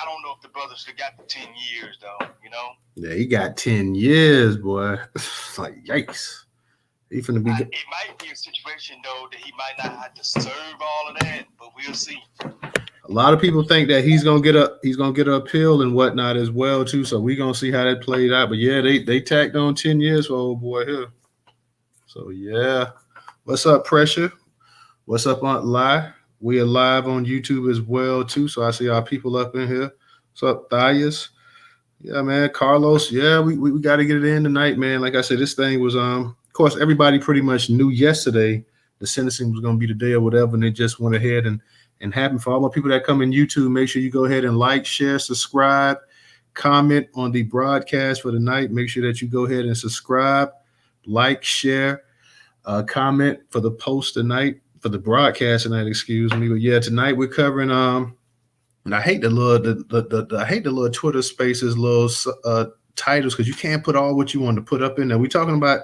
don't know if the brother should got the 10 years though. Yeah, he got 10 years, boy. Like, yikes. He finna be. It might be a situation though that he might not have to serve all of that, but we'll see. A lot of people think that he's gonna get an appeal and whatnot as well too. So we're gonna see how that played out. But yeah, they tacked on 10 years for old boy here. So yeah. What's up, Pressure? What's up, Aunt Lie? We are live on YouTube as well too. So I see our people up in here. What's up, Thias? Yeah, man. Carlos. Yeah, we got to get it in tonight, man. Like I said, this thing was of course everybody pretty much knew yesterday the sentencing was gonna be today or whatever, and they just went ahead and happened. For all my people that come in YouTube, make sure you go ahead and like, share, subscribe, comment on the broadcast for the night. Make sure that you go ahead and subscribe, like, share, comment for the post tonight, for the broadcast tonight, excuse me. But yeah, tonight we're covering and I hate the little Twitter Spaces little titles, because you can't put all what you want to put up in there. We're talking about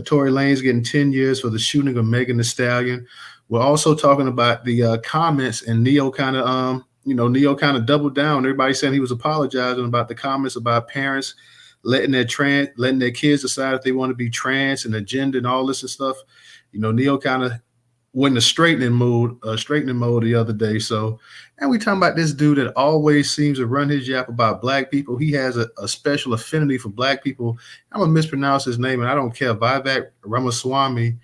Tory Lanez getting 10 years for the shooting of Megan Thee Stallion. We're also talking about the comments, and Neo kind of doubled down. Everybody saying he was apologizing about the comments about parents letting their kids decide if they want to be trans and agenda and all this and stuff. Neo kind of went in a straightening mode the other day. So, and we talking about this dude that always seems to run his yap about black people. He has a special affinity for black people. I'm gonna mispronounce his name, and I don't care. Vivek Ramaswamy,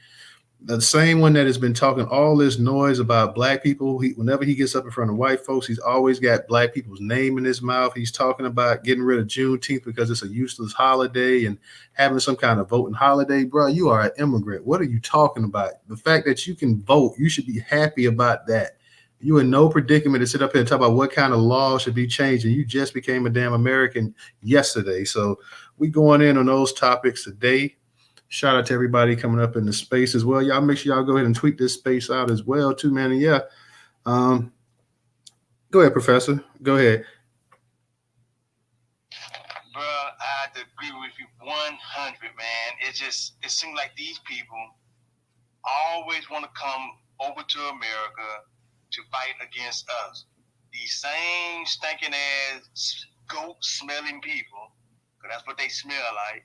the same one that has been talking all this noise about black people. Whenever he gets up in front of white folks, he's always got black people's name in his mouth. He's talking about getting rid of Juneteenth because it's a useless holiday and having some kind of voting holiday. Bro, you are an immigrant. What are you talking about? The fact that you can vote, you should be happy about that. You in no predicament to sit up here and talk about what kind of law should be changed, and you just became a damn American yesterday. So we going in on those topics today. Shout out to everybody coming up in the space as well. Y'all make sure y'all go ahead and tweet this space out as well too, man. And yeah, go ahead, Professor. Go ahead. Bro, I have to agree with you 100, man. It seems like these people always want to come over to America to fight against us. These same stinking ass goat smelling people, because that's what they smell like.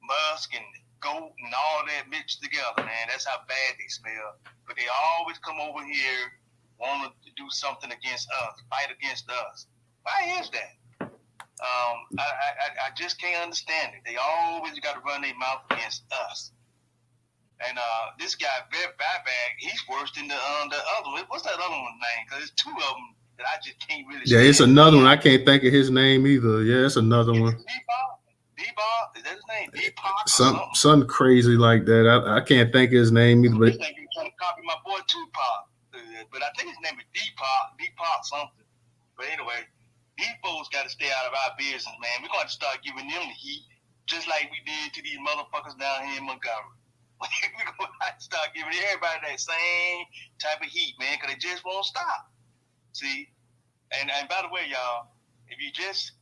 Musk and goat and all that mixed together, man. That's how bad they smell. But they always come over here wanting to do something against us, fight against us. Why is that? I just can't understand it. They always got to run their mouth against us. And this guy, Vivek, he's worse than the other one. What's that other one's name? Because there's two of them that I just can't really stand. It's another one. I can't think of his name either. Yeah, it's another one. Is that his name? Deepak? Something crazy like that. I can't think of his name either. But I think he's trying to copy my boy Tupac. But I think his name is Deepak something. But anyway, these folks got to stay out of our business, man. We're going to start giving them the heat, just like we did to these motherfuckers down here in Montgomery. We're going to start giving everybody that same type of heat, man, because they just won't stop. See? And by the way, y'all, if you just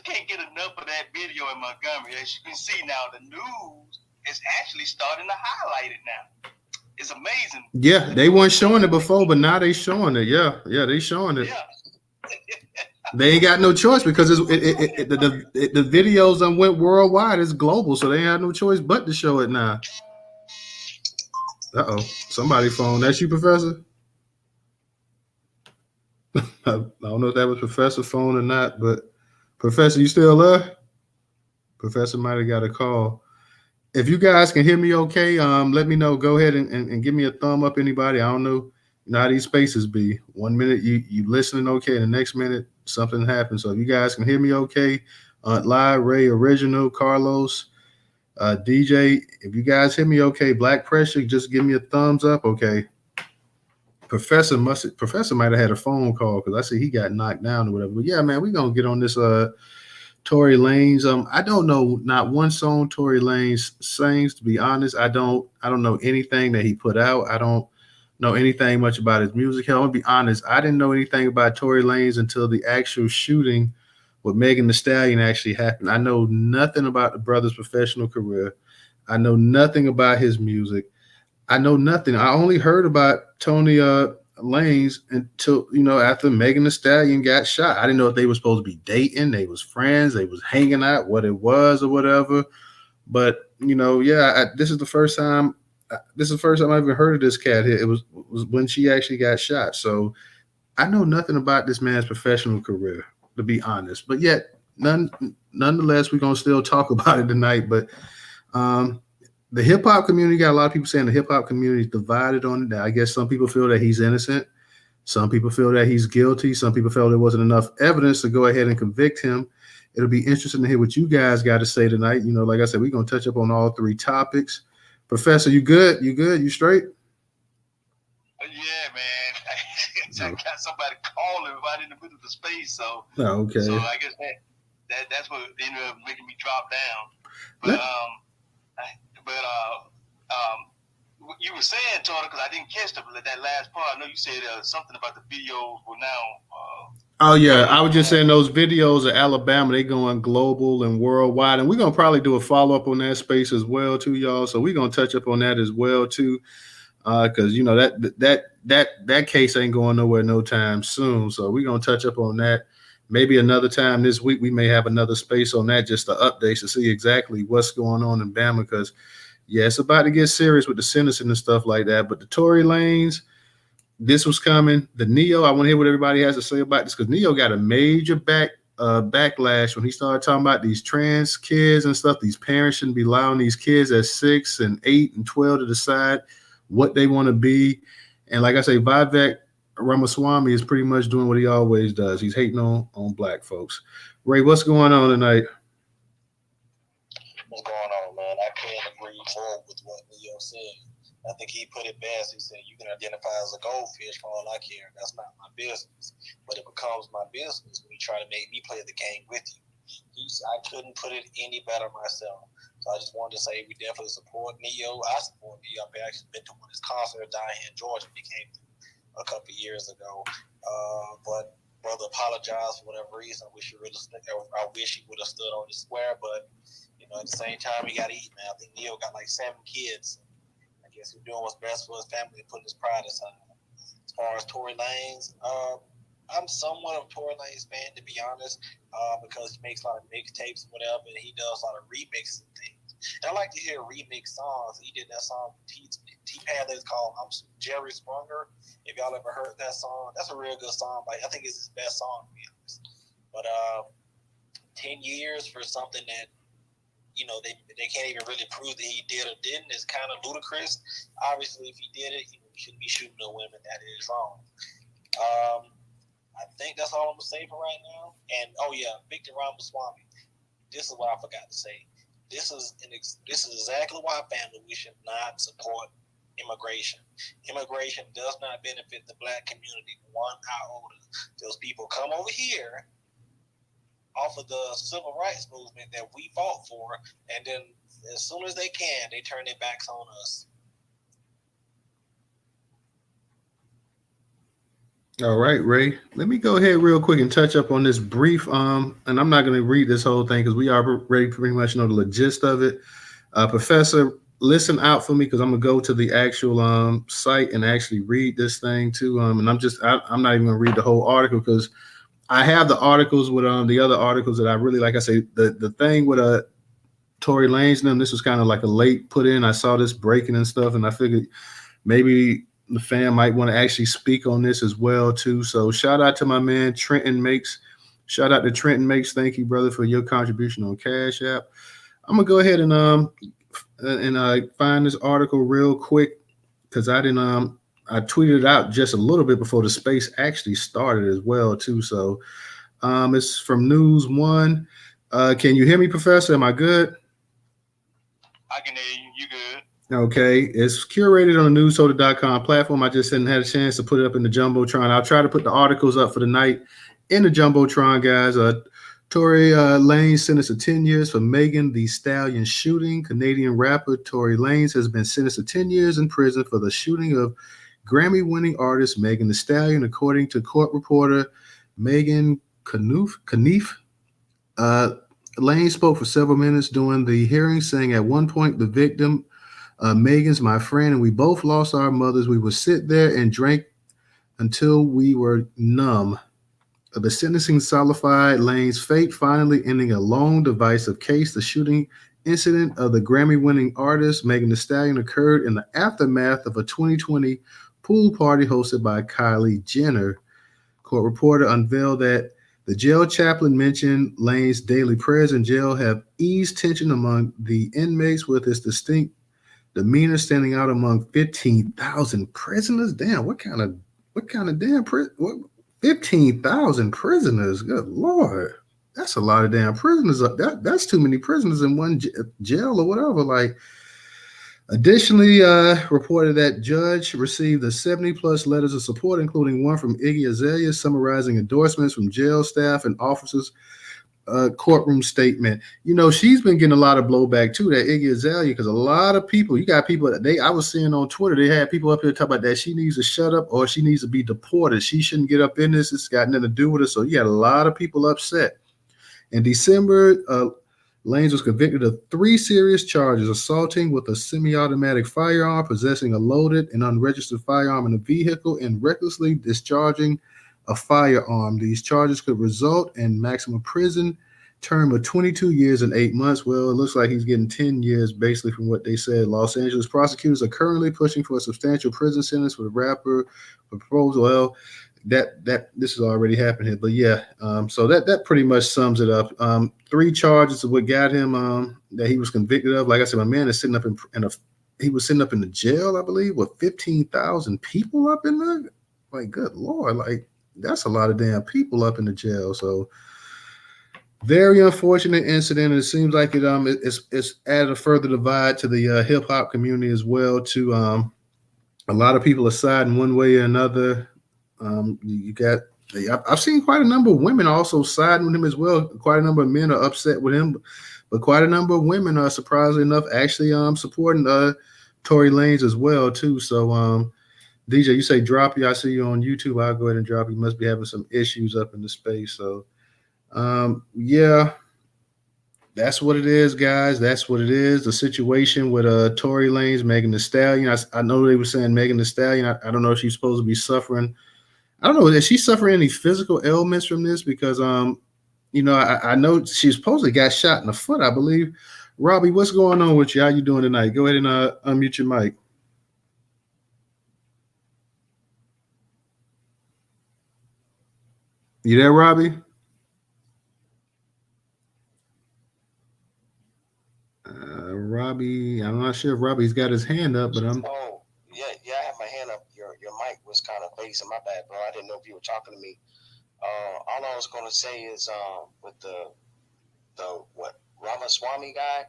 can't get enough of that video in Montgomery, as you can see now, the news is actually starting to highlight it now. It's amazing. Yeah, they weren't showing it before, but now they showing it. Yeah, they showing it. Yeah. They ain't got no choice because the videos went worldwide. It's global, so they ain't had no choice but to show it now. Uh-oh, somebody phone. That's you, Professor? I don't know if that was Professor phone or not, but Professor, you still there? Professor might have got a call. If you guys can hear me okay, let me know. Go ahead and give me a thumb up, anybody. I don't know, how these spaces be. 1 minute you listening okay, and the next minute something happens. So if you guys can hear me okay, Live, Ray, Original, Carlos, DJ, if you guys hear me okay, Black Pressure, just give me a thumbs up, okay. Professor might have had a phone call because I see he got knocked down or whatever. But yeah, man, we're gonna get on this Tory Lanez. I don't know not one song Tory Lanez sings, to be honest. I don't know anything that he put out. I don't know anything much about his music. Hell, I'm gonna be honest, I didn't know anything about Tory Lanez until the actual shooting with Megan Thee Stallion actually happened. I know nothing about the brother's professional career. I know nothing about his music. I know nothing. I only heard about Tony Lanez until, you know, after Megan Thee Stallion got shot. I didn't know if they were supposed to be dating, they was friends, they was hanging out, what it was or whatever. But you know, yeah, this is the first time. This is the first time I ever heard of this cat here. It was when she actually got shot. So I know nothing about this man's professional career, to be honest. But yet, nonetheless, we're gonna still talk about it tonight. But um, the hip hop community got a lot of people saying the hip hop community is divided on it. I guess some people feel that he's innocent. Some people feel that he's guilty. Some people feel there wasn't enough evidence to go ahead and convict him. It'll be interesting to hear what you guys got to say tonight. You know, like I said, we're gonna touch up on all three topics. Professor, you good? You good? You straight? Yeah, man. I got somebody calling right in the middle of the space, so okay. So I guess that's what ended up making me drop down. But you were saying, Tory, because I didn't catch that last part. I know you said something about the videos were now. Oh yeah, I was just saying those videos of Alabama, they going global and worldwide, and we're gonna probably do a follow up on that space as well too, y'all. So we're gonna touch up on that as well too, because you know that case ain't going nowhere no time soon. So we're gonna touch up on that. Maybe another time this week we may have another space on that, just to update to see exactly what's going on in Bama, because yeah, it's about to get serious with the sentencing and stuff like that. But the Tory Lanez, this was coming. The Neo, I want to hear what everybody has to say about this, because Neo got a major backlash when he started talking about these trans kids and stuff. These parents shouldn't be allowing these kids at 6 and 8 and 12 to decide what they want to be. And like I say, Vivek Ramaswamy is pretty much doing what he always does. He's hating on black folks. Ray, what's going on tonight? What's going on, man? I can't agree more with what Neo said. I think he put it best. He said, you can identify as a goldfish for all I care. That's not my business. But it becomes my business when you try to make me play the game with you. I couldn't put it any better myself. So I just wanted to say we definitely support Neo. I support Neo. I've actually been to one of his concerts down here in Georgia. He came a couple of years ago. But brother apologized for whatever reason. I wish he would have stood on his square. But, you know, at the same time, he got to eat, man. I think Neo got like 7 kids. I guess he's doing what's best for his family and putting his pride aside. As far as Tory Lanez, I'm somewhat of a Tory Lanez fan, to be honest, because he makes a lot of mixtapes and whatever, and he does a lot of remixes and things. And I like to hear remix songs. He did that song T-Pad that's called Jerry Sprunger. If y'all ever heard that song, that's a real good song. Like, I think it's his best song, to be honest. But 10 years for something that, you know, they can't even really prove that he did or didn't is kind of ludicrous. Obviously, if he did it, you shouldn't be shooting no women. That is wrong. I think that's all I'm going to say for right now. And, oh, yeah, Vivek Ramaswamy. This is what I forgot to say. This is exactly why, family, we should not support immigration. Immigration does not benefit the black community one iota. Those people come over here off of the civil rights movement that we fought for, and then as soon as they can, they turn their backs on us. All right, Ray. Let me go ahead real quick and touch up on this brief. And I'm not going to read this whole thing because we already pretty much know the gist of it. Professor, listen out for me because I'm gonna go to the actual site and actually read this thing too. And I'm not even gonna read the whole article because I have the articles with the other articles that I really like. I say the thing with Tory Lanez and them, this was kind of like a late put in. I saw this breaking and stuff, and I figured maybe the fan might want to actually speak on this as well too. So shout out to my man Trenton Makes. Shout out to Trenton Makes. Thank you, brother, for your contribution on Cash App. I'm gonna go ahead and find this article real quick because I tweeted it out just a little bit before the space actually started as well too. So it's from News One. Can you hear me, Professor? Am I good? I can hear you. You good? Okay. It's curated on the Newstoter.com platform. I just hadn't had a chance to put it up in the Jumbotron. I'll try to put the articles up for the night in the Jumbotron, guys. Tory Lanez sentenced to 10 years for Megan Thee Stallion shooting. Canadian rapper Tory Lanez has been sentenced to 10 years in prison for the shooting of Grammy-winning artist Megan Thee Stallion, according to court reporter Megan Knief. Lanez spoke for several minutes during the hearing, saying at one point, the victim, Megan's my friend, and we both lost our mothers. We would sit there and drink until we were numb. The sentencing solidified Lane's fate, finally ending a long, divisive case. The shooting incident of the Grammy-winning artist Megan Thee Stallion occurred in the aftermath of a 2020 pool party hosted by Kylie Jenner. Court reporter unveiled that the jail chaplain mentioned Lane's daily prayers in jail have eased tension among the inmates, with its distinct demeanor standing out among 15,000 prisoners. Damn, what kind of damn prison? 15,000 prisoners. Good Lord. That's a lot of damn prisoners. That's too many prisoners in one jail or whatever. Like, additionally, reported that judge received the 70-plus letters of support, including one from Iggy Azalea summarizing endorsements from jail staff and officers. Courtroom statement. You know, she's been getting a lot of blowback too, that Iggy Azalea, because a lot of people, you got people that I was seeing on Twitter, they had people up here talking about that she needs to shut up or she needs to be deported. She shouldn't get up in this. It's got nothing to do with it. So you had a lot of people upset. In December, Lanez was convicted of 3 serious charges: assaulting with a semi-automatic firearm, possessing a loaded and unregistered firearm in a vehicle, and recklessly discharging a firearm. These charges could result in maximum prison term of 22 years and 8 months. Well, it looks like he's getting 10 years basically from what they said. Los Angeles prosecutors are currently pushing for a substantial prison sentence for the rapper proposal. Well, that this has already happened here, but yeah, so that pretty much sums it up. 3 charges of what got him that he was convicted of. Like I said, my man is sitting up he was sitting up in the jail, I believe, with 15,000 people up in there. Like, good Lord, like, that's a lot of damn people up in the jail. So very unfortunate incident. It seems like it's added a further divide to the hip hop community as well. To a lot of people are siding one way or another. I've seen quite a number of women also siding with him as well. Quite a number of men are upset with him, but quite a number of women are, surprisingly enough, actually supporting Tory Lanez as well too. So DJ, you say drop you. I see you on YouTube. I'll go ahead and drop you. Must be having some issues up in the space. So, yeah, that's what it is, guys. That's what it is. The situation with Tory Lanez, Megan Thee Stallion. I know they were saying Megan Thee Stallion. I don't know if she's supposed to be suffering. I don't know. Is she suffering any physical ailments from this? Because, you know, I know she supposedly got shot in the foot, I believe. Robbie, what's going on with you? How you doing tonight? Go ahead and unmute your mic. You there, Robbie? Robbie, I'm not sure if Robbie's got his hand up, but I'm. Oh, yeah, I have my hand up. Your mic was kind of facing my bad, bro. I didn't know if you were talking to me. All I was gonna say is with the Ramaswamy guy,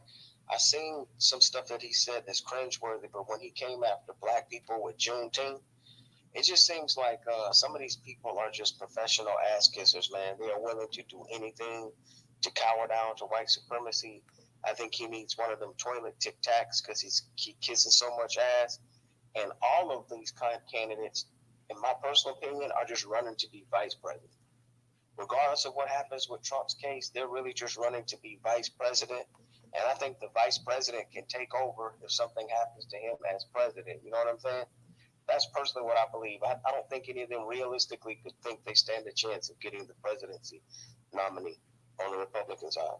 I seen some stuff that he said that's cringeworthy, but when he came after black people with Juneteenth, it just seems like some of these people are just professional ass kissers, man. They are willing to do anything to cower down to white supremacy. I think he needs one of them toilet Tic Tacs because he's kissing so much ass. And all of these kind of candidates, in my personal opinion, are just running to be vice president. Regardless of what happens with Trump's case, they're really just running to be vice president. And I think the vice president can take over if something happens to him as president. You know what I'm saying? That's personally what I believe. I don't think any of them realistically could think they stand a chance of getting the presidency nominee on the Republican side.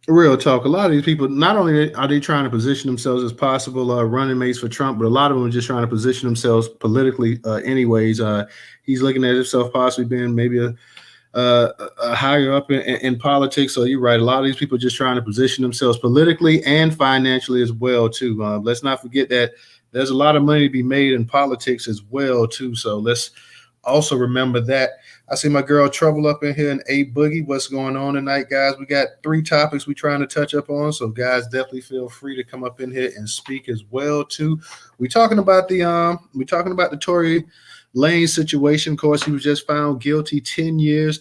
Real talk. A lot of these people, not only are they trying to position themselves as possible running mates for Trump, but a lot of them are just trying to position themselves politically anyways. He's looking at himself possibly being maybe a higher up in politics. So you're right. A lot of these people are just trying to position themselves politically and financially as well, too. Let's not forget that there's a lot of money to be made in politics as well, too. So let's also remember that. I see my girl Trouble up in here and A Boogie. What's going on tonight, guys? We got 3 topics we're trying to touch up on. So guys, definitely feel free to come up in here and speak as well too. We're talking about the Tory Lanez situation. Of course, he was just found guilty 10 years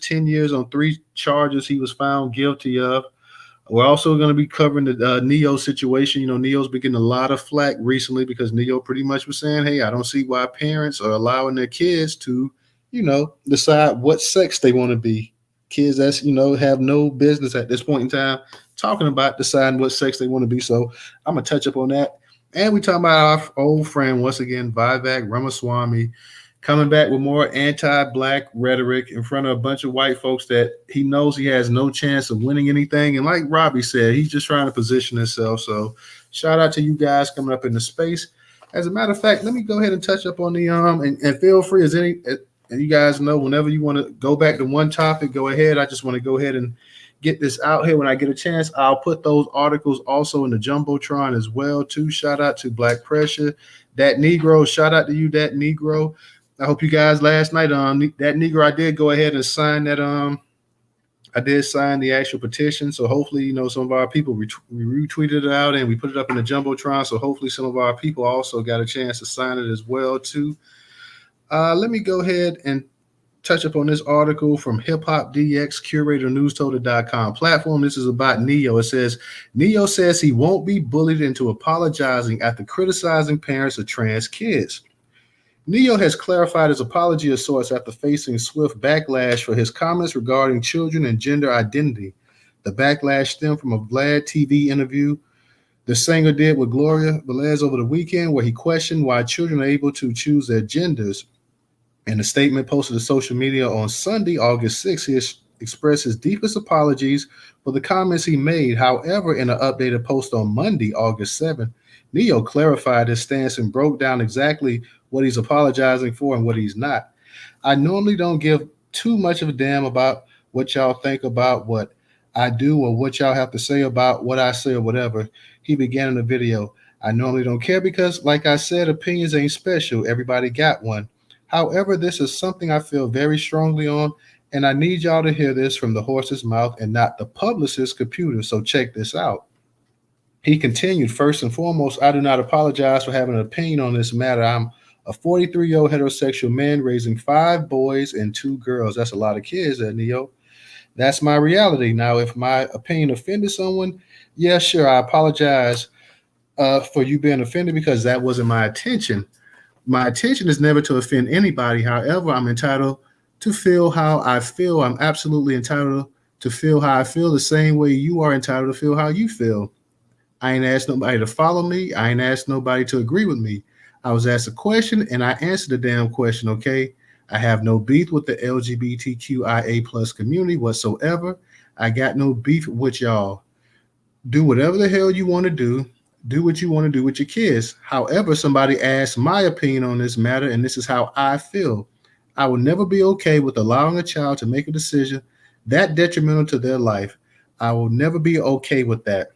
on 3 charges he was found guilty of. We're also going to be covering the Neo situation. You know, Neo's been getting a lot of flack recently because Neo pretty much was saying, hey, I don't see why parents are allowing their kids to, you know, decide what sex they want to be. Kids that's, you know, have no business at this point in time talking about deciding what sex they want to be. So I'm going to touch up on that. And we talking about our old friend once again, Vivek Ramaswamy, coming back with more anti-black rhetoric in front of a bunch of white folks that he knows he has no chance of winning anything. And like Robbie said, he's just trying to position himself. So shout out to you guys coming up in the space. As a matter of fact, let me go ahead and touch up on the and feel free as any and you guys know whenever you want to go back to one topic, go ahead. I just want to go ahead and get this out here when I get a chance. I'll put those articles also in the Jumbotron as well, too. Shout out to Black Pressure. That Negro, shout out to you, that Negro. I hope you guys last night, that Negro, I did go ahead and sign that, I did sign the actual petition. So hopefully, some of our people retweeted it out and we put it up in the Jumbotron. So hopefully some of our people also got a chance to sign it as well, too. Let me go ahead and touch up on this article from Hip Hop DX, curator, Newstoter.com platform. This is about Neo. It says, Neo says he won't be bullied into apologizing after criticizing parents of trans kids. Neo has clarified his apology of sorts after facing swift backlash for his comments regarding children and gender identity. The backlash stemmed from a Vlad TV interview the singer did with Gloria Velez over the weekend, where he questioned why children are able to choose their genders. In a statement posted to social media on Sunday, August 6th, he expressed his deepest apologies for the comments he made. However, in an updated post on Monday, August 7th, Neo clarified his stance and broke down exactly what he's apologizing for and what he's not. I normally don't give too much of a damn about what y'all think about what I do or what y'all have to say about what I say or whatever. He began in the video. I normally don't care because, like I said, opinions ain't special. Everybody got one. However, this is something I feel very strongly on, and I need y'all to hear this from the horse's mouth and not the publicist's computer. So check this out. He continued, first and foremost, I do not apologize for having an opinion on this matter. I'm a 43-year-old heterosexual man raising 5 boys and 2 girls. That's a lot of kids, Neo. That's my reality. Now, if my opinion offended someone, yeah, sure, I apologize for you being offended because that wasn't my intention. My intention is never to offend anybody. However, I'm entitled to feel how I feel. I'm absolutely entitled to feel how I feel the same way you are entitled to feel how you feel. I ain't asked nobody to follow me. I ain't asked nobody to agree with me. I was asked a question and I answered the damn question, okay? I have no beef with the LGBTQIA plus community whatsoever. I got no beef with y'all. Do whatever the hell you want to do. Do what you want to do with your kids. However, somebody asked my opinion on this matter, and this is how I feel. I will never be okay with allowing a child to make a decision that detrimental to their life. I will never be okay with that.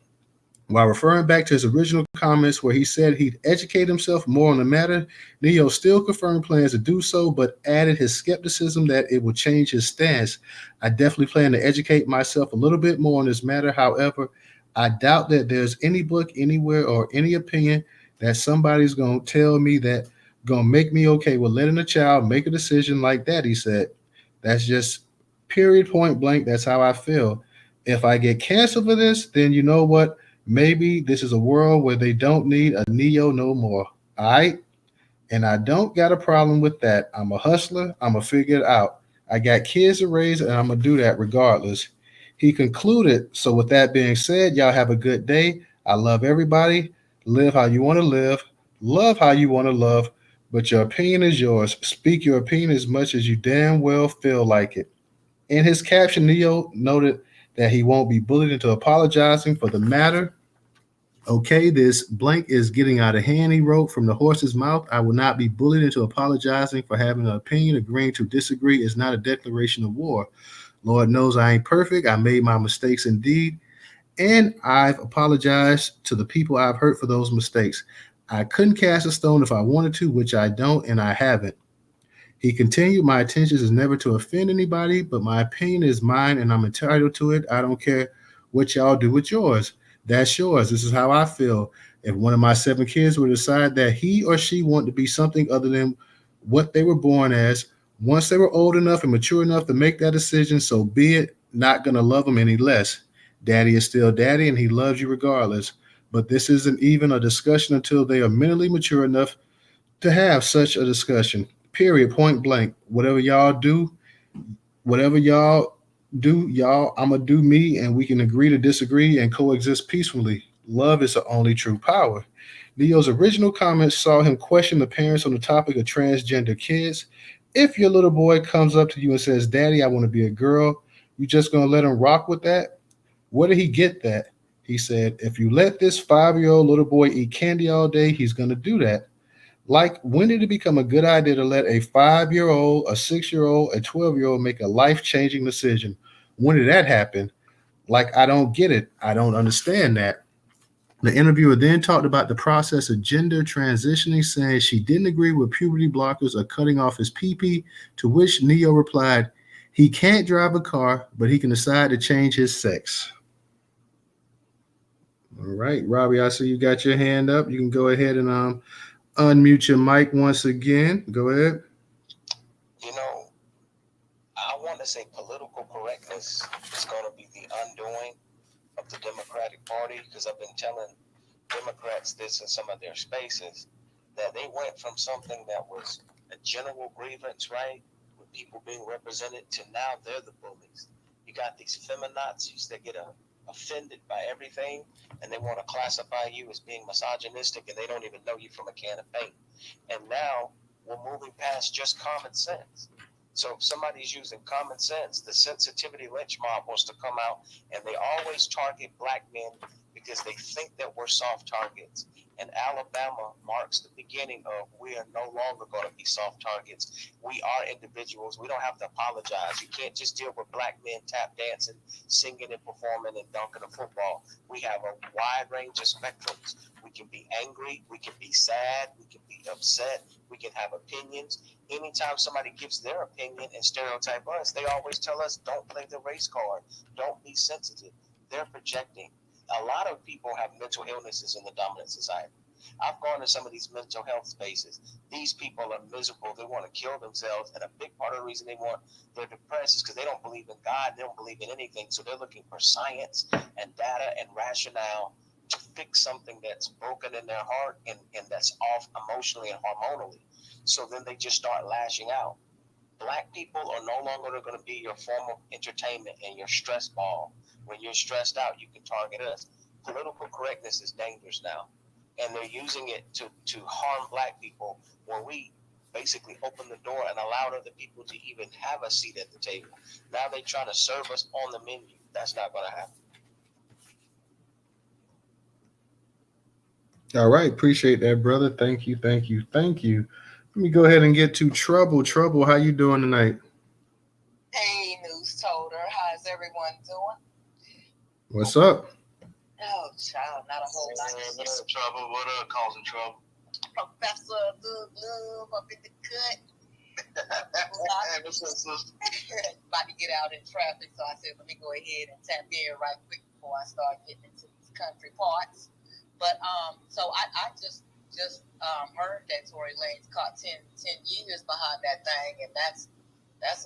While referring back to his original comments where he said he'd educate himself more on the matter, Neo still confirmed plans to do so, but added his skepticism that it will change his stance. I definitely plan to educate myself a little bit more on this matter. However, I doubt that there's any book anywhere or any opinion that somebody's going to tell me that going to make me okay with letting a child make a decision like that, he said. That's just period, point blank. That's how I feel. If I get canceled for this, then you know what? Maybe this is a world where they don't need a Neo no more. All right? And I don't got a problem with that. I'm a hustler. I'm going to figure it out. I got kids to raise, and I'm going to do that regardless. He concluded, so with that being said, y'all have a good day. I love everybody. Live how you want to live. Love how you want to love. But your opinion is yours. Speak your opinion as much as you damn well feel like it. In his caption, Neo noted that he won't be bullied into apologizing for the matter. Okay, this blank is getting out of hand, he wrote from the horse's mouth. I will not be bullied into apologizing for having an opinion. Agreeing to disagree is not a declaration of war. Lord knows I ain't perfect. I made my mistakes indeed. And I've apologized to the people I've hurt for those mistakes. I couldn't cast a stone if I wanted to, which I don't, and I haven't. He continued, my intention is never to offend anybody, but my opinion is mine and I'm entitled to it. I don't care what y'all do with yours. That's yours. This is how I feel. If one of my 7 kids would decide that he or she wanted to be something other than what they were born as, once they were old enough and mature enough to make that decision, so be it. Not going to love them any less. Daddy is still daddy and he loves you regardless. But this isn't even a discussion until they are mentally mature enough to have such a discussion. Period. Point blank. Whatever y'all do, y'all, I'm going to do me and we can agree to disagree and coexist peacefully. Love is the only true power. Leo's original comments saw him question the parents on the topic of transgender kids. If your little boy comes up to you and says, Daddy, I want to be a girl, you just going to let him rock with that? Where did he get that? He said, if you let this 5-year-old little boy eat candy all day, he's going to do that. Like, when did it become a good idea to let a 5-year-old, a 6-year-old, a 12-year-old make a life-changing decision? When did that happen? Like, I don't get it. I don't understand that. The interviewer then talked about the process of gender transitioning, saying she didn't agree with puberty blockers or cutting off his pee-pee, to which Neo replied, he can't drive a car, but he can decide to change his sex. All right, Robbie, I see you got your hand up. You can go ahead and unmute your mic once again. Go ahead. You know, I want to say political correctness is going to be the undoing of the Democratic Party, because I've been telling Democrats this in some of their spaces, that they went from something that was a general grievance, right, with people being represented, to now they're the bullies. You got these feminazis that get offended by everything, and they want to classify you as being misogynistic, and they don't even know you from a can of paint. And now we're moving past just common sense. So if somebody's using common sense, the sensitivity lynch mob wants to come out, and they always target black men because they think that we're soft targets. And Alabama marks the beginning of, we are no longer going to be soft targets. We are individuals. We don't have to apologize. You can't just deal with black men tap dancing, singing and performing and dunking a football. We have a wide range of spectrums. We can be angry. We can be sad. We can be upset. We can have opinions. Anytime somebody gives their opinion and stereotype us, they always tell us, don't play the race card. Don't be sensitive. They're projecting. A lot of people have mental illnesses in the dominant society. I've gone to some of these mental health spaces. These people are miserable. They want to kill themselves. And a big part of the reason they're depressed is because they don't believe in God. They don't believe in anything. So they're looking for science and data and rationale to fix something that's broken in their heart and that's off emotionally and hormonally. So then they just start lashing out. Black people are no longer going to be your form of entertainment and your stress ball. When you're stressed out, you can target us. Political correctness is dangerous now. And they're using it to harm black people when we basically opened the door and allowed other people to even have a seat at the table. Now they try to serve us on the menu. That's not going to happen. All right, appreciate that, brother. Thank you. Let me go ahead and get to Trouble. Trouble, how you doing tonight? Hey, Newstoter, how's everyone doing? What's up? Oh, child, not a whole lot. What's up, Trouble? What up, causing trouble? Professor Love up in the cut. What's up, sister? About to get out in traffic, so I said, let me go ahead and tap in right quick before I start getting into these country parts. But so I just heard that Tory Lanez caught 10 years behind that thing, and that's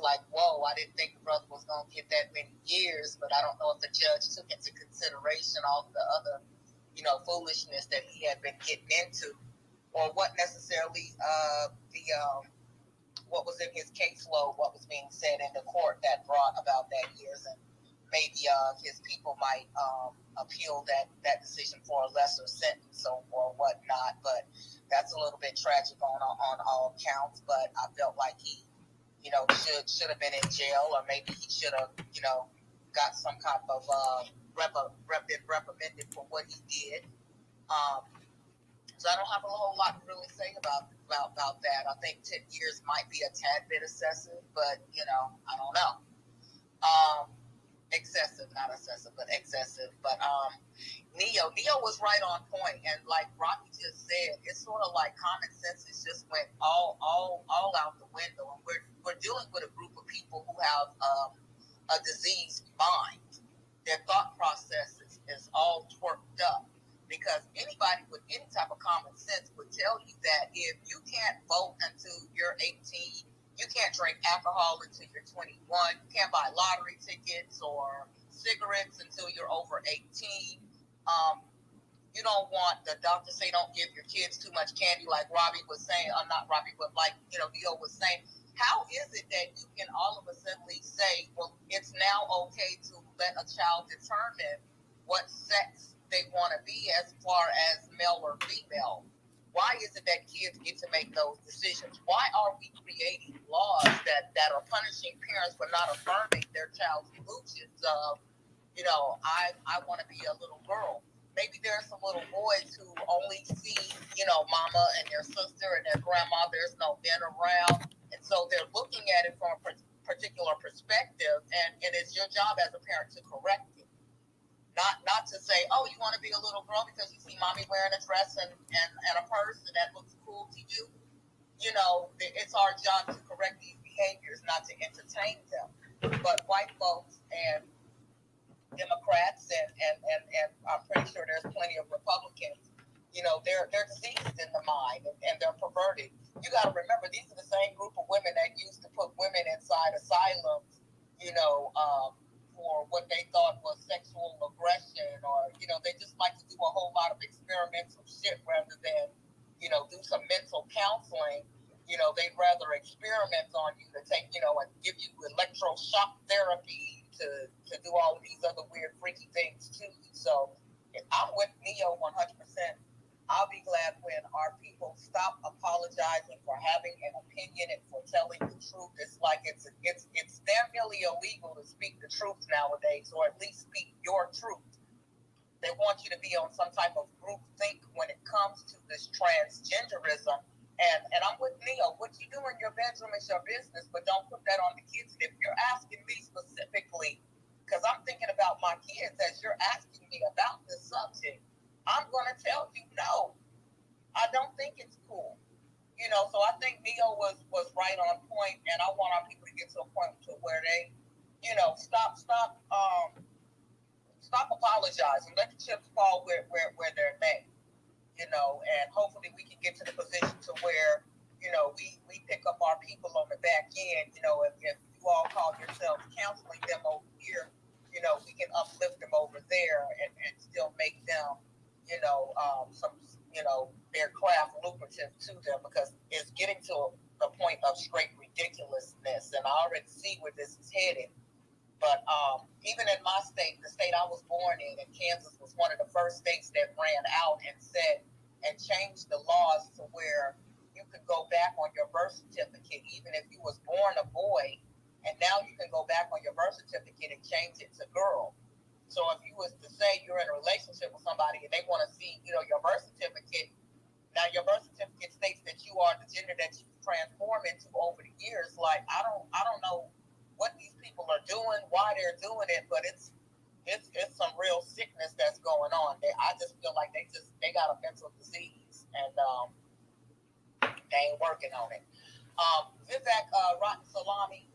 like, whoa, I didn't think the brother was going to get that many years, but I don't know if the judge took into consideration all the other, foolishness that he had been getting into, or what necessarily what was in his caseload, what was being said in the court that brought about that years, and maybe his people might appeal that decision for a lesser sentence or whatnot, but that's a little bit tragic on all counts, but I felt like he should have been in jail, or maybe he should have, got some kind of reprimanded for what he did. So I don't have a whole lot to really say about that. I think 10 years might be a tad bit excessive, but I don't know. Excessive, not excessive, but excessive. But Neo was right on point, and like Rocky just said, it's sort of like common sense is just went all out the window, and we're dealing with a group of people who have a diseased mind. Their thought process is all twerked up, because anybody with any type of common sense would tell you that if you can't vote until you're 18, you can't drink alcohol until you're 21. You can't buy lottery tickets or cigarettes until you're over 18. You don't want, the doctors say don't give your kids too much candy, like Robbie was saying, or not Robbie, but like, Leo was saying. How is it that you can all of a sudden say, well, it's now okay to let a child determine what sex they want to be as far as male or female? Why is it that kids get to make those decisions? Why are we creating laws that are punishing parents for not affirming their child's illusions of, I want to be a little girl? Maybe there's some little boys who only see, mama and their sister and their grandma. There's no men around. And so they're looking at it from a particular perspective. And it's your job as a parent to correct it. Not to say, oh, you want to be a little girl because you see mommy wearing a dress and a purse and that looks cool to you. It's our job to correct these behaviors, not to entertain them. But white folks and Democrats and I'm pretty sure there's plenty of Republicans, they're diseased in the mind and they're perverted. You got to remember, these are the same group of women that used to put women inside asylums, for what they thought was sexual aggression, or they just like to do a whole lot of experimental shit rather than do some mental counseling. They'd rather experiment on you to take and give you electroshock therapy to do all of these other weird freaky things too. So I'm with Neo 100%. I'll be glad when our people stop apologizing for having an opinion and for telling the truth. It's like it's damn nearly illegal to speak the truth nowadays, or at least speak your truth. They want you to be on some type of group think when it comes to this transgenderism. And I'm with Neo. What you do in your bedroom is your business, but don't put that on the kids. And if you're asking me specifically, because I'm thinking about my kids as you're asking me about this subject, I'm going to tell you no. I don't think it's cool. So I think Neo was right on point, and I want our people to get to a point to where they, stop apologizing. Let the chips fall where they're made. And hopefully we can get to the position to where, we pick up our people on the back end. If you all call yourselves counseling them over here, we can uplift them over there and still make them, some, their craft lucrative to them, because it's getting to the point of straight ridiculousness. And I already see where this is headed. But even in my state, the state I was born in Kansas, was one of the first states that ran out and said and changed the laws to where you could go back on your birth certificate, even if you was born a boy, and now you can go back on your birth certificate and change it to girl. So if you was to say you're in a relationship with somebody and they want to see, your birth certificate, now your birth certificate states that you are the gender that you transform into over the years. Like, I don't know what these people are doing, why they're doing it, but it's some real sickness that's going on. I just feel like they got a mental disease, and they ain't working on it. Vivek Ramaswamy,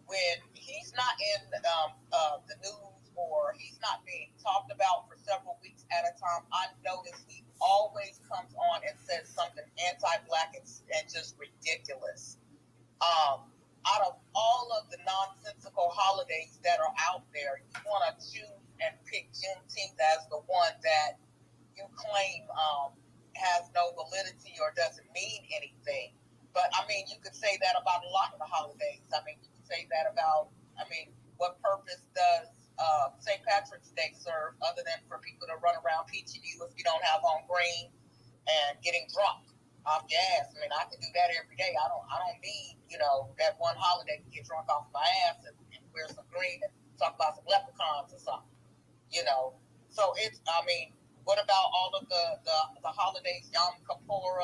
when he's not in the news or he's not being talked about for several weeks at a time, I notice he always comes on and says something anti-Black and just ridiculous. Out of all of the nonsensical holidays that are out there, you want to choose and pick Juneteenth as the one that you claim has no validity or doesn't mean anything. But, you could say that about a lot of the holidays. You could say that about, what purpose does St. Patrick's Day serve other than for people to run around peaching you if you don't have on green and getting drunk off your ass? I can do that every day. I don't need, that one holiday to get drunk off my ass and wear some green and talk about some leprechauns or something, So it's, what about all of the holidays, Yom Kippur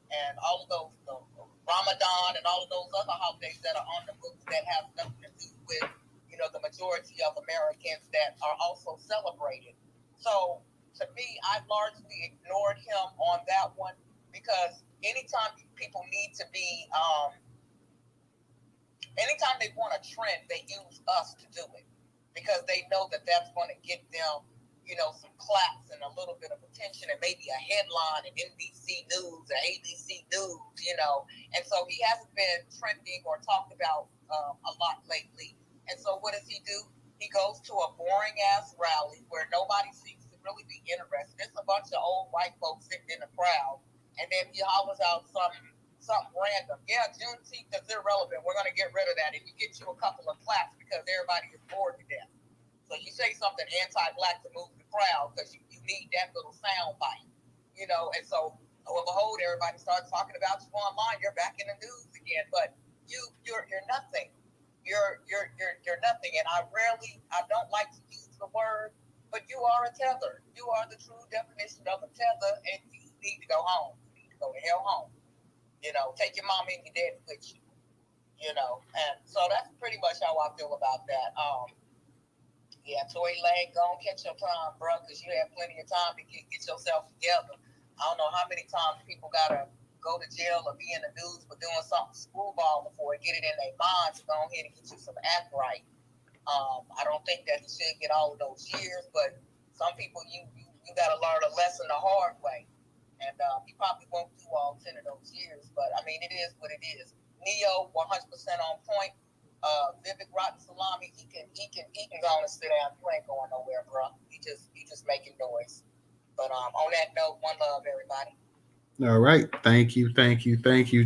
and all of those, the Ramadan and all of those other holidays that are on the books that have nothing to do with, the majority of Americans that are also celebrated. So to me, I largely ignored him on that one, because anytime people need to be, anytime they want a trend, they use us to do it, because they know that that's going to get them, some claps and a little bit of attention and maybe a headline in NBC News or ABC News, And so he hasn't been trending or talked about a lot lately. And so what does he do? He goes to a boring-ass rally where nobody seems to really be interested. It's a bunch of old white folks sitting in the crowd, and then he hollers out something random. Yeah, Juneteenth is irrelevant. We're going to get rid of that. And you get you a couple of claps because everybody is bored to death. So you say something anti-Black to move the crowd because you need that little sound bite, you know. And so, lo and behold, everybody starts talking about you online. You're back in the news again, but you're nothing. You're nothing. And I don't like to use the word, but you are a tether. You are the true definition of a tether, and you need to go home. You need to go to hell home. You know, take your mom and your dad with you. You know, and so that's pretty much how I feel about that. Yeah, Tory Lanez, go and catch your time, bro, because you have plenty of time to get yourself together. I don't know how many times people gotta go to jail or be in the news for doing something screwball before they get it in their mind to go ahead and get you some act right. I don't think that he should get all of those years, but some people you gotta learn a lesson the hard way. And he probably won't do all 10 of those years, but I mean, it is what it is. Neo, 100% on point. Vivek Ramaswamy, he can go on and sit down. You ain't going nowhere, bro. You just making noise. But on that note, one love, everybody. All right. Thank you,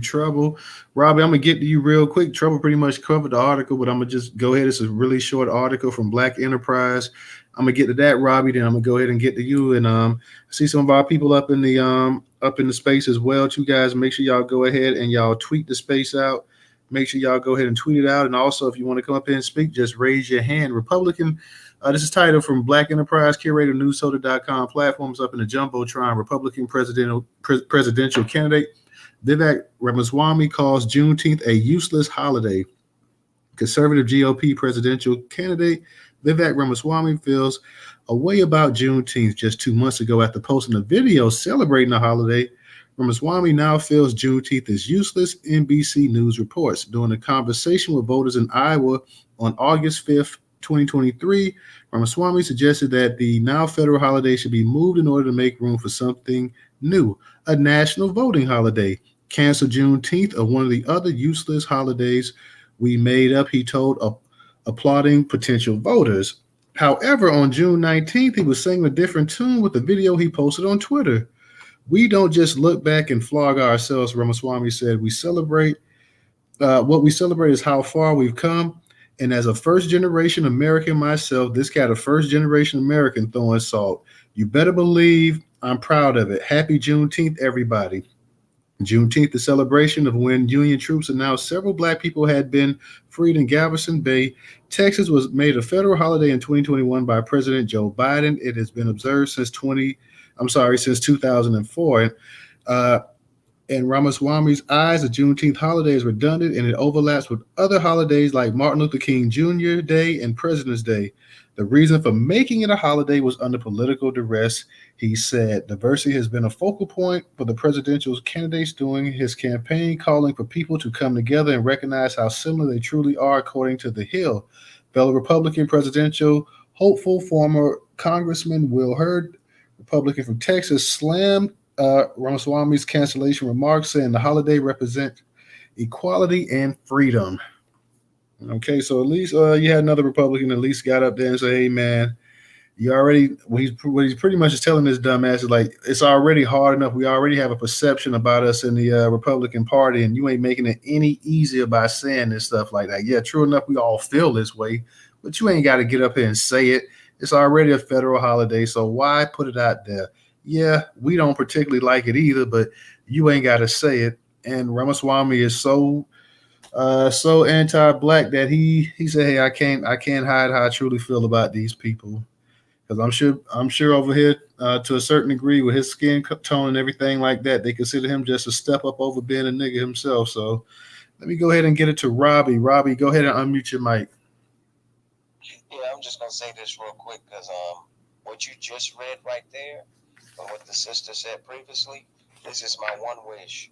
Trouble. Robbie, I'm going to get to you real quick. Trouble pretty much covered the article, but I'm going to just go ahead. It's a really short article from Black Enterprise. I'm going to get to that, Robbie, then I'm going to go ahead and get to you. And see some of our people up in the space as well, too, guys. Make sure y'all go ahead and y'all tweet the space out. Make sure y'all go ahead and tweet it out. And also, if you want to come up here and speak, just raise your hand. Republican, this is titled from Black Enterprise, curator, Newstoter.com platforms up in the Jumbotron. Republican presidential candidate Vivek Ramaswamy calls Juneteenth a useless holiday. Conservative GOP presidential candidate Vivek Ramaswamy feels a way about Juneteenth just 2 months ago after posting a video celebrating the holiday. Ramaswamy now feels Juneteenth is useless, NBC News reports. During a conversation with voters in Iowa on August 5th, 2023, Ramaswamy suggested that the now federal holiday should be moved in order to make room for something new, a national voting holiday. Cancel Juneteenth or one of the other useless holidays we made up, he told applauding potential voters. However, on June 19th, he was singing a different tune with the video he posted on Twitter. We don't just look back and flog ourselves, Ramaswamy said. We celebrate. What we celebrate is how far we've come. And as a first-generation American myself, this got a first-generation American throwing salt. You better believe I'm proud of it. Happy Juneteenth, everybody. Juneteenth, the celebration of when Union troops announced several Black people had been freed in Galveston Bay, Texas, was made a federal holiday in 2021 by President Joe Biden. It has been observed since 2004. In Ramaswamy's eyes, the Juneteenth holiday is redundant and it overlaps with other holidays like Martin Luther King Jr. Day and President's Day. The reason for making it a holiday was under political duress, he said. Diversity has been a focal point for the presidential candidates during his campaign, calling for people to come together and recognize how similar they truly are, according to The Hill. Fellow Republican presidential hopeful former Congressman Will Hurd, Republican from Texas, slammed Ramaswamy's cancellation remarks, saying the holiday represents equality and freedom. Okay, so at least you had another Republican at least got up there and said, hey, man, you already, what he's pretty much is telling this dumbass is like, it's already hard enough. We already have a perception about us in the Republican Party, and you ain't making it any easier by saying this stuff like that. Yeah, true enough, we all feel this way, but you ain't got to get up here and say it. It's already a federal holiday, so why put it out there? Yeah, we don't particularly like it either, but you ain't got to say it. And Ramaswamy is so anti-Black that he said, hey, I can't hide how I truly feel about these people. Because I'm sure over here, to a certain degree, with his skin tone and everything like that, they consider him just a step up over being a nigga himself. So let me go ahead and get it to Robbie. Robbie, go ahead and unmute your mic. Yeah, I'm just gonna say this real quick because what you just read right there, and what the sister said previously, this is my one wish,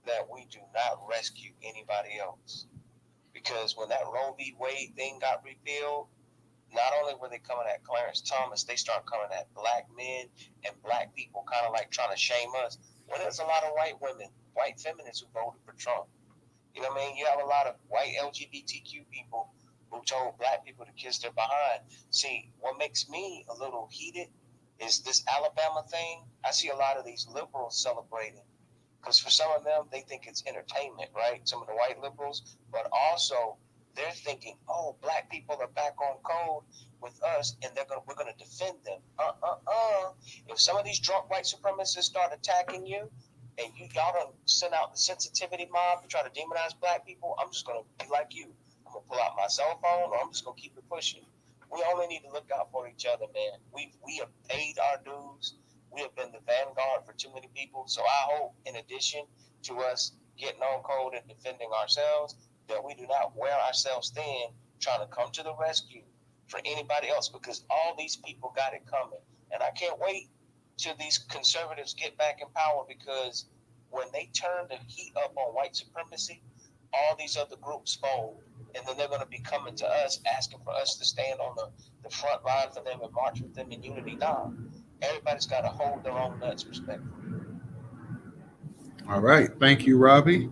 that we do not rescue anybody else. Because when that Roe v. Wade thing got repealed, not only were they coming at Clarence Thomas, they start coming at Black men and Black people, kind of like trying to shame us. Well, there's a lot of white women, white feminists who voted for Trump. You know what I mean? You have a lot of white LGBTQ people who told Black people to kiss their behind. See, what makes me a little heated is this Alabama thing. I see a lot of these liberals celebrating. Because for some of them, they think it's entertainment, right? Some of the white liberals, but also they're thinking, oh, black people are back on code with us, and we're gonna defend them. If some of these drunk white supremacists start attacking you, and y'all don't send out the sensitivity mob to try to demonize black people, I'm just gonna be like you. I'm gonna pull out my cell phone, or I'm just gonna keep it pushing. We only need to look out for each other, man. We have paid our dues. We have been the vanguard for too many people. So I hope, in addition to us getting on code and defending ourselves, that we do not wear ourselves thin trying to come to the rescue for anybody else, because all these people got it coming. And I can't wait till these conservatives get back in power, because when they turn the heat up on white supremacy, all these other groups fold. And then they're going to be coming to us asking for us to stand on the front line for them and march with them in unity. Now, everybody's got to hold their own nuts respectfully. All right. Thank you, Robbie.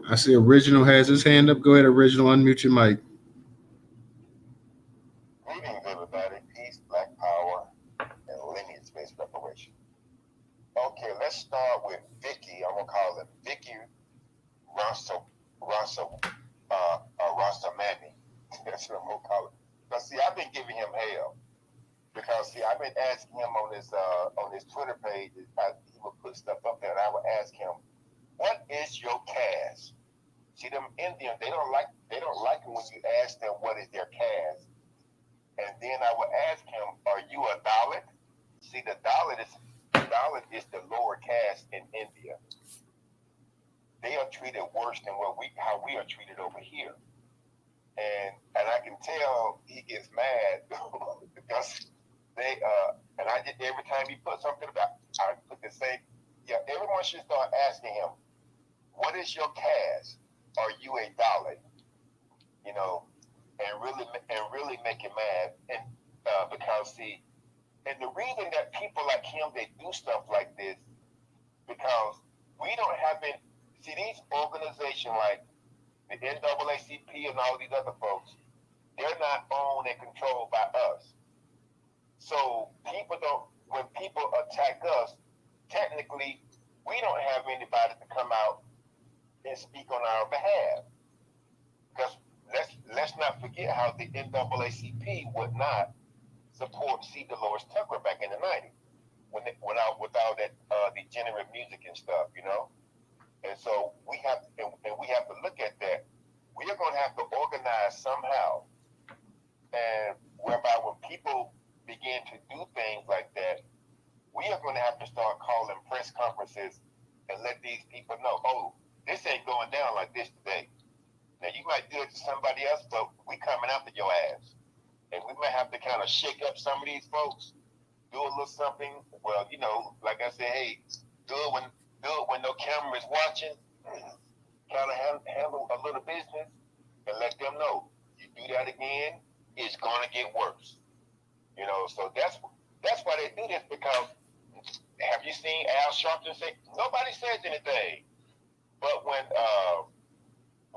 I see Original has his hand up. Go ahead, Original. Unmute your mic. Greetings, everybody. Peace, Black Power, and lineage-based reparation. Okay, let's start with Vicky. I'm gonna call her Vicky Ramaswamy. That's what I'm gonna call it. But see, I've been giving him hell because see, I've been asking him on his Twitter page. He would put stuff up there, and I would ask him, "What is your caste?" See, them Indians, they don't like it when you ask them what is their caste. And then I would ask him, "Are you a Dalit?" See, the Dalit is the lower caste in India. They are treated worse than how we are treated over here. And I can tell he gets mad because they and I just every time he put something about, I put the same. Yeah, everyone should start asking him, "What is your caste? Are you a Dalit?" You know, and really make him mad, and because see, and the reason that people like him they do stuff like this because we don't have been see these organizations like the NAACP and all these other folks, they're not owned and controlled by us. So when people attack us, technically we don't have anybody to come out and speak on our behalf. Because let's not forget how the NAACP would not support C. Dolores Tucker back in the 90s without that degenerate music and stuff, you know. And so we have to look at that. We are going to have to organize somehow, and whereby when people begin to do things like that, we are going to have to start calling press conferences and let these people know, oh, this ain't going down like this today. Now, you might do it to somebody else, but we coming after your ass. And we might have to kind of shake up some of these folks, do a little something. Well, you know, like I said, hey, do it when no camera is watching. Kind of handle a little business and let them know. You do that again, it's going to get worse. You know, so that's why they do this, because have you seen Al Sharpton say, nobody says anything. But when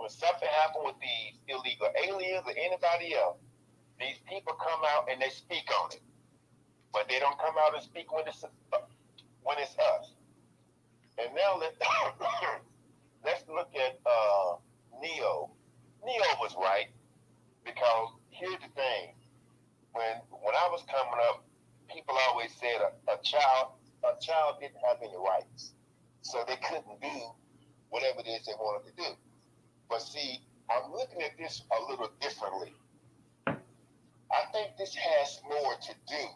something happened with these illegal aliens or anybody else, these people come out and they speak on it. But they don't come out and speak when it's us. And now let's look at Neo. Neo was right, because here's the thing. When I was coming up, people always said a child didn't have any rights. So they couldn't do whatever it is they wanted to do. But see, I'm looking at this a little differently. I think this has more to do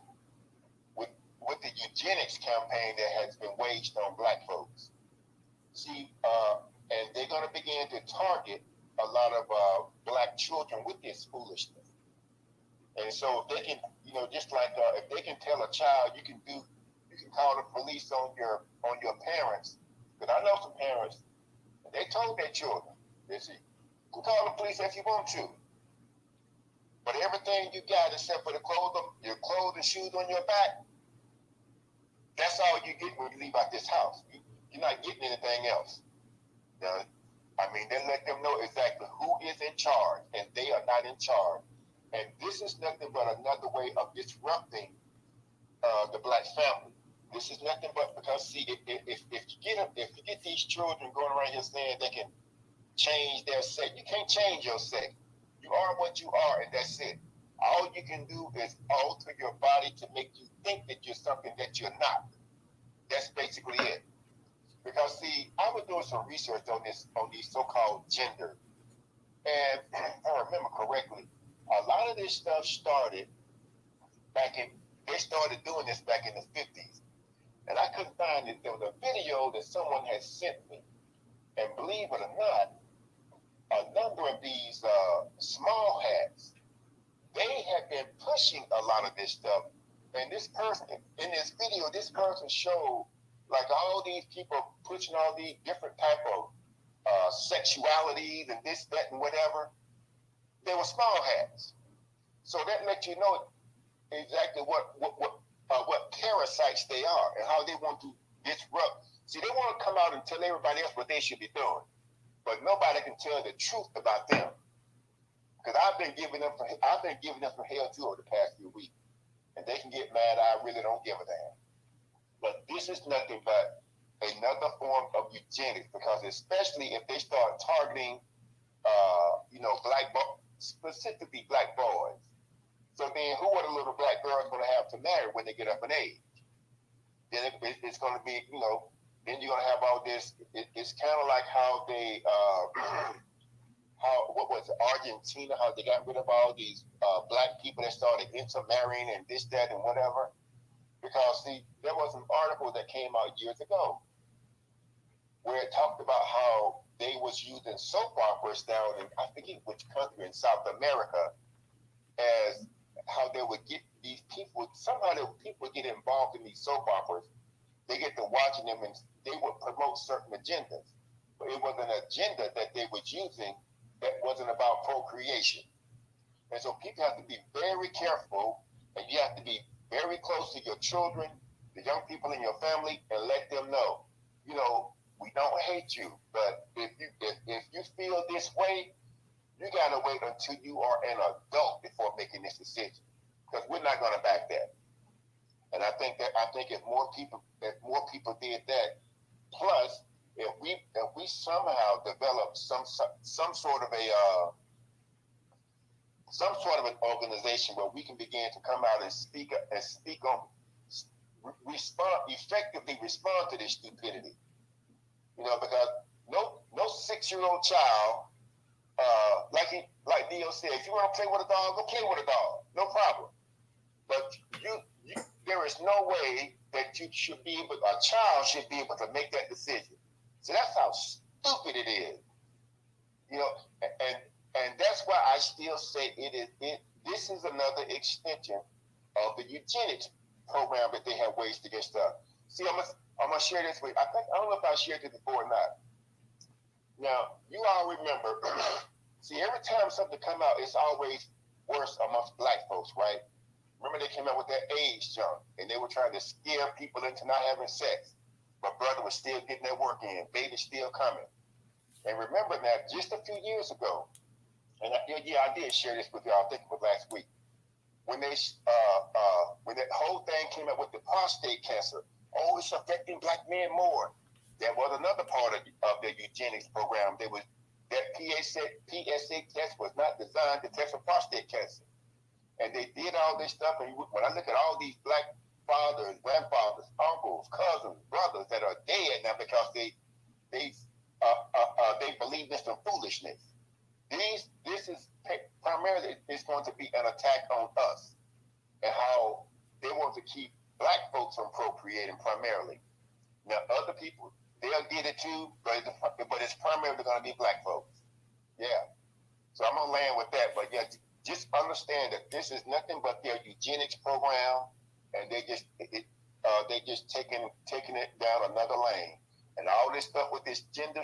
with the eugenics campaign that has been waged on black folks. See, and they're going to begin to target a lot of black children with this foolishness. And so if they can, you know, just like if they can tell a child, you can call the police on your parents. Because I know some parents, they told their children, they say, you can call the police if you want to. But everything you got except for your clothes and shoes on your back, that's all you get when you leave out this house. You're not getting anything else. Now, I mean, they let them know exactly who is in charge, and they are not in charge. And this is nothing but another way of disrupting the black family. This is nothing but because, see, if you get these children going around here saying they can change their sex, you can't change your sex. You are what you are, and that's it. All you can do is alter your body to make you think that you're something that you're not. That's basically it. Because see, I was doing some research on these so-called genders, and if I remember correctly, a lot of this stuff started back in. They started doing this back in the 50s, and I couldn't find it. There was a video that someone had sent me, and believe it or not, a number of these small hats, they have been pushing a lot of this stuff. And this person, in this video, this person showed like all these people pushing all these different type of sexualities and this, that, and whatever. They were small hats. So that lets you know exactly what parasites they are and how they want to disrupt. See, they want to come out and tell everybody else what they should be doing, but nobody can tell the truth about them. Because I've been giving them some hell too over the past few weeks, and they can get mad. I really don't give a damn. But this is nothing but another form of eugenics, because especially if they start targeting, specifically black boys. So then, who are the little black girls going to have to marry when they get up in age? Then it's going to be, then you're going to have all this. It's kind of like how they, what was it, Argentina, how they got rid of all these black people that started intermarrying and this, that, and whatever. Because, see, there was an article that came out years ago where it talked about how they was using soap operas down in, I forget which country in South America, as how they would get these people, somehow people get involved in these soap operas. They get to watching them and they would promote certain agendas. But it was an agenda that they was using that wasn't about procreation. And so people have to be very careful, and you have to be very close to your children, the young people in your family, and let them know, we don't hate you, but if you feel this way, you gotta wait until you are an adult before making this decision, because we're not gonna back that. And I think if more people did that, plus if we somehow develop some sort of an organization where we can begin to come out and speak on, effectively respond to this stupidity. Because no 6-year-old child, like Dio said, if you want to play with a dog, go play with a dog, no problem. But there is no way that a child should be able to make that decision. So that's how stupid it is. And that's why I still say this is another extension of the eugenics program that they have waged against us. See, I'm gonna share this with you. I don't know if I shared this before or not. Now, you all remember, see, every time something come out, it's always worse amongst black folks, right? Remember they came out with that AIDS junk, and they were trying to scare people into not having sex. But brother was still getting that work in. Baby's still coming. And remember that just a few years ago, and I did share this with y'all, I think it was last week, when that whole thing came out with the prostate cancer, it's affecting black men more. That was another part of the eugenics program. That PSA test was not designed to test for prostate cancer. And they did all this stuff, and when I look at all these black fathers, grandfathers, uncles, cousins, brothers that are dead now because they believe in some foolishness. This is primarily is going to be an attack on us and how they want to keep black folks from procreating primarily. Now other people, they'll get it too, but it's primarily going to be black folks. Yeah. So I'm gonna land with that, but yeah, just understand that this is nothing but their eugenics program, and they just taking it down another lane. And all this stuff with this gender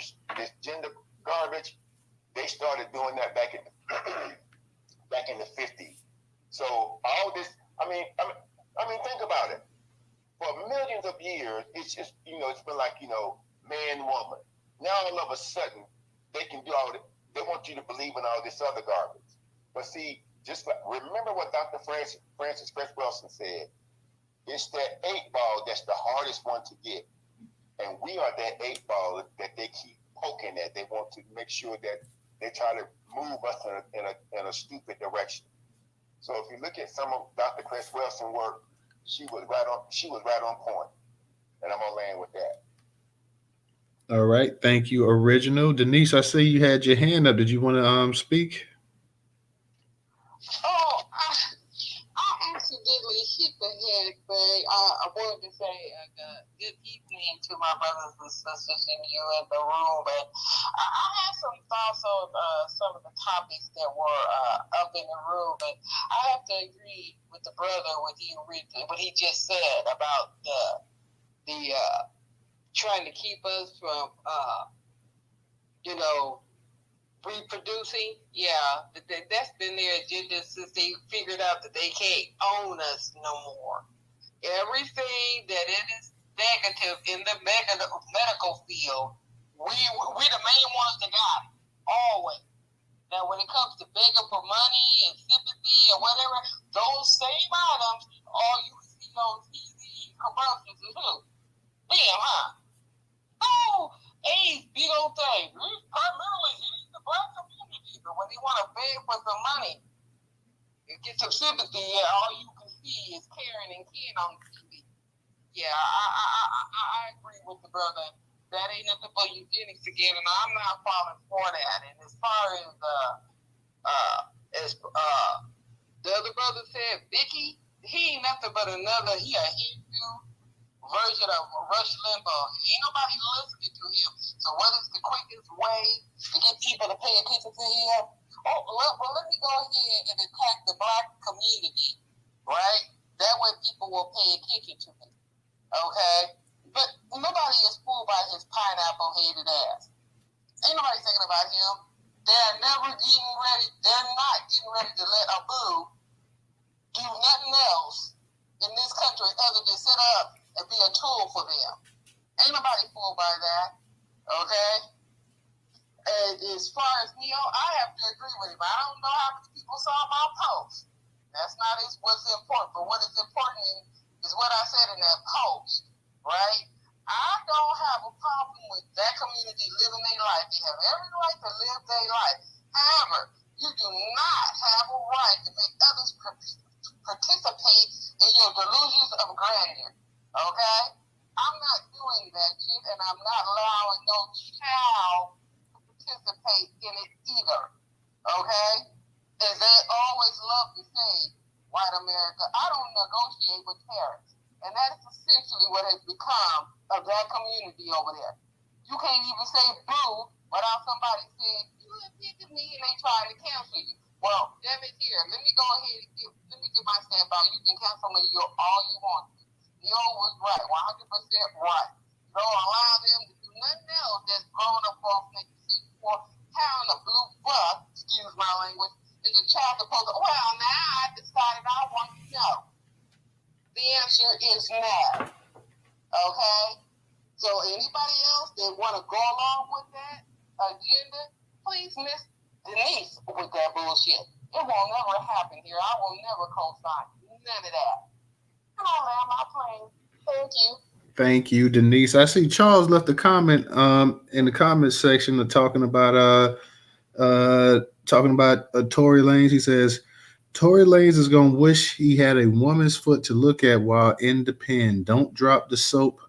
garbage, they started doing that back in the 50s. So all this, I mean, think about it. For millions of years, it's just, it's been like, man, woman. Now all of a sudden, they can do all that. They want you to believe in all this other garbage. But see, just remember what Dr. Francis Wilson said. It's that 8 ball that's the hardest one to get. And we are that 8 ball that they keep poking at. They want to make sure that they try to move us in a stupid direction. So if you look at some of Dr. Chris Wilson's work, she was right on point. And I'm gonna land with that. All right, thank you, Original. Denise, I see you had your hand up. Did you want to speak? Oh, I accidentally hit the head, but I wanted to say good evening to my brothers and sisters in you in the room. And I have some thoughts on some of the topics that were up in the room, and I have to agree with the brother what he just said about the trying to keep us from reproducing. Yeah, that's been their agenda since they figured out that they can't own us no more. Everything that it is negative in the medical field, we the main ones that got it, always. Now, when it comes to begging for money and sympathy or whatever, those same items, all you see on TV commercials is who? Them, huh? Oh, AIDS, big old thing. Primarily hitting the black community, but when they want to beg for some money and get some sympathy, all you can see is Karen and Ken on TV. Yeah, I agree with the brother. That ain't nothing but eugenics again, and I'm not falling for that. And as far as the other brother said, Vicky, he ain't nothing but another. He a Hindu version of Rush Limbaugh. Ain't nobody listening to him. So what is the quickest way to get people to pay attention to him? Well, let me go ahead and attack the black community, right? That way people will pay attention to him, okay? But nobody is fooled by his pineapple-headed ass. Ain't nobody thinking about him. They're not getting ready to let Abu do nothing else in this country other than sit up and be a tool for them. Ain't nobody fooled by that, okay? And as far as Neo, I have to agree with him. I don't know how many people saw my post. That's not what's important, but what is important is what I said in that post, right? I don't have a problem with that community living their life. They have every right to live their life. However, you do not have a right to make others participate in your delusions of grandeur. Okay? I'm not doing that shit, and I'm not allowing no child to participate in it either. Okay? As they always love to say, white America, I don't negotiate with terrorists. And that is essentially what has become of that community over there. You can't even say boo without somebody saying, you offended me, and they trying to cancel you. Well, damn it, here, let me go ahead and get my stamp out. You can cancel me all you want to. Neo was right, 100% right. Don't allow them to do nothing else that's grown up folks make you see for pound of blue buck, excuse my language, is a child supposed to, well, now I decided I want to know. The answer is no. Okay? So anybody else that want to go along with that agenda, please miss Denise with that bullshit. It won't never happen here. I will never co-sign none of that. And I'll land my plane. Thank you. Thank you, Denise. I see Charles left a comment in the comment section talking about Tory Lanez. He says Tory Lanez is gonna wish he had a woman's foot to look at while in the pen. Don't drop the soap.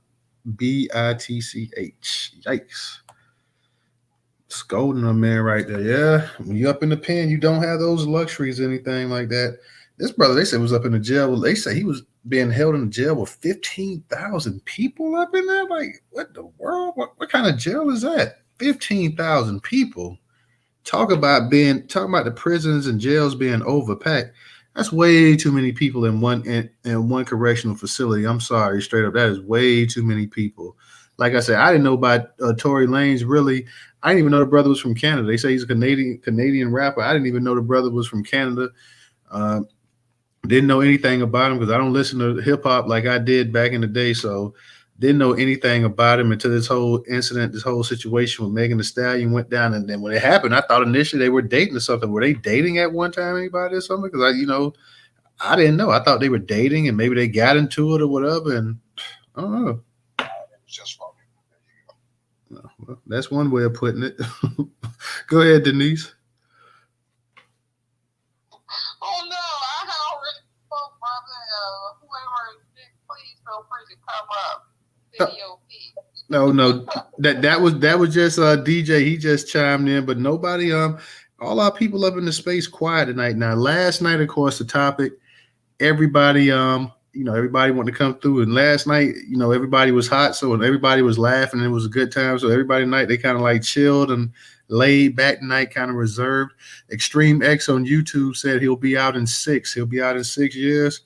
BITCH. Yikes. Scolding a man right there. Yeah. When you up in the pen, you don't have those luxuries, anything like that. This brother, they said, was up in the jail. They say he was being held in the jail with 15,000 people up in there. Like, what the world? What kind of jail is that? 15,000 people. Talk about the prisons and jails being overpacked. That's way too many people in one correctional facility. I'm sorry, straight up. That is way too many people. Like I said, I didn't know about Tory Lanez, really. I didn't even know the brother was from Canada. They say he's a Canadian rapper. I didn't even know the brother was from Canada. Didn't know anything about him because I don't listen to hip hop like I did back in the day. So didn't know anything about him until this whole incident, this whole situation with Megan Thee Stallion went down. And then when it happened, I thought initially they were dating or something. Were they dating at one time, anybody or something? Because I didn't know. I thought they were dating and maybe they got into it or whatever. And I don't know. Just for me. Well, that's one way of putting it. Go ahead, Denise. Oh no, I already spoke, brother. Whoever is sick, please feel free to come up. Video feed. No, that was just DJ. He just chimed in, but nobody. All our people up in the space quiet tonight. Now, last night, of course, the topic. Everybody, everybody wanted to come through, and last night, everybody was hot, so everybody was laughing, and it was a good time. So everybody tonight they kind of like chilled and laid back tonight, kind of reserved. Extreme X on YouTube said he'll be out in 6. He'll be out in 6 years.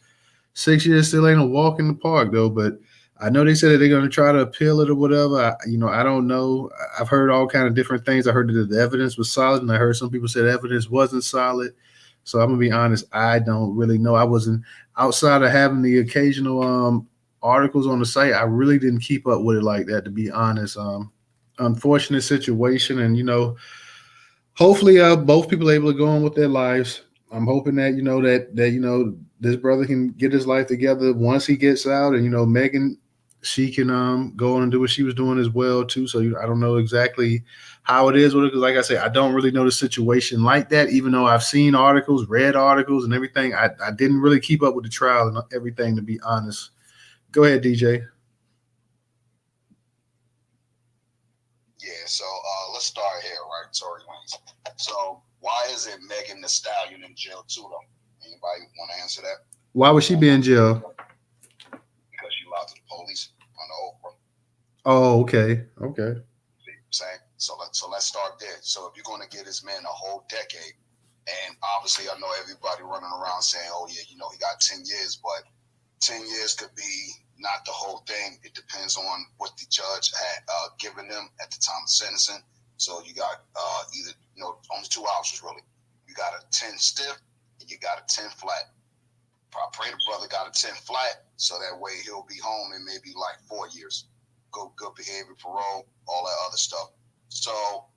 6 years still ain't a walk in the park though, but I know they said that they're going to try to appeal it or whatever. I don't know. I've heard all kind of different things. I heard that the evidence was solid, and I heard some people say the evidence wasn't solid. So I'm gonna be honest. I don't really know. I wasn't outside of having the occasional articles on the site. I really didn't keep up with it like that, to be honest. Unfortunate situation, and hopefully both people are able to go on with their lives. I'm hoping that that this brother can get his life together once he gets out, and Megan, she can go on and do what she was doing as well too. So I don't know exactly how it is with it, because like I say, I don't really know the situation like that. Even though I've seen articles, read articles, and everything, I didn't really keep up with the trial and everything, to be honest. Go ahead, DJ. Yeah, so let's start here, right, Tory Lanez. So why is it Megan Thee Stallion in jail too, though? Anybody want to answer that? Why would she be in jail? Because she lied to the police on the Oprah. Oh, okay. Saying so let's start there. So if you're going to give this man a whole decade, and obviously I know everybody running around saying, oh yeah, he got 10 years, but 10 years could be not the whole thing. It depends on what the judge had given them at the time of sentencing. So you got either only 2 options really. You got a 10 stiff and you got a 10 flat. I pray the brother got a 10 flat, so that way he'll be home in maybe like 4 years. Good behavior, parole, all that other stuff. So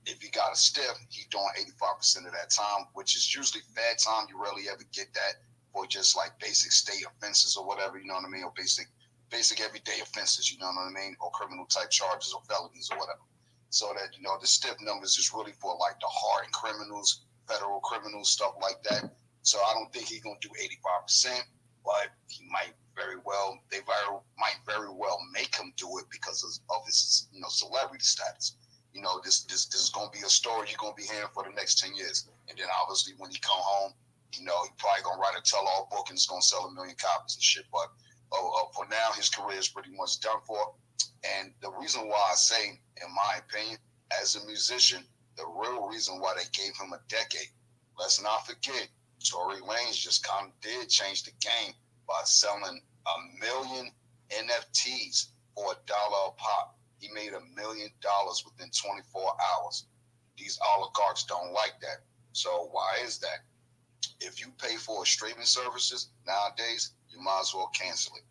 if you got a stiff, he's doing 85% of that time, which is usually bad time. You rarely ever get that for just like basic state offenses or whatever, you know what I mean, or basic everyday offenses, you know what I mean, or criminal type charges or felonies or whatever. So that the stiff numbers is really for like the hardened criminals, federal criminals, stuff like that. So I don't think he's gonna do 85%, but he might very well make him do it because of his celebrity status. This is gonna be a story you're gonna be hearing for the next 10 years. And then obviously when he come home, he probably gonna write a tell-all book and it's gonna sell 1 million copies and shit. But for now, his career is pretty much done for. And the reason why I say, in my opinion, as a musician, the real reason why they gave him a decade, let's not forget, Tory Lanez just kind of did change the game by selling 1 million NFTs for $1 a pop. He made $1 million within 24 hours. These oligarchs don't like that. So why is that? If you pay for streaming services nowadays, you might as well cancel it,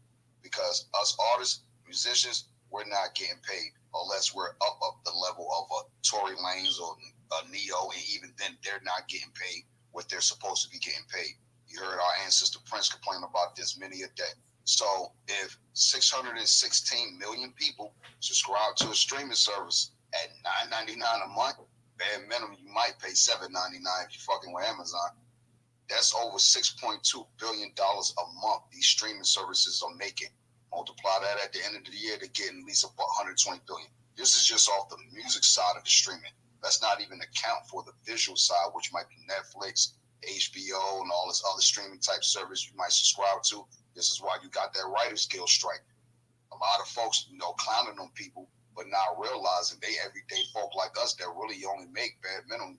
because us artists, musicians, we're not getting paid unless we're up the level of a Tory Lanez or a Neo, and even then they're not getting paid what they're supposed to be getting paid. You heard our ancestor Prince complain about this many a day. So if 616 million people subscribe to a streaming service at $9.99 a month, bare minimum you might pay $7.99 if you're fucking with Amazon. That's over $6.2 billion a month these streaming services are making. Multiply that at the end of the year, they're getting at least about $120 billion. This is just off the music side of the streaming. Let's not even account for the visual side, which might be Netflix, HBO, and all this other streaming type service you might subscribe to. This is why you got that Writers Guild strike. A lot of folks, clowning on people, but not realizing they everyday folk like us that really only make bare minimum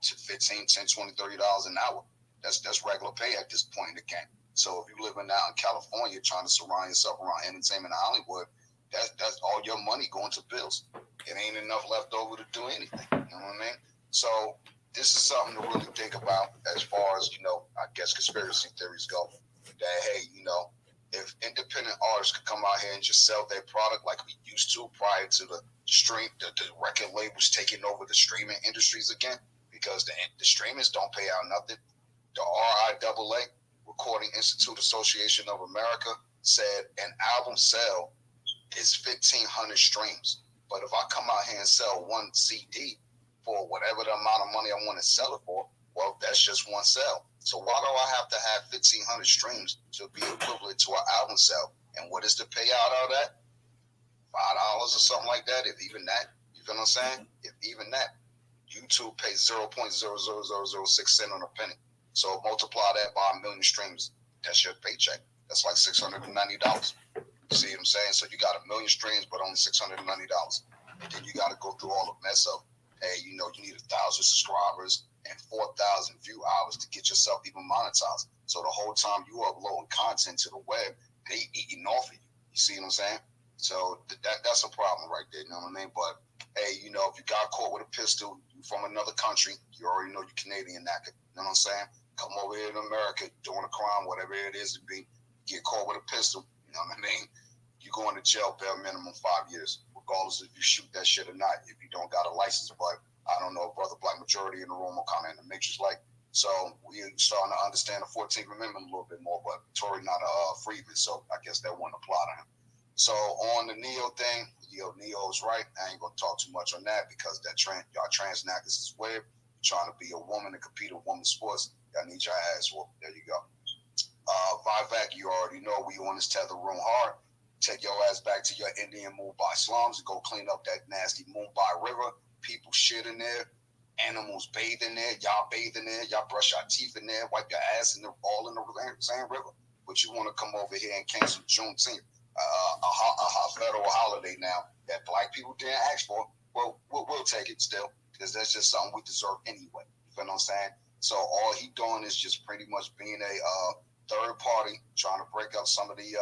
to $15, $10, $20, $30 an hour. That's regular pay at this point in the game. So if you're living out in California trying to surround yourself around entertainment in Hollywood, that's all your money going to bills. It ain't enough left over to do anything. You know what I mean? So this is something to really think about as far as, I guess conspiracy theories go. That, hey, if independent artists could come out here and just sell their product like we used to prior to the record labels taking over the streaming industries again, because the streamers don't pay out nothing. The RIAA, Recording Institute Association of America, said an album sale is 1,500 streams, But if I come out here and sell one CD for whatever the amount of money I want to sell it for, well, that's just one sale. So why do I have to have 1,500 streams to be equivalent to an album sale? And what is the payout out of that? $5 or something like that, if even that. You feel what I'm saying? If even that. YouTube pays 0.00006 cent on a penny. So multiply that by 1 million streams. That's your paycheck. That's like $690. You see what I'm saying? So you got 1 million streams, but only $690. And then you got to go through all the mess of, hey, you know, you need 1,000 subscribers and 4,000 view hours to get yourself even monetized. So the whole time you uploading content to the web, they eating off of you. You see what I'm saying? So that's a problem right there. You know what I mean? But hey, you know, if you got caught with a pistol, you from another country, you already know you're Canadian. That, you know what I'm saying? Come over here in America, doing a crime, whatever it is to be, get caught with a pistol. You know what I mean? You going to jail, bare minimum 5 years, regardless if you shoot that shit or not. If you don't got a license, but I don't know, brother, black majority in the room are kind of in the matrix, like. So we're starting to understand the 14th Amendment a little bit more, but Tory not a freedman, so I guess that wouldn't apply to him. So on the Neo thing, Neo's right. I ain't gonna talk too much on that because that y'all trans knackers is weird. Trying to be a woman and compete in women's sports, y'all need your ass whooped. There you go. Vivek, you already know we on this tether room hard. Take your ass back to your Indian Mumbai slums and go clean up that nasty Mumbai river. People shit in there. Animals bathe in there. Y'all bathe in there. Y'all brush your teeth in there. Wipe your ass in all in the same river. But you want to come over here and cancel Juneteenth, a federal holiday now that black people didn't ask for. Well, we'll take it still because that's just something we deserve anyway. You feel what I'm saying? So all he doing is just pretty much being a third party trying to break up some of the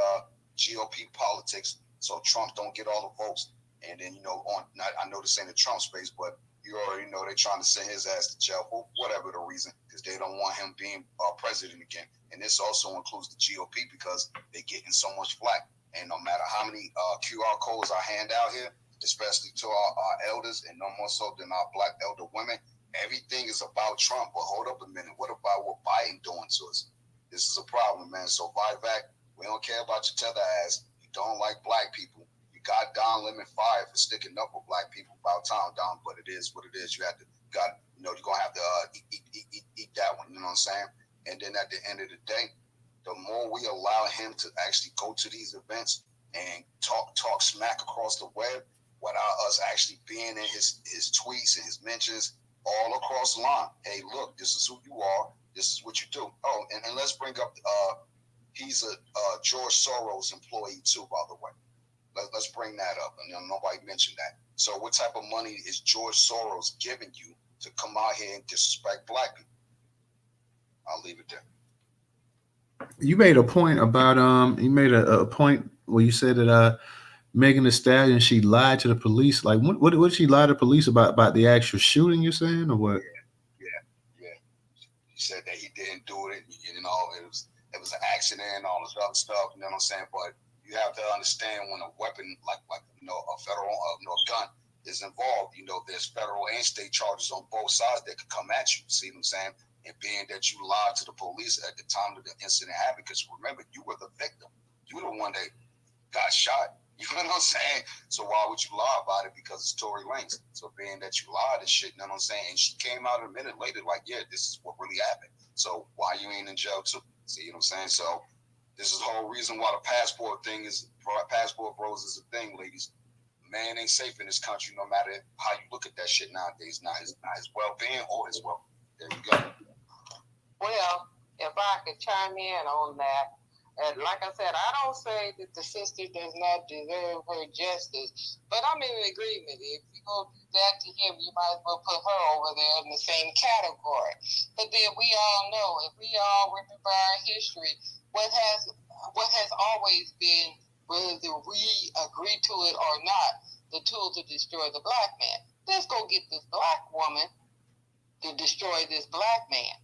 GOP politics so Trump don't get all the votes. And then, you know, I know this ain't the Trump space, but you already know they're trying to send his ass to jail for whatever the reason, because they don't want him being president again. And this also includes the GOP because they're getting so much flack. And no matter how many QR codes I hand out here, especially to our elders and no more so than our black elder women, everything is about Trump. But hold up a minute. What about what Biden doing to us? This is a problem, man. So Vivek, we don't care about your tether ass. You don't like black people. You got Don Lemon fired for sticking up with black people about time, Don. But it is what it is. You have to, you're going to have to eat that one. You know what I'm saying? And then at the end of the day, the more we allow him to actually go to these events and talk smack across the web without us actually being in his tweets and his mentions all across the line. Hey, look, this is who you are. This is what you do. Oh, and let's bring up, he's a George Soros employee too, by the way. Let's bring that up. And nobody mentioned that. So what type of money is George Soros giving you to come out here and disrespect black people? I'll leave it there. You made a point about you made a point where you said that Megan Thee Stallion, she lied to the police. Like what did she lie to the police about the actual shooting, you saying, or what? Yeah. He said that he didn't do it, you know, it was an accident and all this other stuff, you know what I'm saying? But you have to understand when a weapon like you know, a federal gun is involved, you know, there's federal and state charges on both sides that could come at you. See what I'm saying? And being that you lied to the police at the time that the incident happened, because remember, you were the victim. You were the one that got shot. You know what I'm saying? So why would you lie about it? Because it's Tory Lanez. So being that you lied and shit, you know what I'm saying? And she came out a minute later like, yeah, this is what really happened. So why you ain't in jail too? See what I'm saying? So this is the whole reason why the passport bros is a thing, ladies. Man ain't safe in this country no matter how you look at that shit nowadays. Not his well-being or his wealth. There you go. Well, if I could chime in on that, and like I said, I don't say that the sister does not deserve her justice, but I'm in agreement. If you go do that to him, you might as well put her over there in the same category. But then we all know, if we all remember our history, what has always been, whether we agree to it or not, the tool to destroy the black man. Let's go get this black woman to destroy this black man.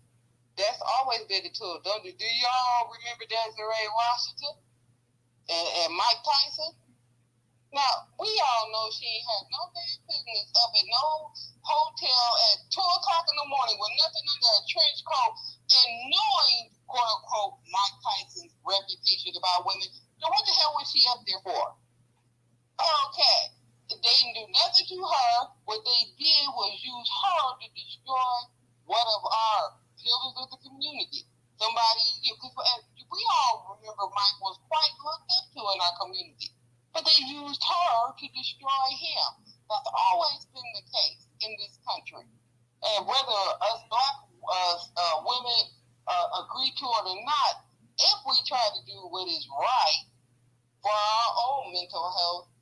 That's always been the tool. Do y'all remember Desiree Washington and Mike Tyson? Now, we all know she ain't had no damn business up at no hotel at 2 o'clock in the morning with nothing under a trench coat and knowing, quote unquote, Mike Tyson's reputation about women. So what the hell was she up there for? Okay. They didn't do part of our pillars of the community. Somebody, we all remember Mike was quite looked up to in our community, but they used her to destroy him. That's always been the case in this country. And whether us black women agree to it or not, if we try to do what is right for our own mental health,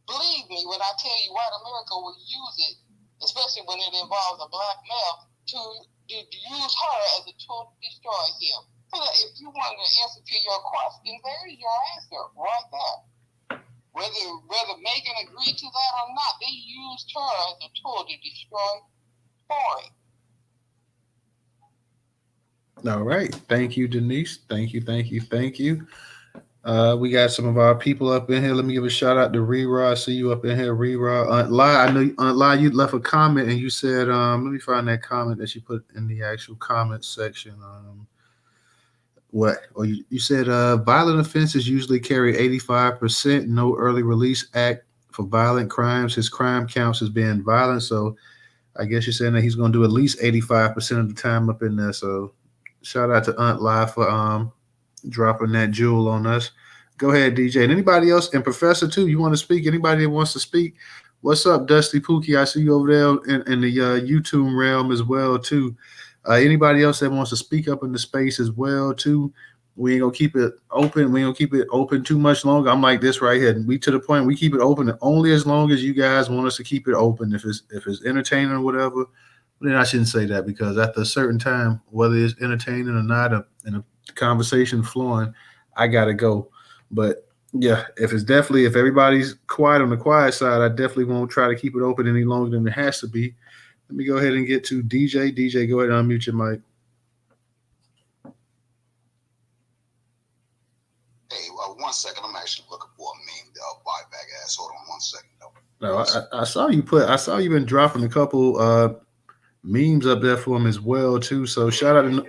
believe me when I tell you, white America will use it, especially when it involves a black male, to use her as a tool to destroy him. So that if you want to answer to your question, there's your answer right there. Whether Megan agreed to that or not, they used her as a tool to destroy Tory. All right. Thank you, Denise. Thank you. We got some of our people up in here. Let me give a shout out to Rerod. I see you up in here, Rerod. Aunt Lai, I know Aunt Lai, you left a comment and you said, let me find that comment that you put in the actual comment section. Or you said violent offenses usually carry 85%, no early release act for violent crimes. His crime counts as being violent. So I guess you're saying that he's going to do at least 85% of the time up in there. So shout out to Aunt Lai for dropping that jewel on us. Go ahead, DJ. And anybody else, and Professor too, you want to speak? Anybody that wants to speak? What's up, Dusty Pookie? I see you over there in the YouTube realm as well too. Anybody else that wants to speak up in the space as well too? We ain't gonna keep it open. We ain't gonna keep it open too much longer. I'm like this right here. We to the point. We keep it open only as long as you guys want us to keep it open. If it's entertaining or whatever, then I shouldn't say that, because after a certain time, whether it's entertaining or not, and a conversation flowing, I gotta go. But yeah, if everybody's quiet on the quiet side, I definitely won't try to keep it open any longer than it has to be. Let me go ahead and get to DJ. DJ, go ahead and unmute your mic. Hey, 1 second. I'm actually looking for a meme. Buyback ass. Hold on 1 second. No, I saw you been dropping a couple memes up there for him as well too. So shout out to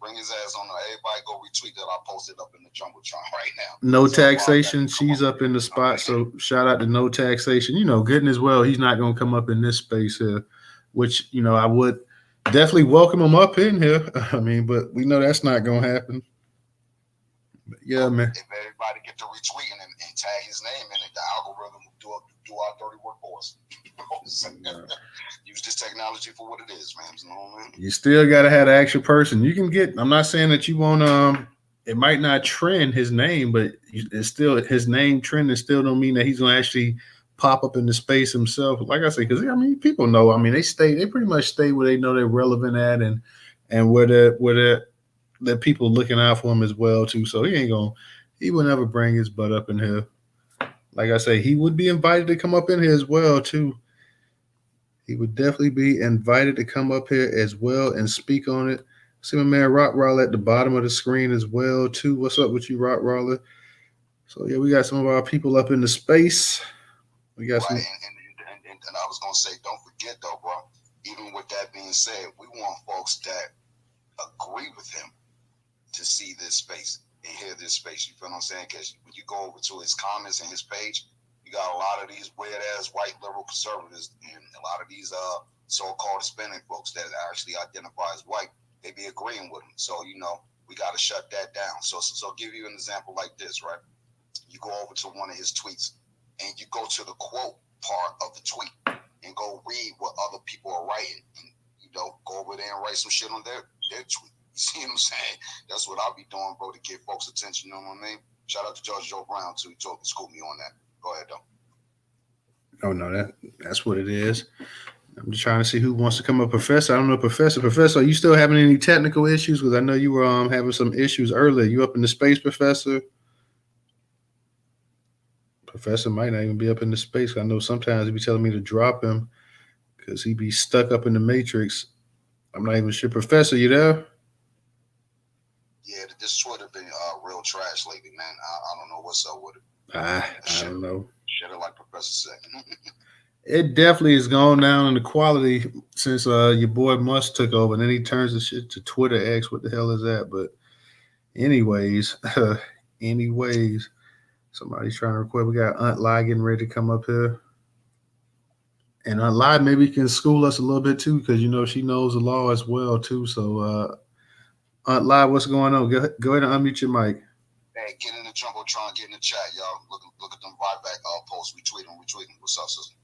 bring his ass on. Everybody go retweet that I posted up in the Jumbotron right now. No Taxation. She's up in the spot. So shout out to No Taxation. Good and as well. He's not going to come up in this space here, which, I would definitely welcome him up in here. I mean, but we know that's not going to happen. But yeah, man. If everybody get to retweeting and tag his name in it, the algorithm will do our dirty work for us. Use this technology for what it is, man. You still got to have the actual person. You can get, I'm not saying that you won't, it might not trend his name, but it's still his name trending still don't mean that he's going to actually pop up in the space himself. Like I say, because people know, they pretty much stay where they know they're relevant at and where the people looking out for him as well too. So he would never bring his butt up in here. Like I say, he would be invited to come up in here as well too. He would definitely be invited to come up here as well and speak on it. See my man Rock Roller at the bottom of the screen as well too. What's up with you, Rock Roller? So yeah, we got some of our people up in the space. We got some. And I was gonna say, don't forget though, bro. Even with that being said, we want folks that agree with him to see this space and hear this space. You feel what I'm saying? Because when you go over to his comments and his page, you got a lot of these weird ass white liberal conservatives and a lot of these so-called Hispanic folks that actually identify as white. They be agreeing with him. So we got to shut that down. So give you an example like this, right? You go over to one of his tweets and you go to the quote part of the tweet and go read what other people are writing, and go over there and write some shit on their tweet. You see what I'm saying? That's what I'll be doing, bro, to get folks' attention. You know what I mean? Shout out to George Joe Brown too. He told me, school me on that. Go ahead, though. Oh no, that's what it is. I'm just trying to see who wants to come up. Professor, I don't know, Professor, are you still having any technical issues? Because I know you were having some issues earlier. You up in the space, Professor? Professor might not even be up in the space. I know sometimes he be telling me to drop him because he be stuck up in the matrix. I'm not even sure. Professor, you there? Yeah, this Twitter been real trash lately, man. I don't know what's up with it. I don't know. Shit like Professor said. It definitely has gone down in the quality since your boy Musk took over, and then he turns the shit to Twitter X. What the hell is that? But anyways, somebody's trying to record. We got Aunt Lai getting ready to come up here. And Live maybe can school us a little bit too, because she knows the law as well too. So Live, what's going on? Go ahead and unmute your mic. Hey, get in the Jumbotron, get in the chat, y'all. Look at them right back posts. Retweet them. What's up, sister?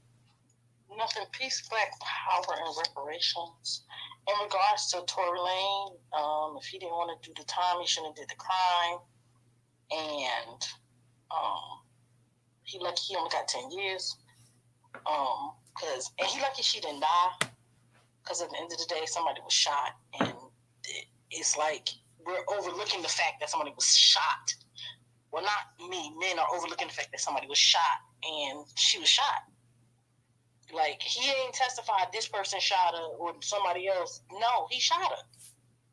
Nothing. Peace, black power, and reparations. In regards to Tory Lanez, if he didn't want to do the time, he shouldn't have did the crime. And he lucky he only got 10 years. And he lucky she didn't die. Because at the end of the day, somebody was shot. And it's like we're overlooking the fact that somebody was shot. Well, not me. Men are overlooking the fact that somebody was shot. And she was shot. Like, he ain't testified this person shot her or somebody else. No, he shot her.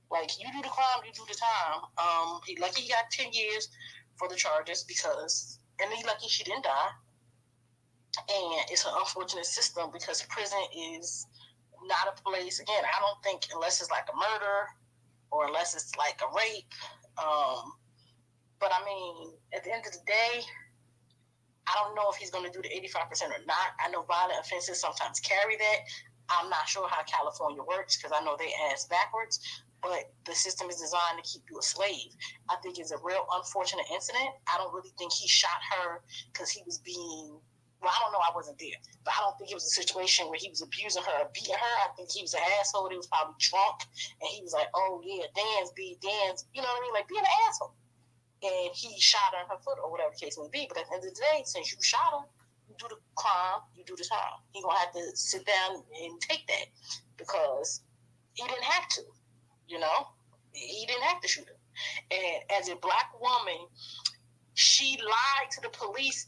Like, you do the crime, you do the time. He lucky he got 10 years for the charges and he lucky she didn't die. And it's an unfortunate system because prison is not a place. Again, I don't think unless it's like a murder or unless it's like a rape. But I mean, at the end of the day, I don't know if he's going to do the 85% or not. I know violent offenses sometimes carry that. I'm not sure how California works because I know they ass backwards, but the system is designed to keep you a slave. I think it's a real unfortunate incident. I don't really think he shot her because he was I don't know, I wasn't there, but I don't think it was a situation where he was abusing her or beating her. I think he was an asshole. He was probably drunk, and he was like, oh yeah, dance, you know what I mean? Like, be an asshole. And he shot her in her foot or whatever the case may be. But at the end of the day, since you shot her, you do the crime, you do the time. He's going to have to sit down and take that because he didn't have to, He didn't have to shoot her. And as a black woman, she lied to the police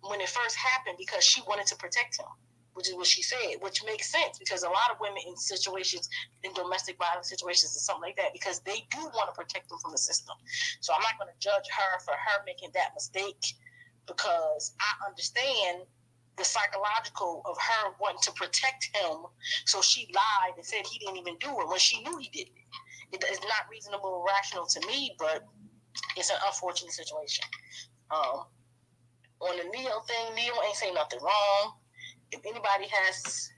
when it first happened because she wanted to protect him, which is what she said, which makes sense because a lot of women in domestic violence situations and something like that, because they do want to protect them from the system. So I'm not going to judge her for her making that mistake because I understand the psychological of her wanting to protect him. So she lied and said he didn't even do it when she knew he did it. It's not reasonable or rational to me, but it's an unfortunate situation. On the Neo thing, Neo ain't saying nothing wrong. If anybody has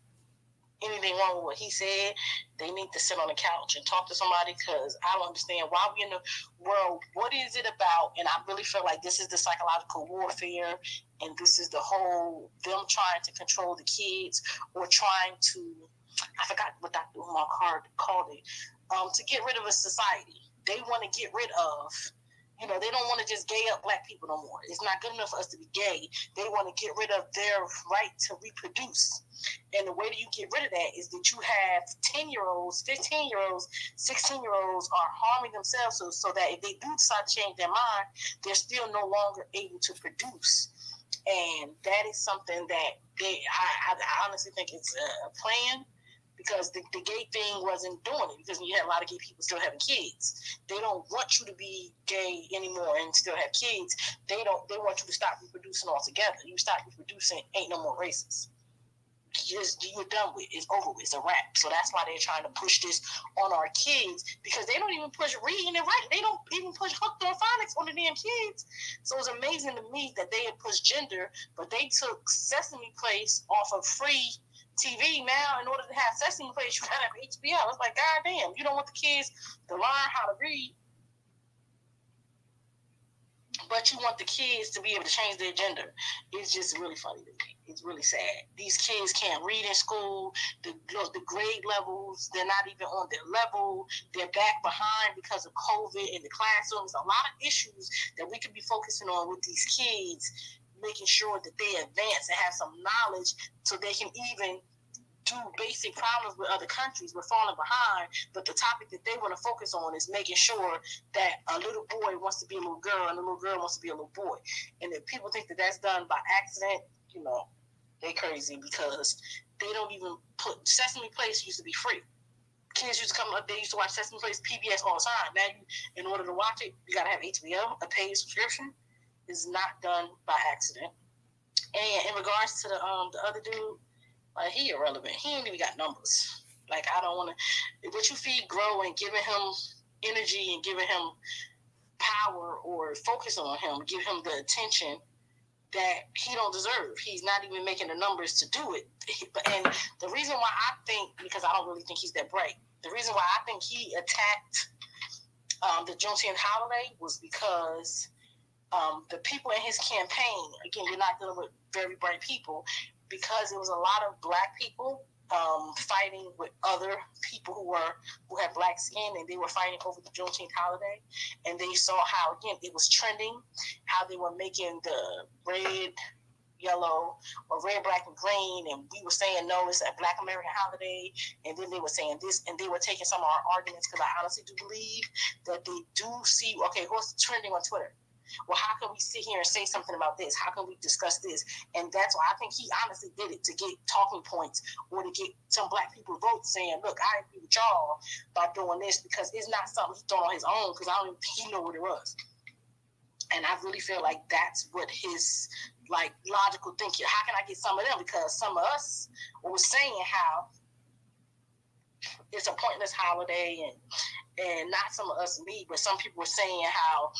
anything wrong with what he said, they need to sit on the couch and talk to somebody because I don't understand why we in the world. What is it about? And I really feel like this is the psychological warfare and this is the whole them trying to control the kids or trying to, I forgot what Dr. Umar called it, to get rid of a society. They want to get rid of, they don't want to just gay up black people no more. It's not good enough for us to be gay. They want to get rid of their right to reproduce. And the way that you get rid of that is that you have 10-year-olds, 15-year-olds, 16-year-olds are harming themselves so that if they do decide to change their mind, they're still no longer able to produce. And that is something that I honestly think it's a plan. Because the gay thing wasn't doing it because you had a lot of gay people still having kids. They don't want you to be gay anymore and still have kids. They want you to stop reproducing altogether. You stop reproducing, ain't no more races. You're done with. It's over with. It's a wrap. So that's why they're trying to push this on our kids because they don't even push reading and writing. They don't even push hooked on phonics on the damn kids. So it's amazing to me that they had pushed gender, but they took Sesame Place off of free TV. Now, in order to have Sesame Place, you gotta have HBO. It's like, goddamn, you don't want the kids to learn how to read, but you want the kids to be able to change their gender. It's just really funny to me. It's really sad. These kids can't read in school. The grade levels, they're not even on their level. They're back behind because of COVID in the classrooms. A lot of issues that we could be focusing on with these kids, making sure that they advance and have some knowledge so they can even do basic problems with other countries. We're falling behind, but the topic that they want to focus on is making sure that a little boy wants to be a little girl and a little girl wants to be a little boy. And if people think that that's done by accident, they crazy because they don't even put Sesame Place used to be free. Kids used to come up, they used to watch Sesame Place, PBS all the time. Now, in order to watch it, you got to have HBO, a paid subscription. Is not done by accident. And in regards to the other dude, he irrelevant. He ain't even got numbers. Like, I don't want to. What you feed grow and giving him energy and giving him power or focus on him, give him the attention, that he don't deserve. He's not even making the numbers to do it. And the reason why I think, because I don't really think he's that bright, the reason why I think he attacked the Juneteenth holiday was because the people in his campaign, again, you're not dealing with very bright people, because it was a lot of black people fighting with other people who had black skin, and they were fighting over the Juneteenth holiday. And they saw how, again, it was trending, how they were making the red, yellow, or red, black, and green, and we were saying, no, it's a Black American holiday, and then they were saying this, and they were taking some of our arguments, because I honestly do believe that they do see, okay, what's trending on Twitter? Well, how can we sit here and say something about this? How can we discuss this? And that's why I think he honestly did it, to get talking points, or to get some black people to vote, saying, look, I agree with y'all by doing this, because it's not something he's doing on his own, because I don't even think he know what it was. And I really feel like that's what his logical thinking. How can I get some of them? Because some of us were saying how it's a pointless holiday, and not some of us, me, but some people were saying how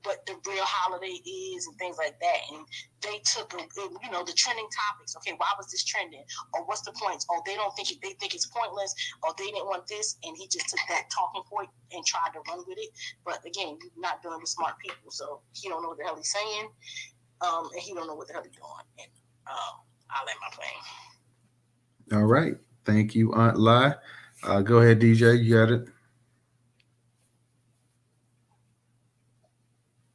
what the real holiday is and things like that. And they took, the trending topics. Okay, why was this trending? Or what's the points? Oh, they don't think they think it's pointless, or they didn't want this, and he just took that talking point and tried to run with it. But again, you're not dealing with smart people, so he don't know what the hell he's saying, and he don't know what the hell he's doing. And I'll let my plane. All right. Thank you, Aunt Lai. Go ahead, DJ. You got it.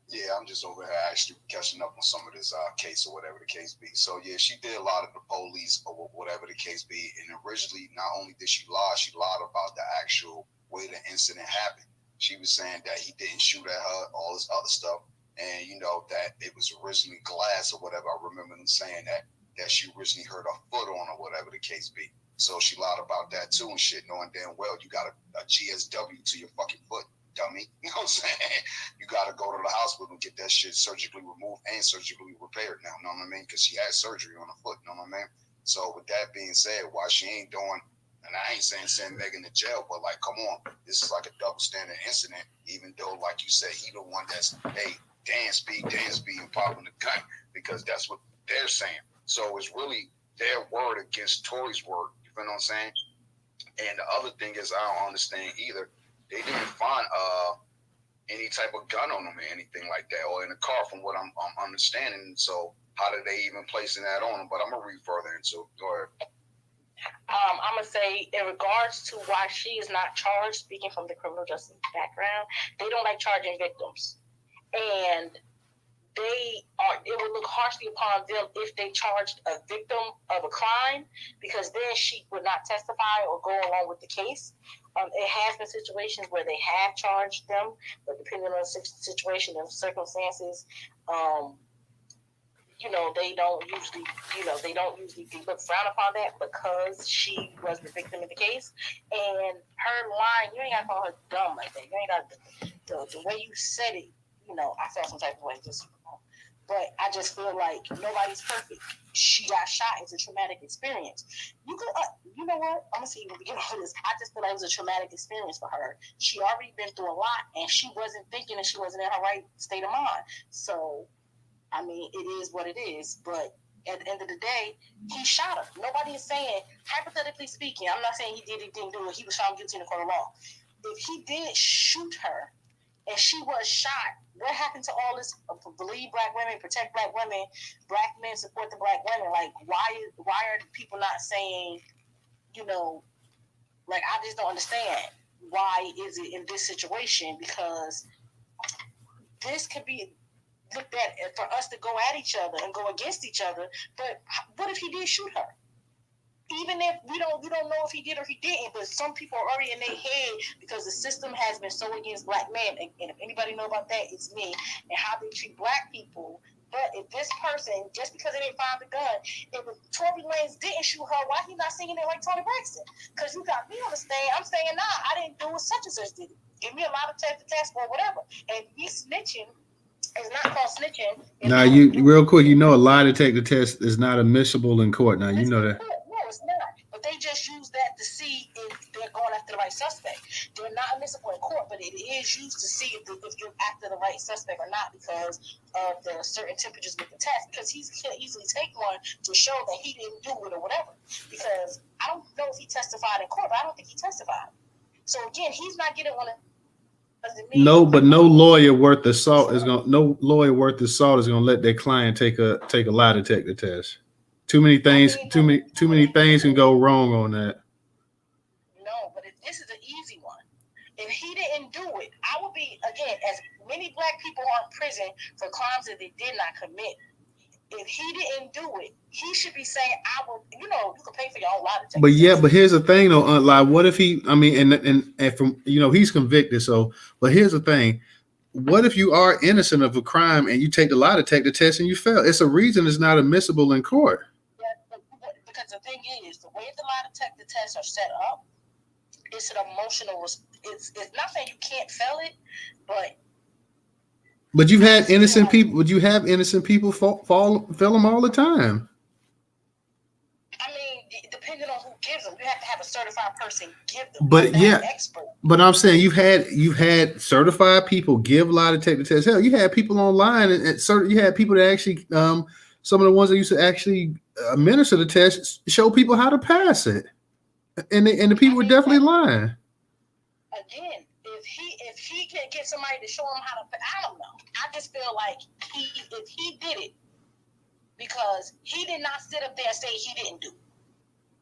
Yeah, I'm just over here actually catching up on some of this case, or whatever the case be. So yeah, she did a lot of the police, or whatever the case be. And originally, not only did she lied about the actual way the incident happened. She was saying that he didn't shoot at her, all this other stuff, and that it was originally glass or whatever. I remember them saying that she originally hurt her foot on, or whatever the case be. So she lied about that too and shit, knowing damn well you got a GSW to your fucking foot, dummy. You know what I'm saying? You got to go to the hospital and get that shit surgically removed and surgically repaired now. You know what I mean? Because she had surgery on her foot. You know what I mean? So with that being said, why she ain't doing, and I ain't saying send Megan to jail, but come on, this is like a double standard incident. Even though, like you said, he the one that's dance speed, and popping the gun, because that's what they're saying. So it's really their word against Tory's word. You feel what I'm saying? And the other thing is, I don't understand either. They didn't find any type of gun on them or anything like that, or in the car, from what I'm understanding. So how did they even placing that on them? But I'm gonna read further into it. Go ahead. I'm gonna say, in regards to why she is not charged, speaking from the criminal justice background, they don't like charging victims, and it would look harshly upon them if they charged a victim of a crime, because then she would not testify or go along with the case. It has been situations where they have charged them, but depending on the situation and circumstances, they don't usually, they look frown upon that, because she was the victim of the case. And her line, you ain't got to call her dumb like that. You ain't got the way you said it. I felt some type of way, but I just feel like nobody's perfect. She got shot. It's a traumatic experience. You know what? I'm gonna see you begin on this. I just feel like it was a traumatic experience for her. She already been through a lot, and she wasn't thinking, and she wasn't in her right state of mind. So, I mean, it is what it is. But at the end of the day, he shot her. Nobody is saying, hypothetically speaking, I'm not saying he didn't do it. He was found guilty in the court of law. If he did shoot her, and she was shot, what happened to all this believe black women, protect black women, black men support the black women? Why are people not saying, I just don't understand. Why is it in this situation? Because this could be looked at for us to go at each other and go against each other. But what if he did shoot her? Even if we don't know if he did or he didn't, but some people are already in their head, because the system has been so against black men. And if anybody know about that, it's me, and how they treat black people. But if this person, just because they didn't find the gun, if Tory Lanez didn't shoot her, why he not singing it like Tony Braxton? Because you got me on the stand. I'm saying, nah, I didn't do what such and such did. Give me a lot of test or whatever. And me snitching is not called snitching. Now, real quick, a lie detector test is not admissible in court. Now, you know that. No, it's not. But they just use that to see if they're going after the right right suspect. They're not admissible in court, but it is used to see if you're after the right suspect or not because of the certain temperatures with the test. Because he can easily take one to show that he didn't do it or whatever. Because I don't know if he testified in court, but I don't think he testified. So again, he's not getting one of. No, but no lawyer worth the salt is gonna let their client take a lie detector test. Too many things can go wrong on that. No, but this is an easy one. If he didn't do it, I would be, again, as many black people are in prison for crimes that they did not commit. If he didn't do it, he should be saying, I will, you can pay for your own lie detector. But here's the thing though, like what if he, and from, he's convicted. So, but here's the thing. What if you are innocent of a crime and you take the lie detector test and you fail? It's a reason it's not admissible in court. Yeah, because the thing is, the way the lie detector tests are set up, it's an emotional, it's not saying you can't fail it, but you've had innocent people. Would you have innocent people fail them all the time? I mean, depending on who gives them, you have to have a certified person give them. But yeah, expert. But I'm saying you've had certified people give lie detector tests. Hell, you had people online and you had people that actually some of the ones that used to actually administer the test show people how to pass it, and the people were definitely lying. Again, if he can get somebody to show him how to, I don't know. I just feel like if he did it, because he did not sit up there and say he didn't do it.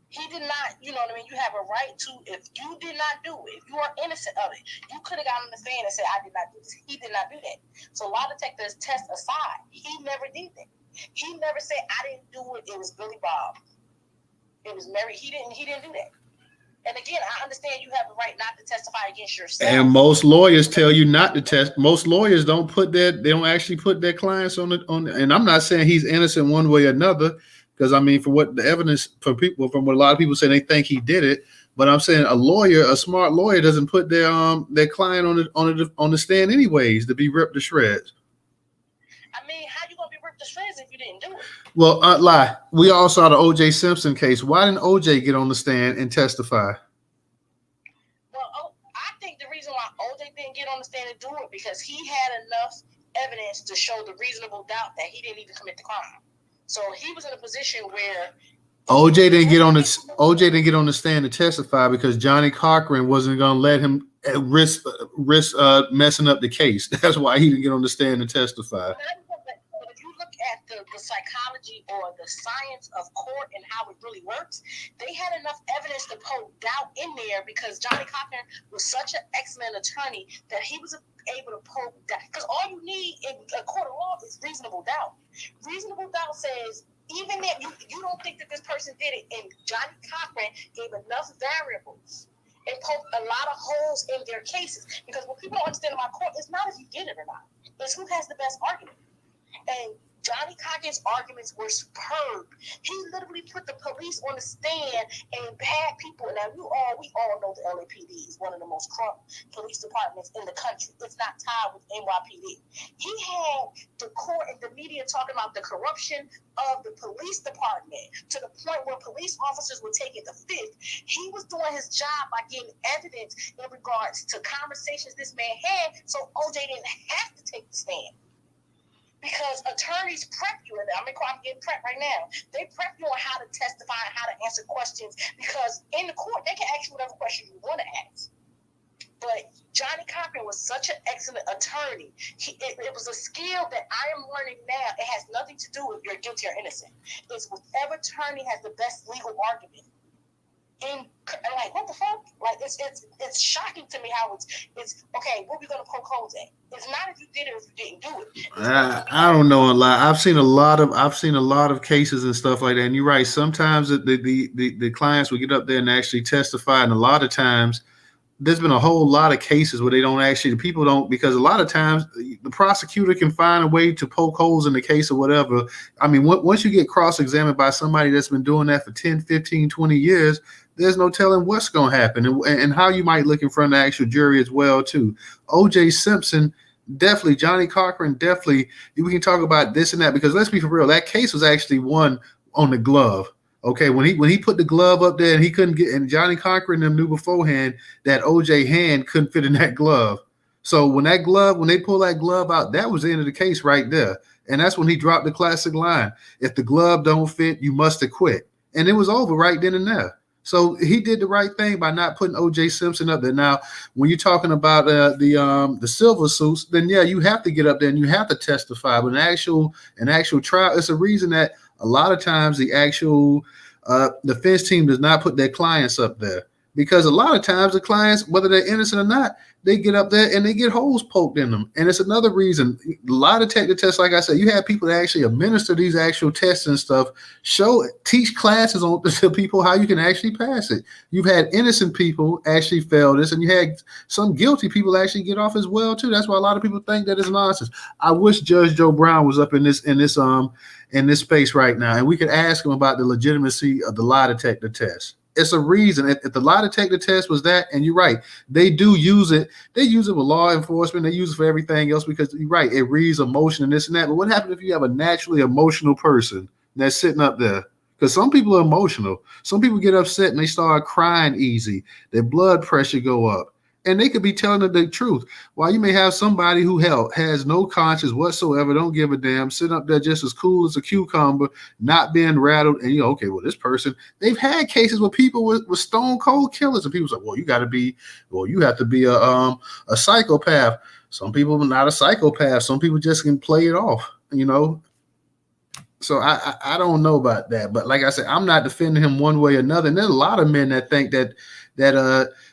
He did not, you know what I mean? You have a right to, if you did not do it, if you are innocent of it, you could have gotten on the stand and said, I did not do this. He did not do that. So lie detectors test aside. He never did that. He never said, I didn't do it. It was Billy Bob. It was Mary. He didn't do that. And again, I understand you have the right not to testify against yourself. And most lawyers tell you not to test. Most lawyers don't actually put their clients on and I'm not saying he's innocent one way or another, because I mean, for what the evidence from what a lot of people say, they think he did it. But I'm saying a smart lawyer doesn't put their client on the stand anyways to be ripped to shreds. I mean, how you gonna be ripped to shreds if you didn't do it? Well, lie. We all saw the O.J. Simpson case. Why didn't O.J. get on the stand and testify? Well, I think the reason why O.J. didn't get on the stand and do it because he had enough evidence to show the reasonable doubt that he didn't even commit the crime. So he was in a position where OJ didn't get on the stand to testify because Johnny Cochran wasn't going to let him risk messing up the case. That's why he didn't get on the stand to testify. But if you look at the psychology or the science of court and how it really works, they had enough evidence to poke doubt in there because Johnny Cochran was such an excellent attorney that he was able to poke doubt. Because all you need in a court of law is reasonable doubt. Reasonable doubt says even if you don't think that this person did it, and Johnny Cochran gave enough variables and poked a lot of holes in their cases. Because what people don't understand about court is not if you did it or not, it's who has the best argument. And Johnny Cochran's arguments were superb. He literally put the police on the stand and had people. Now we all know the LAPD is one of the most corrupt police departments in the country. It's not tied with NYPD. He had the court and the media talking about the corruption of the police department to the point where police officers were taking the fifth. He was doing his job by getting evidence in regards to conversations this man had, so OJ didn't have to take the stand. Because attorneys prep you, and I'm getting prepped right now. They prep you on how to testify and how to answer questions. Because in the court, they can ask you whatever question you want to ask. But Johnny Cochran was such an excellent attorney. It was a skill that I am learning now. It has nothing to do with you're guilty or innocent. It's whichever attorney has the best legal argument. And like, what the fuck? Like, it's shocking to me how it's okay. What we gonna poke holes at? It's not if you did it or if you didn't do it. I don't know a lot. I've seen a lot of cases and stuff like that. And you're right. Sometimes the clients will get up there and actually testify, and a lot of times there's been a whole lot of cases where the people don't, because a lot of times the prosecutor can find a way to poke holes in the case or whatever. I mean, once you get cross-examined by somebody that's been doing that for 10, 15, 20 years, there's no telling what's going to happen and how you might look in front of the actual jury as well, too. O.J. Simpson, definitely. Johnny Cochran, definitely. We can talk about this and that because let's be for real. That case was actually won on the glove. Okay, when he put the glove up there and he couldn't get, and Johnny Cochran and them knew beforehand that OJ hand couldn't fit in that glove. So when they pull that glove out, that was the end of the case right there. And that's when he dropped the classic line: "If the glove don't fit, you must have quit." And it was over right then and there. So he did the right thing by not putting OJ Simpson up there. Now, when you're talking about the silver suits, then yeah, you have to get up there and you have to testify. But an actual trial, it's a reason that a lot of times the actual defense team does not put their clients up there, because a lot of times the clients, whether they're innocent or not, they get up there and they get holes poked in them. And it's another reason. A lot of technical tests, like I said, you have people that actually administer these actual tests and stuff, teach classes on to people how you can actually pass it. You've had innocent people actually fail this, and you had some guilty people actually get off as well too. That's why a lot of people think that it's nonsense. I wish Judge Joe Brown was up in this space right now, and we could ask him about the legitimacy of the lie detector test. It's a reason. If the lie detector test was that, and you're right, they do use it. They use it with law enforcement. They use it for everything else because you're right. It reads emotion and this and that. But what happens if you have a naturally emotional person that's sitting up there? Because some people are emotional. Some people get upset and they start crying easy. Their blood pressure go up. And they could be telling the truth. While you may have somebody who has no conscience whatsoever, don't give a damn, sitting up there just as cool as a cucumber, not being rattled. And okay, well, this person, they've had cases where people were stone cold killers, and people say, well, you have to be a psychopath. Some people are not a psychopath. Some people just can play it off, So I don't know about that. But like I said, I'm not defending him one way or another. And there's a lot of men that think that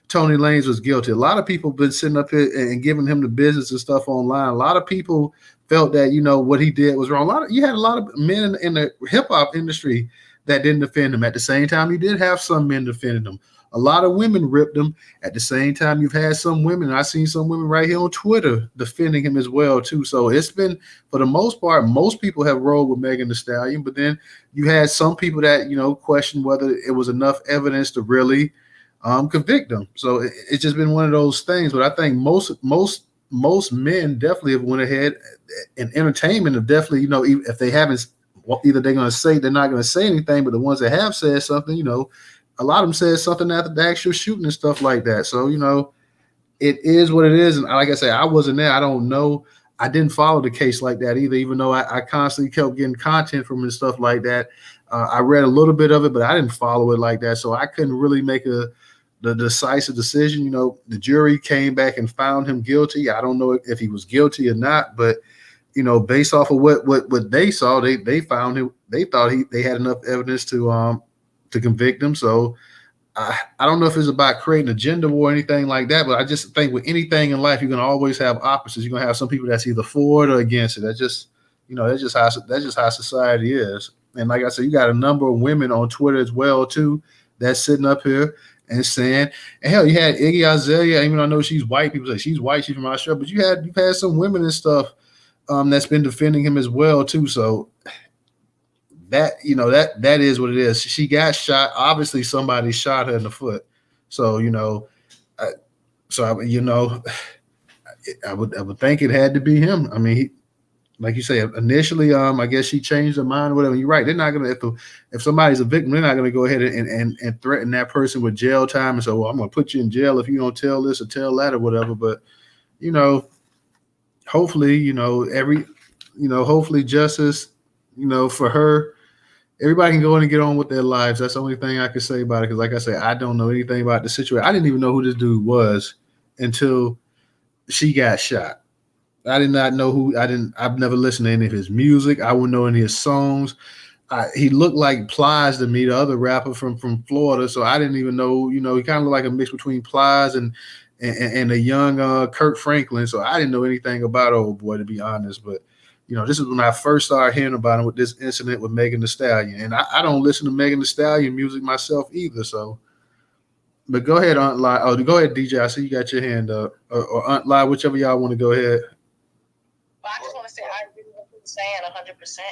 Tory Lanez was guilty. A lot of people have been sitting up here and giving him the business and stuff online. A lot of people felt that, what he did was wrong. You had a lot of men in the hip hop industry that didn't defend him. At the same time, you did have some men defending him. A lot of women ripped him. At the same time, you've had some women, and I've seen some women right here on Twitter defending him as well, too. So it's been, for the most part, most people have rolled with Megan Thee Stallion, but then you had some people that, questioned whether it was enough evidence to really convict them. So it's just been one of those things. But I think most men definitely have went ahead, and entertainment have definitely, if they haven't, either they're going to say they're not going to say anything, but the ones that have said something, a lot of them said something after the actual shooting and stuff like that. So, it is what it is. And like I say, I wasn't there. I don't know. I didn't follow the case like that either, even though I constantly kept getting content from it and stuff like that. I read a little bit of it, but I didn't follow it like that. So I couldn't really make the decisive decision. The jury came back and found him guilty. I don't know if he was guilty or not, but based off of what they saw, they found him. They thought they had enough evidence to convict him. So I don't know if it's about creating a gender war or anything like that, but I just think with anything in life, you're gonna always have opposites. You're gonna have some people that's either for it or against it. That's just how society is. And like I said, you got a number of women on Twitter as well too that's sitting up here and saying, and hell, you had Iggy Azalea. Even though I know she's white, people say she's white, she's from Australia, but you've had some women and stuff that's been defending him as well too. So that that is what it is. She got shot. Obviously, somebody shot her in the foot. So I would think it had to be him. I mean, like you say, initially, I guess she changed her mind or whatever. You're right. They're not gonna if somebody's a victim, they're not gonna go ahead and threaten that person with jail time and say, well, I'm gonna put you in jail if you don't tell this or tell that or whatever. But hopefully, hopefully justice, for her. Everybody can go in and get on with their lives. That's the only thing I can say about it. Because like I say, I don't know anything about the situation. I didn't even know who this dude was until she got shot. I did not know I've never listened to any of his music. I wouldn't know any of his songs. He looked like Plies to me, the other rapper from Florida. So I didn't even know, he kind of looked like a mix between Plies and a young Kirk Franklin. So I didn't know anything about old boy, to be honest. But this is when I first started hearing about him with this incident with Megan Thee Stallion. And I don't listen to Megan Thee Stallion music myself either. So, but go ahead, Aunt Lai. Oh, go ahead, DJ. I see you got your hand up. Or Aunt Lai, whichever y'all want to go ahead. Well, I just want to say I agree with what you're saying 100%,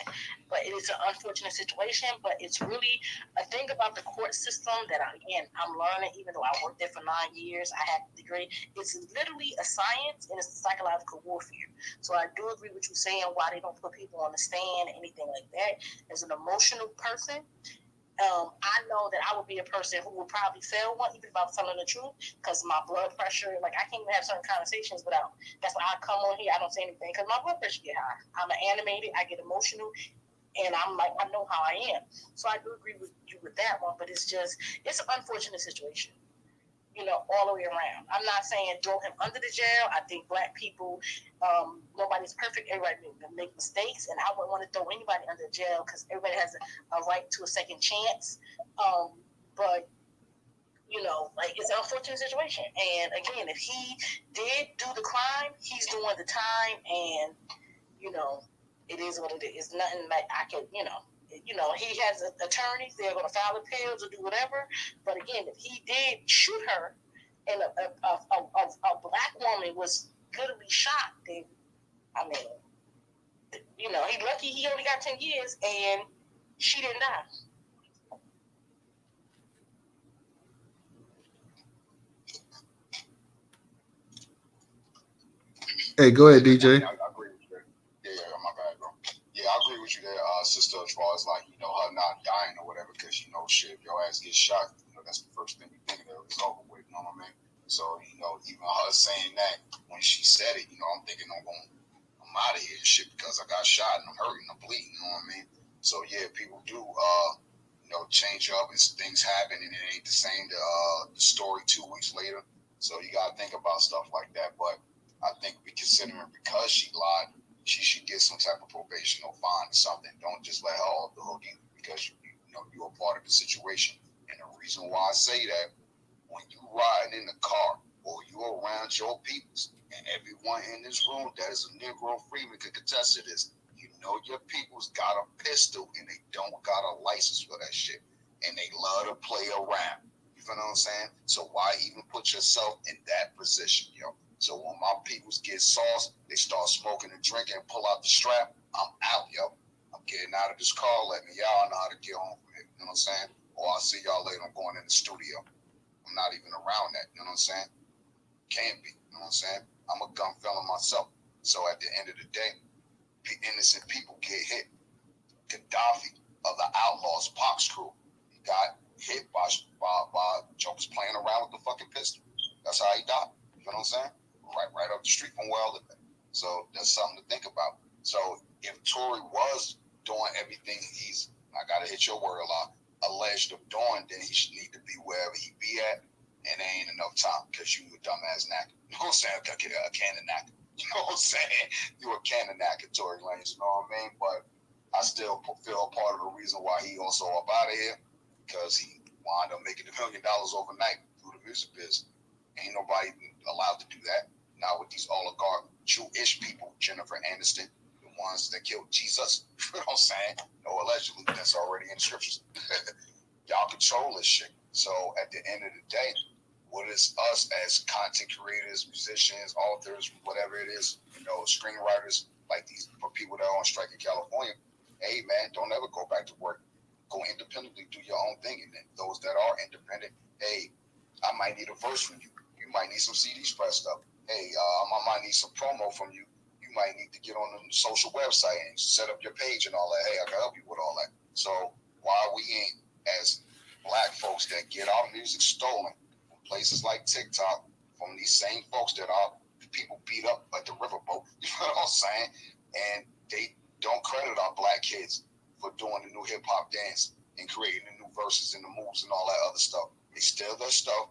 but it is an unfortunate situation. But it's really a thing about the court system that I'm learning, even though I worked there for 9 years, I had a degree. It's literally a science and it's psychological warfare. So I do agree with you saying why they don't put people on the stand, anything like that. As an emotional person, I know that I would be a person who would probably fail one, even if I was telling the truth, because my blood pressure, like I can't even have certain conversations without. That's why I come on here, I don't say anything, because my blood pressure get high. I'm animated, I get emotional, and I'm like, I know how I am. So I do agree with you with that one, but it's an unfortunate situation, all the way around. I'm not saying throw him under the jail. I think black people, nobody's perfect. Everybody make mistakes, and I wouldn't want to throw anybody under jail because everybody has a right to a second chance. But like it's an unfortunate situation. And again, if he did do the crime, he's doing the time, and it is what it is. Nothing like I can, he has attorneys. They're going to file appeals or do whatever. But again, if he did shoot her, and a black woman was gonna be shot, then I mean, he's lucky he only got 10 years and she didn't die. Hey, go ahead, DJ. I agree with you there. Yeah, my bad, bro. Yeah, I agree with you there, sister, as far as like, her not dying or whatever, because, shit, if your ass gets shot, that's the first thing you think of, it's over with, you know what I mean? So, even her saying that, when she said it, I'm thinking I'm out of here and shit because I got shot and I'm hurting, I'm bleeding, you know what I mean? So, yeah, people do, change up and things happen and it ain't the same, the story 2 weeks later. So you got to think about stuff like that. But I think considering because she lied, she should get some type of probation or fine or something. Don't just let her off the hook because you're a part of the situation. And the reason why I say that, when you riding in the car or you around your peoples, and everyone in this room that is a Negro Freeman could contest to this, your peoples got a pistol and they don't got a license for that shit. And they love to play around. You feel what I'm saying? So why even put yourself in that position, So when my peoples get sauce, they start smoking and drinking and pull out the strap, I'm out, I'm getting out of this car, let me, y'all know how to get home from it. You know what I'm saying? Or I'll see y'all later, I'm going in the studio. I'm not even around that, you know what I'm saying? Can't be, you know what I'm saying? I'm a gun felon myself. So at the end of the day, innocent people get hit. Gaddafi of the Outlaws Pox crew, he got hit by jokers playing around with the fucking pistol. That's how he died. You know what I'm saying? Right up the street from where I live at. So that's something to think about. So if Tory was doing everything I gotta hit your word a lot, alleged of doing, then he should need to be wherever he be at, and there ain't enough time because you a dumbass knacker. You know what I'm saying? A cannon knacker. You know what I'm saying? You a cannon knacker, Tory Lanez. You know what I mean? But I still feel a part of the reason why he also up out of here, because he wound up making $1 million overnight through the music business. Ain't nobody allowed to do that. Not with these oligarch Jewish people, Jennifer Aniston, the ones that killed Jesus. You know what I'm saying? No, allegedly, that's already in the scriptures. Y'all control this shit. So at the end of the day, what is us as content creators, musicians, authors, whatever it is, screenwriters, like these people that are on strike in California, hey man, don't ever go back to work. Go independently, do your own thing. And then those that are independent, hey, I might need a verse from you. You might need some CDs pressed up. Hey, I might need some promo from you. You might need to get on the social website and set up your page and all that. Hey, I can help you with all that. So why we ain't, as black folks that get our music stolen from places like TikTok, from these same folks that our people beat up at the riverboat, you know what I'm saying? And they don't credit our black kids for doing the new hip hop dance and creating the new verses and the moves and all that other stuff. They steal their stuff,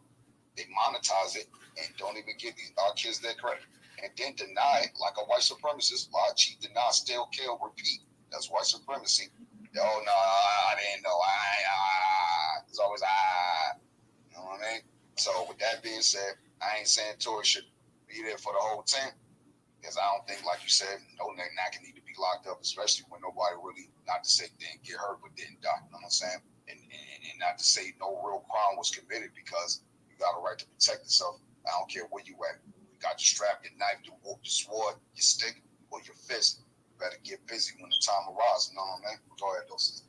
they monetize it, and don't even give our kids their credit. And then deny it like a white supremacist. Lie, cheat, deny, steal, kill, repeat. That's white supremacy. Oh no, I didn't know. It's always You know what I mean? So with that being said, I ain't saying Tory should be there for the whole team, because I don't think, like you said, no knacker need to be locked up, especially when nobody really, not to say didn't get hurt, but didn't die. You know what I'm saying? And not to say no real crime was committed, because you got a right to protect yourself. I don't care where you at. You got your strap, your knife, your sword, your stick, or your fist. You better get busy when the time arrives. You know what I mean? Go ahead, those.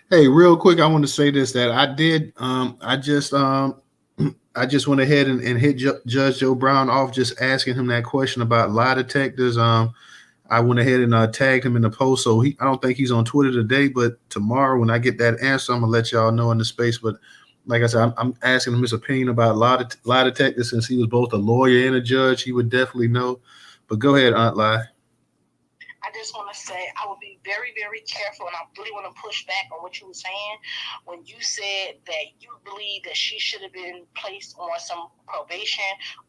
Hey, real quick, I want to say this, that I did. I just went ahead and hit Judge Joe Brown off, just asking him that question about lie detectors. I went ahead and tagged him in the post. So I don't think he's on Twitter today, but tomorrow when I get that answer, I'm gonna let y'all know in the space. But like I said, I'm asking him his opinion about lie detector since he was both a lawyer and a judge. He would definitely know. But go ahead, Aunt Lie. I just want to say I would be very, very careful, and I really want to push back on what you were saying when you said that you believe that she should have been placed on some probation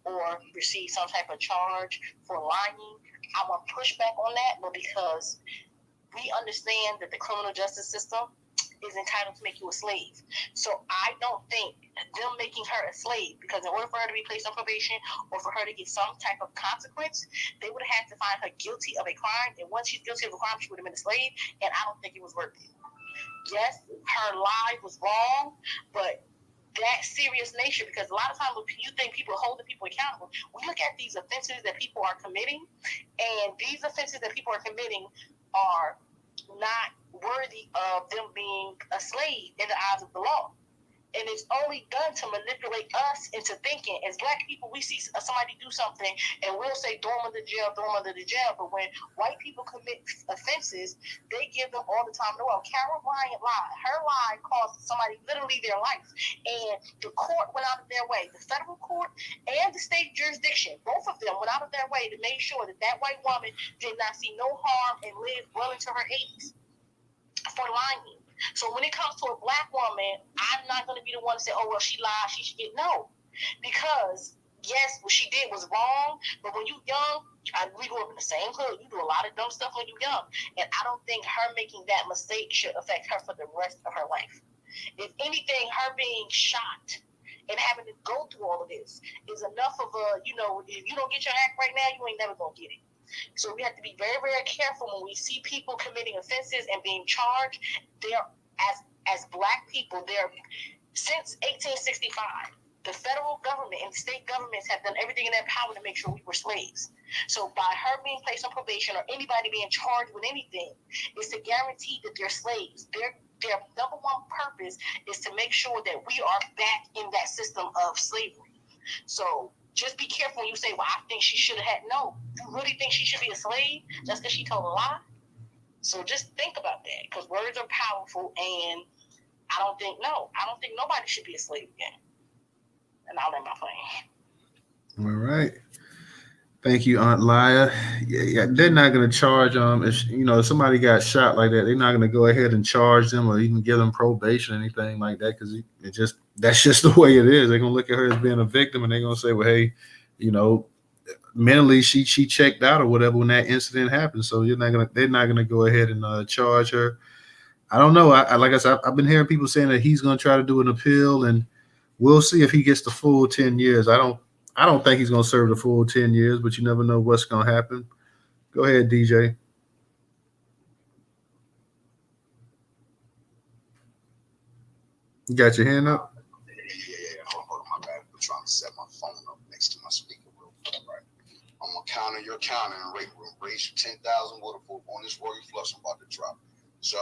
or received some type of charge for lying. I want to push back on that, but because we understand that the criminal justice system is entitled to make you a slave. So I don't think them making her a slave, because in order for her to be placed on probation or for her to get some type of consequence, they would have had to find her guilty of a crime. And once she's guilty of a crime, she would have been a slave. And I don't think it was worth it. Yes, her lie was wrong, but that serious nature, because a lot of times when you think people are holding people accountable, we look at these offenses that people are committing, and these offenses that people are committing are not worthy of them being a slave in the eyes of the law. And it's only done to manipulate us into thinking. As Black people, we see somebody do something and we'll say, throw them under the jail, throw them under the jail. But when white people commit offenses, they give them all the time in the world. Carol Bryant lied. Her lie cost somebody literally their life. And the court went out of their way. The federal court and the state jurisdiction, both of them went out of their way to make sure that that white woman did not see no harm and live well into her 80s for lying. So when it comes to a Black woman, I'm not going to be the one to say, oh, well, she lied, she should get no. Because, yes, what she did was wrong, but when you young, we grew up in the same hood, you do a lot of dumb stuff when you're young. And I don't think her making that mistake should affect her for the rest of her life. If anything, her being shot and having to go through all of this is enough of a, if you don't get your act right now, you ain't never going to get it. So we have to be very, very careful when we see people committing offenses and being charged. They're as Black people, since 1865, the federal government and state governments have done everything in their power to make sure we were slaves. So by her being placed on probation or anybody being charged with anything is to guarantee that they're slaves. Their number one purpose is to make sure that we are back in that system of slavery. So just be careful when you say, well, I think she should have had. No, you really think she should be a slave just because she told a lie? So just think about that, because words are powerful, and I don't think nobody should be a slave again. And I'll end my plane. All right. Thank you, Aunt Laya. Yeah, they're not going to charge them. If somebody got shot like that, they're not going to go ahead and charge them or even give them probation or anything like that, because that's just the way it is. They're going to look at her as being a victim, and they're going to say, well, hey, mentally she checked out or whatever when that incident happened. So they're not gonna go ahead and charge her. I don't know. Like I said, I've been hearing people saying that he's gonna try to do an appeal, and we'll see if he gets the full 10 years. I don't think he's gonna serve the full 10 years, but you never know what's gonna happen. Go ahead, DJ. You got your hand up? Yeah. Hold on, my bad. I'm trying to set my phone up next to my speaker real quick, right? I'm gonna counter your counter and raise you 10,000 waterfall on this Rory Flush I'm about to drop. So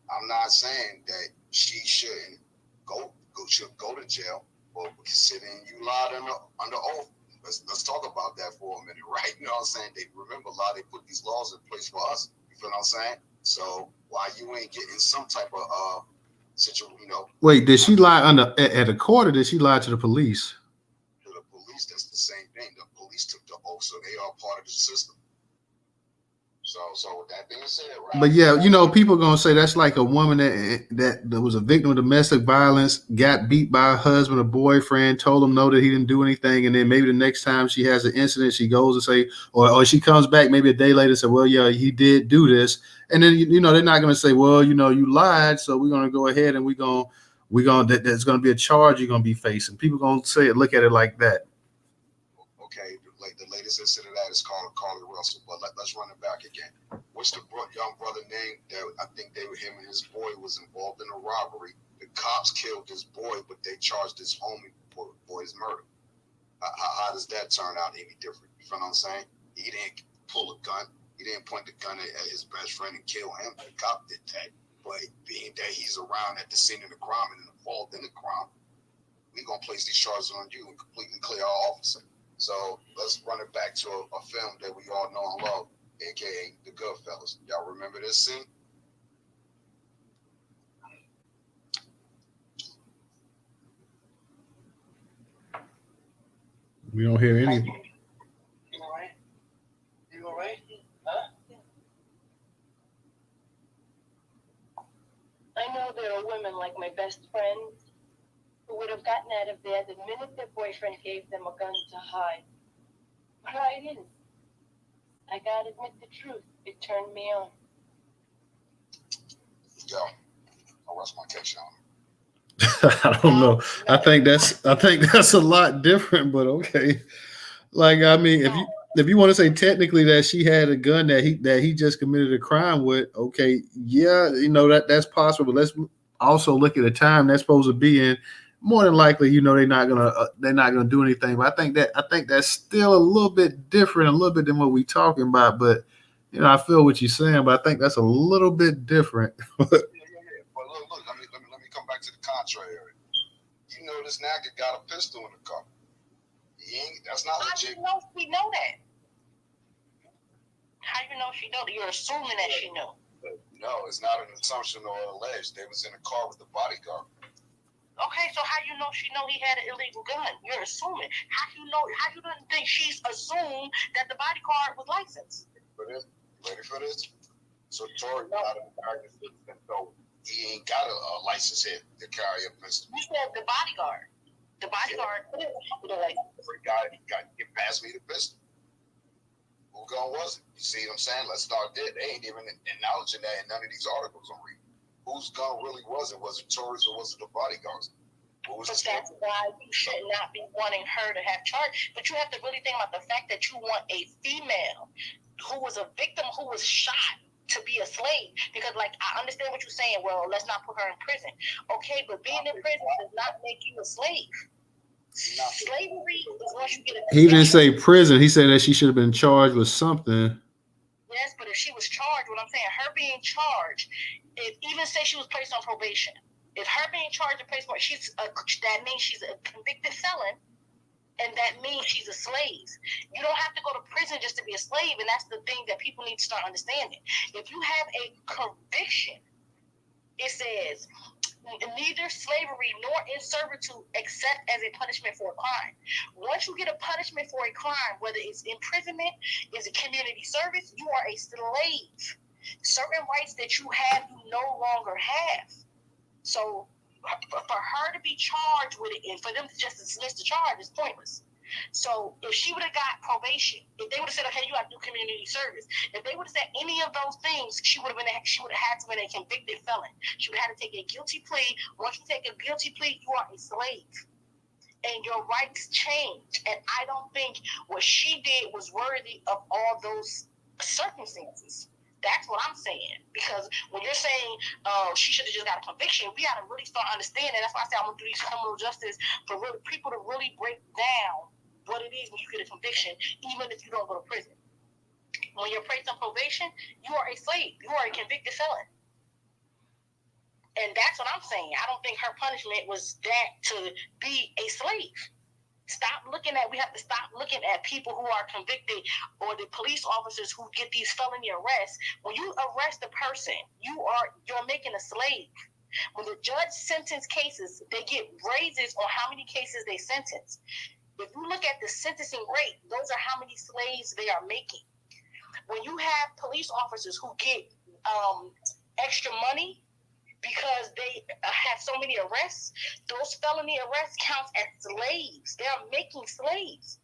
I'm not saying that she shouldn't go to jail, but considering you lied under oath, let's talk about that for a minute, right? You know what I'm saying? They remember they put these laws in place for us. You feel what I'm saying? So why you ain't getting some type of situation, Wait, did she lie at a court, or did she lie to the police? To the police, that's the same thing. The police took the oath, so they are part of the system. So with that being said, right? But yeah, people are gonna say that's like a woman that was a victim of domestic violence, got beat by her husband or boyfriend, told him no, that he didn't do anything, and then maybe the next time she has an incident, she goes and say, or she comes back maybe a day later and say, well, yeah, he did do this, and then they're not gonna say, well, you lied, so we're gonna go ahead and there's gonna be a charge you're gonna be facing. People gonna look at it like that. Okay, the latest incident of that is called Carly Russell, but let's run it back again. What's the young brother name that I think him and his boy was involved in a robbery? The cops killed this boy, but they charged his homie for his murder. How does that turn out any different? You feel what I'm saying? He didn't pull a gun. He didn't point the gun at his best friend and kill him. The cop did that. But being that he's around at the scene of the crime and involved in the crime, we're going to place these charges on you and completely clear our officer. So let's run it back to a film that we all know and love, aka the Goodfellas. Y'all remember this scene? We don't hear any. You all right? You all right? Huh? I know there are women like my best friends who would have gotten out of there the minute their boyfriend gave them a gun to hide. But I didn't. I gotta admit the truth. It turned me on. Yo, I'll rest my case on. I don't know. I think that's a lot different, but okay. Like, I mean, if you want to say technically that she had a gun that he just committed a crime with, okay, yeah, that's possible. But let's also look at the time that's supposed to be in. More than likely, they're not gonna do anything. But I think that's still a little bit different, a little bit than what we're talking about. But I feel what you're saying, but I think that's a little bit different. Yeah. But look, let me come back to the contrary. You know, this nigga got a pistol in the car. That's not How legit. do you know she know that? How you know she know that? You're assuming that she know. No, it's not an assumption or alleged. They was in a car with the bodyguard. Okay, so how you know she know he had an illegal gun? You're assuming. How you don't think she's assumed that the bodyguard was licensed? Ready for this? So Tory not an American citizen, so he ain't got a license here to carry a pistol. You said the bodyguard. The bodyguard. Yeah. Every guy can pass me the pistol. Who gun was it? You see what I'm saying? Let's start there. They ain't even acknowledging that in none of these articles I'm reading. Whose gun really was it? Was it Tory's or was it the bodyguard's? What was But the that's why you should not be wanting her to have charge. But you have to really think about the fact that you want a female who was a victim who was shot to be a slave. Because, like, I understand what you're saying. Well, let's not put her in prison. Okay, but being in prison does not make you a slave. Slavery is once you get a He didn't say prison. He said that she should have been charged with something. Yes, but if she was charged, what I'm saying, her being charged, even say she was placed on probation. If her being charged and placed on, that means she's a convicted felon, and that means she's a slave. You don't have to go to prison just to be a slave, and that's the thing that people need to start understanding. If you have a conviction, it says neither slavery nor in servitude except as a punishment for a crime. Once you get a punishment for a crime, whether it's imprisonment, is it community service, you are a slave. Certain rights that you have, you no longer have. So for her to be charged with it and for them to just dismiss the charge is pointless. So if she would have got probation, if they would have said, okay, you got to do community service, if they would have said any of those things, she would have had to be a convicted felon. She would have had to take a guilty plea. Once you take a guilty plea, you are a slave. And your rights change. And I don't think what she did was worthy of all those circumstances. That's what I'm saying. Because when you're saying she should have just got a conviction, we got to really start understanding. That's why I say I'm going to do these criminal justice for really people to really break down what it is when you get a conviction, even if you don't go to prison. When you're placed on probation, you are a slave. You are a convicted felon. And that's what I'm saying. I don't think her punishment was that to be a slave. We have to stop looking at people who are convicted or the police officers who get these felony arrests. When you arrest a person, you're making a slave. When the judge sentence cases, they get raises on how many cases they sentence. If you look at the sentencing rate, those are how many slaves they are making. When you have police officers who get extra money because they have so many arrests, those felony arrests count as slaves. They are making slaves.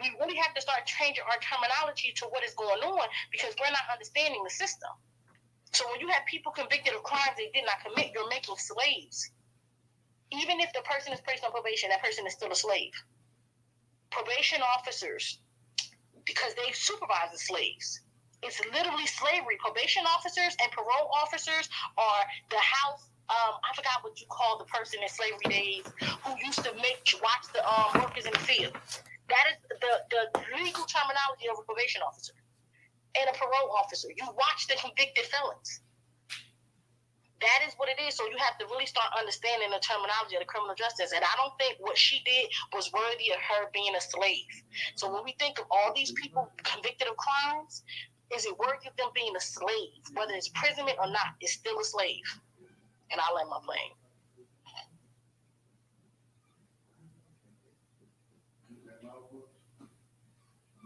We really have to start changing our terminology to what is going on because we're not understanding the system. So when you have people convicted of crimes they did not commit, you're making slaves. Even if the person is placed on probation, that person is still a slave. Probation officers, because they supervise the slaves. It's literally slavery. Probation officers and parole officers are the house. I forgot what you call the person in slavery days who used to watch the workers in the field. That is the legal terminology of a probation officer and a parole officer. You watch the convicted felons. That is what it is. So you have to really start understanding the terminology of the criminal justice. And I don't think what she did was worthy of her being a slave. So when we think of all these people convicted of crimes, is it worthy of them being a slave? Whether it's imprisonment or not, it's still a slave. And I'll land my plane.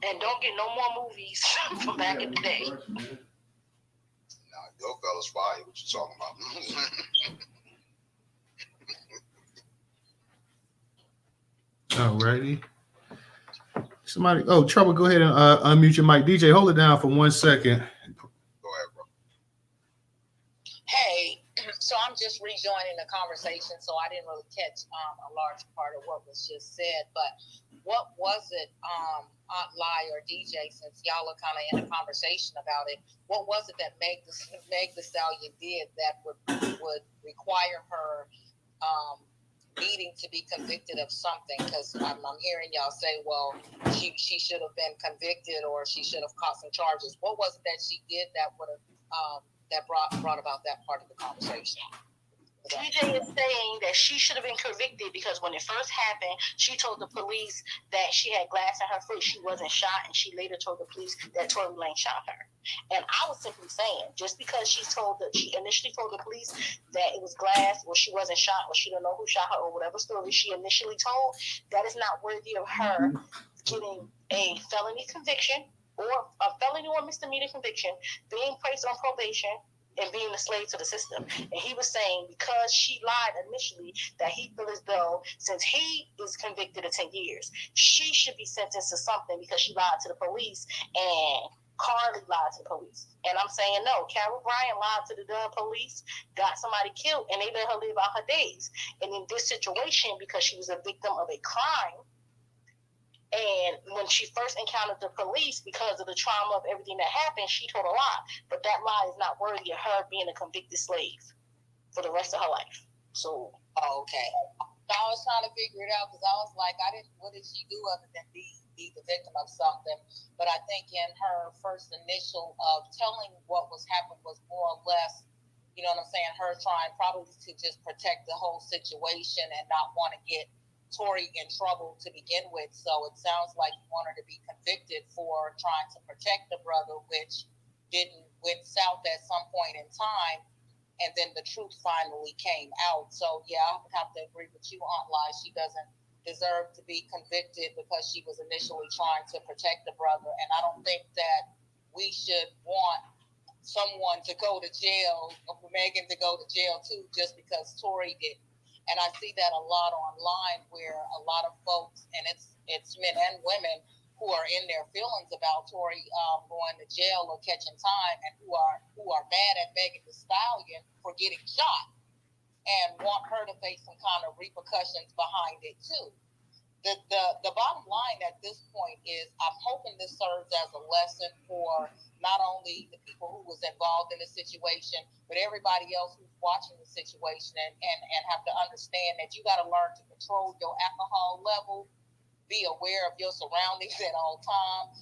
And don't get no more movies from back in the day. Nah, your fella's fire. What you talking about? Alrighty. Somebody, Trouble, go ahead and unmute your mic. DJ, hold it down for 1 second. Go ahead, bro. Hey, so I'm just rejoining the conversation, so I didn't really catch a large part of what was just said. But what was it, Aunt Lai or DJ, since y'all are kind of in a conversation about it, what was it that Meg the Stallion did that would require her needing to be convicted of something? Because I'm hearing y'all say, well, she should have been convicted or she should have caught some charges. What was it that she did that would have that brought about that part of the conversation? DJ is saying that she should have been convicted because when it first happened, she told the police that she had glass in her foot, she wasn't shot, and she later told the police that Tory Lanez shot her. And I was simply saying, just because she initially told the police that it was glass, or she wasn't shot, or she didn't know who shot her, or whatever story she initially told, that is not worthy of her getting a felony conviction or a felony or misdemeanor conviction, being placed on probation, and being a slave to the system. And he was saying because she lied initially that he feels as though since he is convicted of 10 years, she should be sentenced to something because she lied to the police and Carly lied to the police. And I'm saying no, Carol Bryant lied to the damn police, got somebody killed, and they let her live out her days. And in this situation, because she was a victim of a crime, and when she first encountered the police, because of the trauma of everything that happened, she told a lie. But that lie is not worthy of her being a convicted slave for the rest of her life. So, okay. I was trying to figure it out because I was like, what did she do other than be the victim of something? But I think in her first initial of telling what was happening was more or less, you know what I'm saying, her trying probably to just protect the whole situation and not want to get Tory in trouble to begin with. So it sounds like you want her to be convicted for trying to protect the brother, which went south at some point in time, and then the truth finally came out. So yeah, I would have to agree with you, Aunt Lai. She doesn't deserve to be convicted because she was initially trying to protect the brother. And I don't think that we should want someone to go to jail, or for Megan to go to jail too, just because Tory did. And I see that a lot online where a lot of folks, and it's men and women, who are in their feelings about Tory going to jail or catching time, and who are mad at Megan Thee Stallion for getting shot and want her to face some kind of repercussions behind it too. The bottom line at this point is I'm hoping this serves as a lesson for not only the people who was involved in the situation, but everybody else who's watching the situation and have to understand that you got to learn to control your alcohol level, be aware of your surroundings at all times.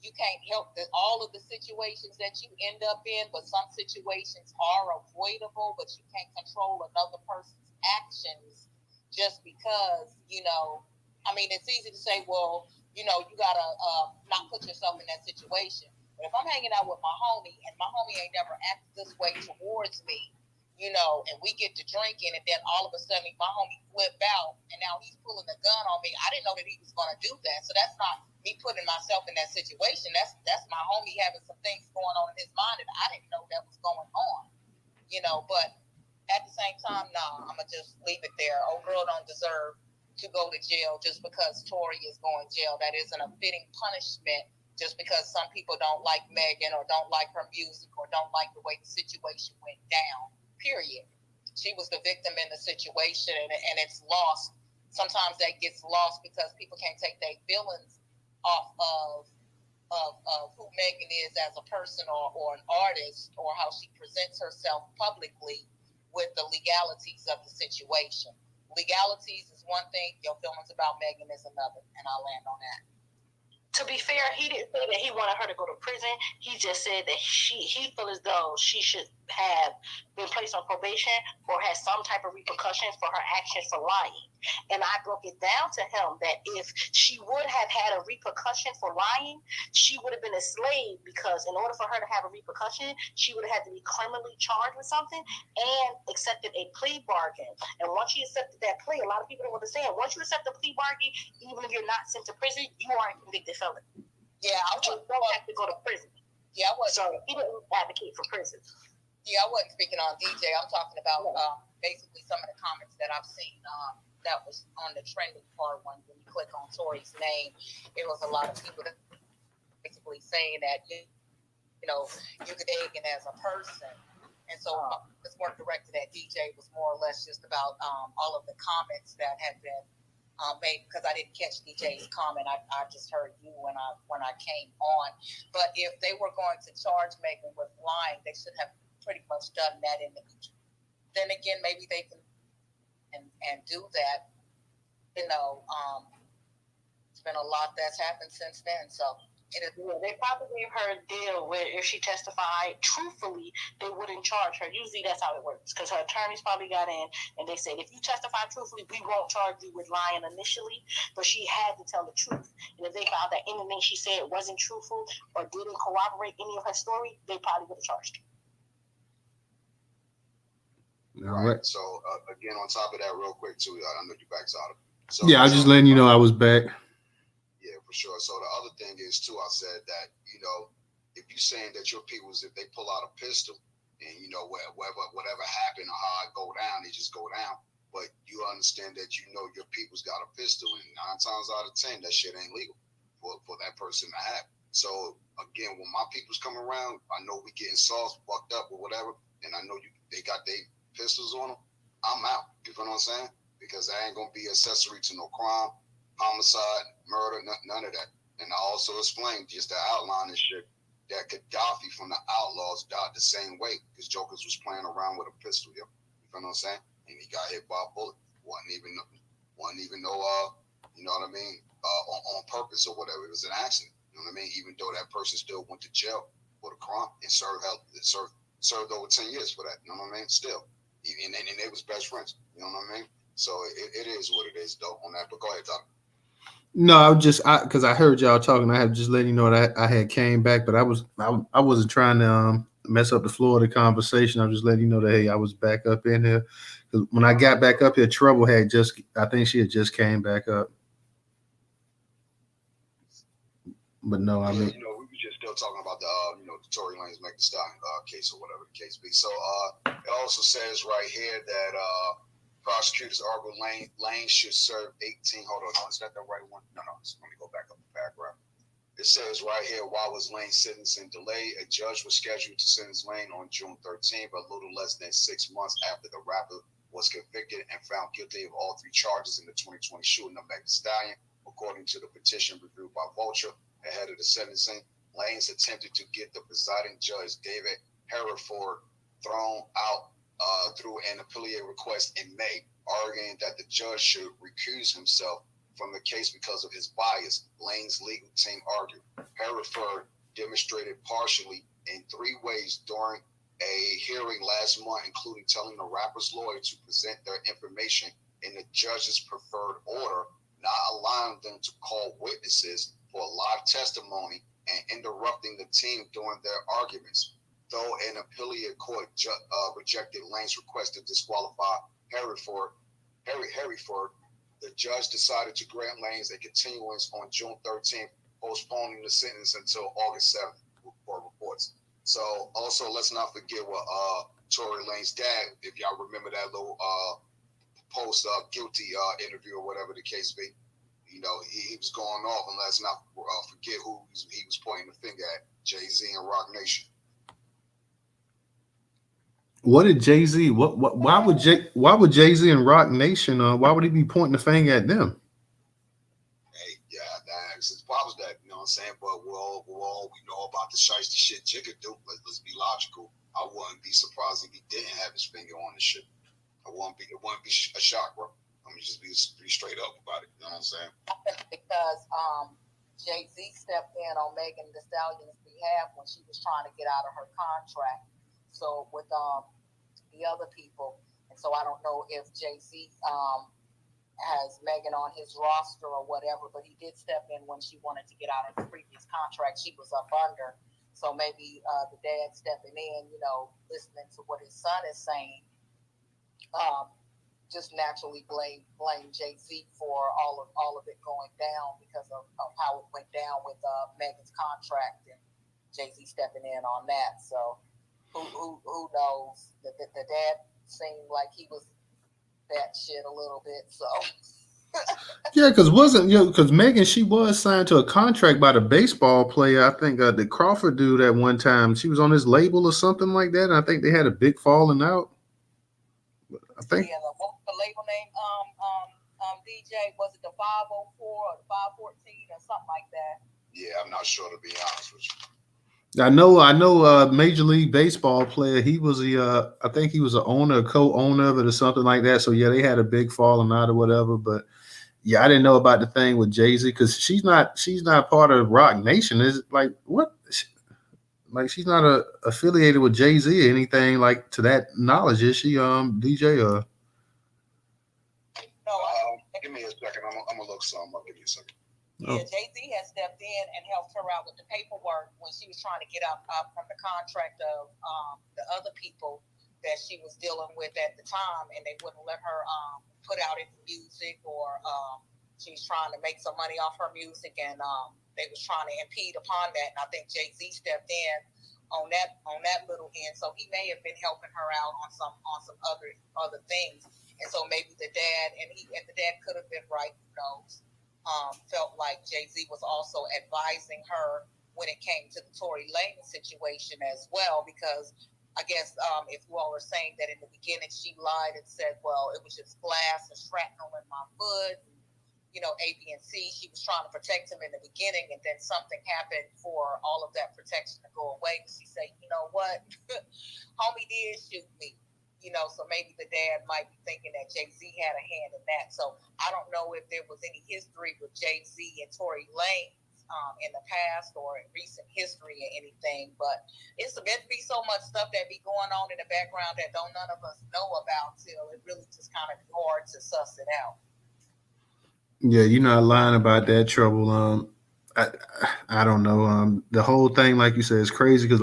You can't help all of the situations that you end up in, but some situations are avoidable, but you can't control another person's actions just because, it's easy to say, well, you got to not put yourself in that situation. But if I'm hanging out with my homie and my homie ain't never acted this way towards me, and we get to drinking, and then all of a sudden my homie flipped out and now he's pulling a gun on me. I didn't know that he was going to do that. So that's not me putting myself in that situation. That's my homie having some things going on in his mind and I didn't know that was going on, but at the same time, I'm going to just leave it there. Old girl don't deserve to go to jail just because Tory is going to jail. That isn't a fitting punishment just because some people don't like Megan or don't like her music or don't like the way the situation went down, period. She was the victim in the situation and it's lost. Sometimes that gets lost because people can't take their feelings off of who Megan is as a person or an artist or how she presents herself publicly with the legalities of the situation. Legalities is one thing, your feelings about Megan is another, and I'll land on that. To be fair, he didn't say that he wanted her to go to prison. He just said that he felt as though she should have been placed on probation or had some type of repercussions for her actions for lying. And I broke it down to him that if she would have had a repercussion for lying, she would have been a slave, because in order for her to have a repercussion, she would have had to be criminally charged with something and accepted a plea bargain. And once she accepted that plea, a lot of people don't understand, once you accept a plea bargain, even if you're not sent to prison, you are a convicted felon. Yeah, You don't have to go to prison. Yeah, I wasn't. So he didn't advocate for prison. Yeah, I wasn't speaking on DJ. I'm talking about basically some of the comments that I've seen that was on the trending part when you click on Tory's name. It was a lot of people that basically saying that you could take it as a person. And so this work directed at DJ was more or less just about all of the comments that had been made, because I didn't catch DJ's comment. I just heard you when I came on. But if they were going to charge Megan with lying, they should have pretty much done that in the future. Then again, maybe they can and do that. It's been a lot that's happened since then. So they probably gave her a deal where if she testified truthfully, they wouldn't charge her. Usually that's how it works, because her attorneys probably got in and they said, if you testify truthfully, we won't charge you with lying initially, but she had to tell the truth. And if they found that anything she said wasn't truthful or didn't corroborate any of her story, they probably would have charged her. Right. So again, on top of that, real quick too, I know you back out of. So yeah, I was just letting you know I was back. Yeah, for sure. So the other thing is too, I said that if you're saying that your people's, if they pull out a pistol and whatever happened or how it go down, they just go down. But you understand that your people's got a pistol, and 9 times out of 10 that shit ain't legal for that person to have. So again, when my people's come around, I know we getting sauced, fucked up or whatever, and I know they got their pistols on them. I'm out. You feel what I'm saying? Because I ain't gonna be accessory to no crime, homicide, murder, none of that. And I also explained, just to outline this shit, that Gaddafi from the Outlaws died the same way, because Jokers was playing around with a pistol. You feel what I'm saying? And he got hit by a bullet. Wasn't even no you know what I mean, on purpose or whatever. It was an accident. You know what I mean? Even though that person still went to jail for the crime and served over 10 years for that. You know what I mean? Still. And they was best friends. You know what I mean? So it is what it is, though, on that. But go ahead, Doc. No, because I heard y'all talking. I have just letting you know that I had came back, but I wasn't trying to mess up the flow of the conversation. I'm just letting you know that, hey, I was back up in here. Because when I got back up here, Trouble I think she had just came back up. But no, I mean, we were just still talking about the the Tory Lanez Megan Thee Stallion case or whatever the case be. So it also says right here that prosecutors argue Lane should serve 18. Hold on, no, is that the right one? No, let me go back up the paragraph. It says right here, why was Lane's sentencing delayed? A judge was scheduled to sentence Lane on June 13th, but a little less than 6 months after the rapper was convicted and found guilty of all 3 charges in the 2020 shooting of Megan Thee Stallion, according to the petition reviewed by Vulture. Ahead of the sentencing, Lanez attempted to get the presiding judge, David Hereford, thrown out through an appellate request in May, arguing that the judge should recuse himself from the case because of his bias. Lane's legal team argued. Hereford demonstrated partially in 3 ways during a hearing last month, including telling the rapper's lawyer to present their information in the judge's preferred order, not allowing them to call witnesses for live testimony, and interrupting the team during their arguments. Though an appellate court rejected Lane's request to disqualify Hereford, the judge decided to grant Lane's a continuance on June 13th, postponing the sentence until August 7th, for reports. So also, let's not forget what Tory Lanez dad, if y'all remember that little post guilty interview or whatever the case be. He was going off, and let's not forget who he was pointing the finger at, Jay-Z and Rock Nation. What did Jay-Z? Why would Jay-Z and Rock Nation? Why would he be pointing the finger at them? Hey, yeah, that's his problems. That you know what I'm saying. But we know about the shiesty shit Jigga do. Let's be logical. I wouldn't be surprised if he didn't have his finger on the shit. It wouldn't be a shock, bro. I'm just be straight up about it. You know what I'm saying? Because Jay-Z stepped in on Megan Thee Stallion's behalf when she was trying to get out of her contract. So with the other people, and so I don't know if Jay-Z has Megan on his roster or whatever, but he did step in when she wanted to get out of the previous contract she was up under. So maybe the dad stepping in, listening to what his son is saying, just naturally blame Jay-Z for all of it going down because of how it went down with Megan's contract and Jay-Z stepping in on that. So who knows? The dad seemed like he was that shit a little bit. So Yeah, because Megan, she was signed to a contract by the baseball player. I think the Crawford dude at one time. She was on his label or something like that. And I think they had a big falling out. I think. Yeah, what was the label name? DJ, was it the 504 or the 514 or something like that? Yeah, I'm not sure, to be honest with you. I know. Major League Baseball player. He was I think he was an owner, co-owner of it, or something like that. So yeah, they had a big falling out or whatever. But yeah, I didn't know about the thing with Jay-Z because she's not part of Rock Nation. Is it like what? Like she's not affiliated with Jay-Z or anything like to that knowledge. Is she DJ or? No, give me a second. I'm gonna look some up. Give me a second. Yeah, Jay-Z has stepped in and helped her out with the paperwork when she was trying to get out from the contract of the other people that she was dealing with at the time, and they wouldn't let her put out any music, or she was trying to make some money off her music, and they was trying to impede upon that. And I think Jay-Z stepped in on that little end, so he may have been helping her out on some other things, and so maybe the dad and the dad could have been right, who knows. Felt like Jay-Z was also advising her when it came to the Tory Lanez situation as well, because I guess if you all were saying that in the beginning she lied and said, well, it was just glass and shrapnel in my foot, and, A, B, and C, she was trying to protect him in the beginning, and then something happened for all of that protection to go away. She said, you know what, homie did shoot me. So maybe the dad might be thinking that Jay-Z had a hand in that. So I don't know if there was any history with Jay-Z and Tory Lanez in the past or in recent history or anything, but it's meant to be so much stuff that be going on in the background that none of us know about till it really just kind of hard to suss it out. Yeah, you're not lying about that, Trouble. I don't know. The whole thing, like you said, is crazy because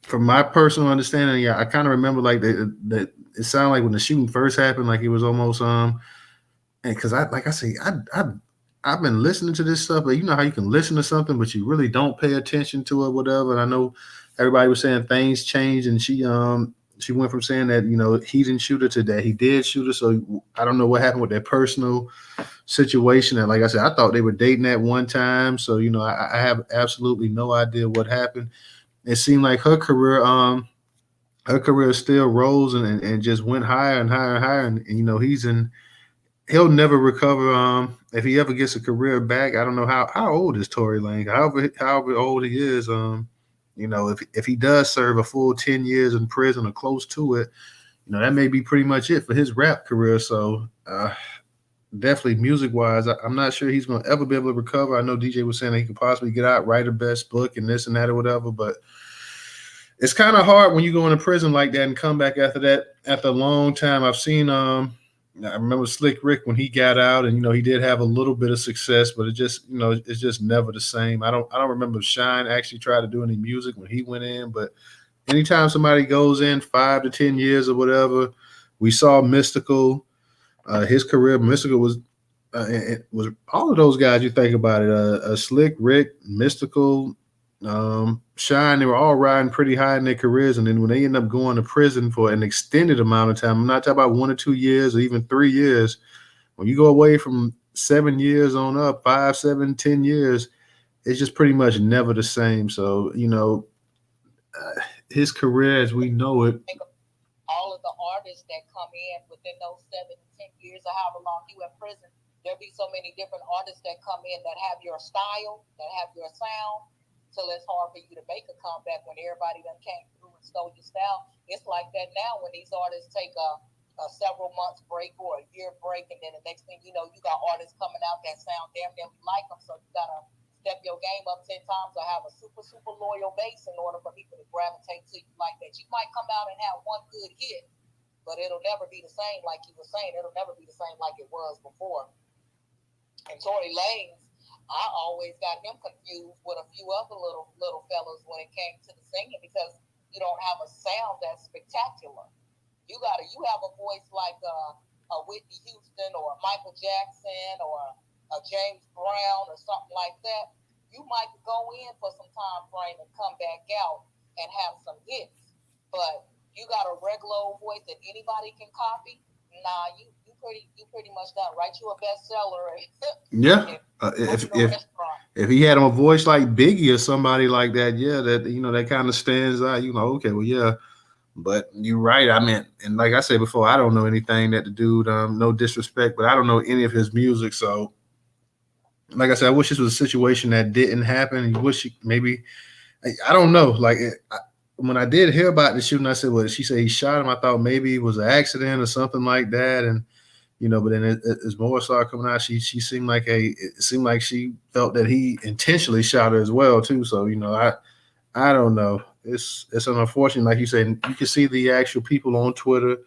from my personal understanding, yeah, I kind of remember like that. It sounded like when the shooting first happened, like it was almost and because I've been listening to this stuff, but you know how you can listen to something, but you really don't pay attention to it, whatever. And I know everybody was saying things changed, and she went from saying that he didn't shoot her to that he did shoot her. So I don't know what happened with their personal situation. And like I said, I thought they were dating at one time. So I have absolutely no idea what happened. It seemed like her career still rose and just went higher and higher and higher. And he'll never recover. If he ever gets a career back, I don't know how old is Tory Lanez. However old he is, if he does serve a full 10 years in prison or close to it, that may be pretty much it for his rap career. So definitely music wise, I'm not sure he's going to ever be able to recover. I know DJ was saying that he could possibly get out, write a best book and this and that or whatever, but it's kind of hard when you go into prison like that and come back after that after a long time. I've seen I remember Slick Rick when he got out, and he did have a little bit of success, but it just it's just never the same. I don't remember Shine actually tried to do any music when he went in, but anytime somebody goes in 5 to 10 years or whatever, we saw Mystical, his career. Mystical was it was all of those guys. You think about it, Slick Rick, Mystical, Shine, they were all riding pretty high in their careers, and then when they end up going to prison for an extended amount of time, I'm not talking about 1 or 2 years or even 3 years. When you go away from 7 years on up, 5, 7, 10 years, it's just pretty much never the same. So his career as we know it. All of the artists that come in within those 7 to 10 years or however long you in prison, there'll be so many different artists that come in that have your style, that have your sound. So it's hard for you to make a comeback when everybody done came through and stole your style. It's like that now when these artists take a several months break or a year break, and then the next thing you know, you got artists coming out that sound damn near like them. So you got game up 10 times or have a super, super loyal base in order for people to gravitate to you like that. You might come out and have one good hit, but it'll never be the same like you were saying. It'll never be the same like it was before. And Tory Lanez, I always got him confused with a few other little fellas when it came to the singing because you don't have a sound that's spectacular. You have a voice like a Whitney Houston or a Michael Jackson or a James Brown or something like that. You might go in for some time frame and come back out and have some hits. But you got a regular old voice that anybody can copy. Nah, you pretty much done. Write you a bestseller. Yeah. If he had a voice like Biggie or somebody like that, yeah, that that kind of stands out. Okay, well, yeah. But you're right. I mean, and like I said before, I don't know anything that the dude. No disrespect, but I don't know any of his music. So, like I said, I wish this was a situation that didn't happen. You wish maybe, I don't know. Like when I did hear about the shooting, I said, well, she said he shot him. I thought maybe it was an accident or something like that. And but then as more started coming out, she seemed like it seemed like she felt that he intentionally shot her as well too. So I don't know. It's unfortunate, like you said. You can see the actual people on Twitter,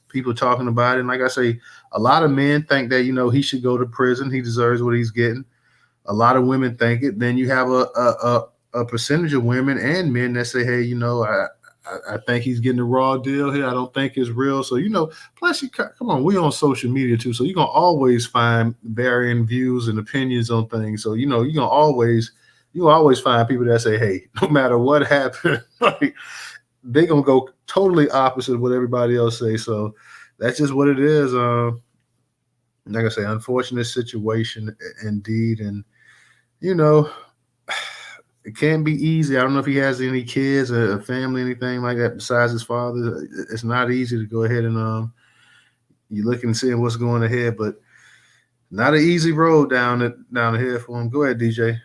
people talking about it. And like I say, a lot of men think that he should go to prison. He deserves what he's getting. A lot of women think it. Then you have a percentage of women and men that say, hey, I think he's getting a raw deal here. I don't think it's real. So plus come on, we on social media too. So you're gonna always find varying views and opinions on things. So you always find people that say, hey, no matter what happened, like they're gonna go totally opposite of what everybody else say. So that's just what it is. Like I say, unfortunate situation indeed. And it can't be easy. I don't know if he has any kids or a family, anything like that besides his father. It's not easy to go ahead and you look and see what's going ahead, but not an easy road down the hill for him. Go ahead, DJ.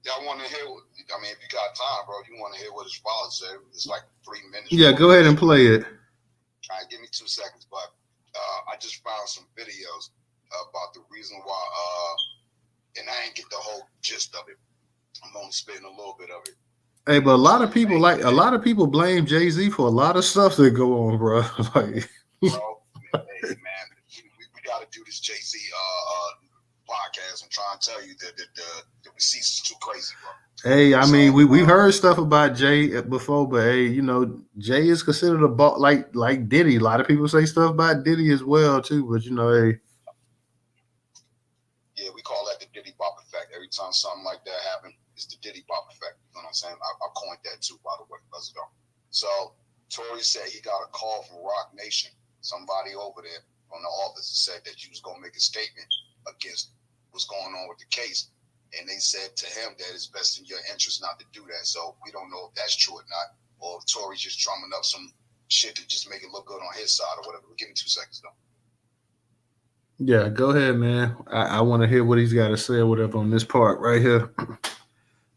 Yeah, I want to hear. I mean, if you got time, bro, if you want to hear what his father said, it's like 3 minutes. Yeah, go ahead and play it. All right, give me 2 seconds, but I just found some videos about the reason why. And I ain't get the whole gist of it. I'm only spitting a little bit of it. Hey, but a lot of people blame Jay-Z for a lot of stuff that go on, bro. Like, bro, hey, man, we got to do this Jay-Z podcast and try and tell you that the receipts is too crazy, bro. Hey, I mean, we've heard stuff about Jay before, but hey, Jay is considered a boss like Diddy. A lot of people say stuff about Diddy as well too, but hey. Yeah, we call that the Diddy Bop effect. Every time something like that happens, it's the Diddy Bop effect. You know what I'm saying? I coined that too, by the way. Let's go. So Tory said he got a call from Rock Nation, somebody over there from the office, said that you was gonna make a statement against what's going on with the case. And they said to him that it's best in your interest not to do that. So we don't know if that's true or not, or if Tory's just drumming up some shit to just make it look good on his side or whatever. Give me 2 seconds though. Yeah, go ahead, man. I want to hear what he's got to say or whatever on this part right here.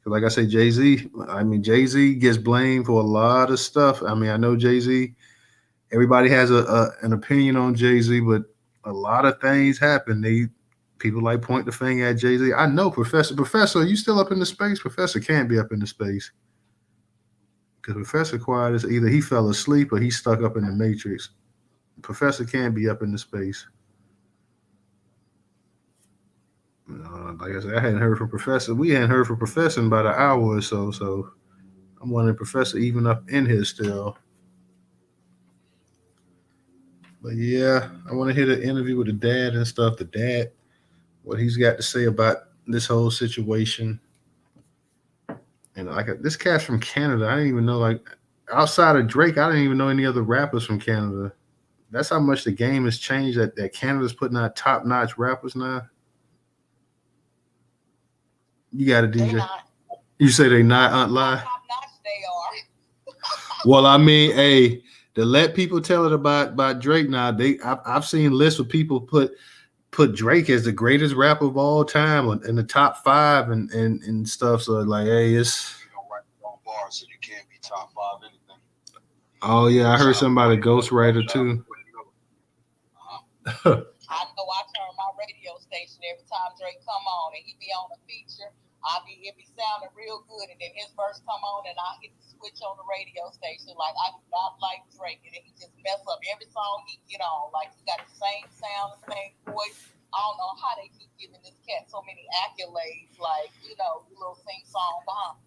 Like I say, Jay-Z gets blamed for a lot of stuff. I mean, I know Jay-Z, everybody has an opinion on Jay-Z, but a lot of things happen. People like point the finger at Jay-Z. I know, Professor, are you still up in the space? Professor can't be up in the space. Because Professor Quiet is either he fell asleep or he's stuck up in the Matrix. Professor can't be up in the space. Like I said, I hadn't heard from Professor. We hadn't heard from Professor in about an hour or so. So I'm wondering, Professor even up in here still. But yeah, I want to hear the interview with the dad and stuff. The dad, what he's got to say about this whole situation. And this cat's from Canada. I didn't even know, like, outside of Drake, I didn't even know any other rappers from Canada. That's how much the game has changed, that Canada's putting out top-notch rappers now. You got it, DJ. You say they not, Aunt Lie? Top-notch they are. Well, I mean, hey, to let people tell it about Drake now, I've seen lists of people put Drake as the greatest rapper of all time in the top 5 and stuff. So like, hey, it's you don't write your own bars, so you can't be top 5 anything. Oh yeah, I heard somebody ghostwriter too. I know I turned my radio station every time Drake come on, and he be on a feature. It be sounding real good, and then his verse come on, and I hit the switch on the radio station. Like, I do not like Drake, and then he just mess up every song he get on. Like, he got the same sound, the same voice. I don't know how they keep giving this cat so many accolades. Like, you know, the little sing song behind.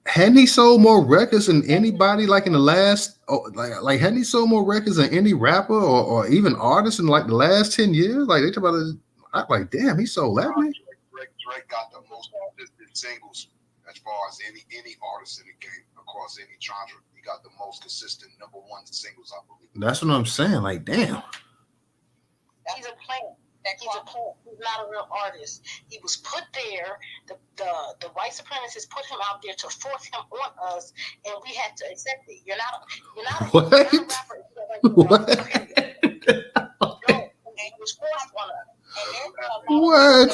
Hadn't he sold more records than anybody like in the last like hadn't he sold more records than any rapper or even artist in like the last 10 years? Like they talk about it, I'm like, damn, he sold that many. Drake got the most consistent singles as far as any artist in the game across any genre. He got the most consistent number one singles, I believe. That's what I'm saying. Like, damn. He's a plant. He's a plant. He's not a real artist. He was put there. The white supremacists put him out there to force him on us, and we had to accept it. You're not a rapper. What? He was forced on us. What?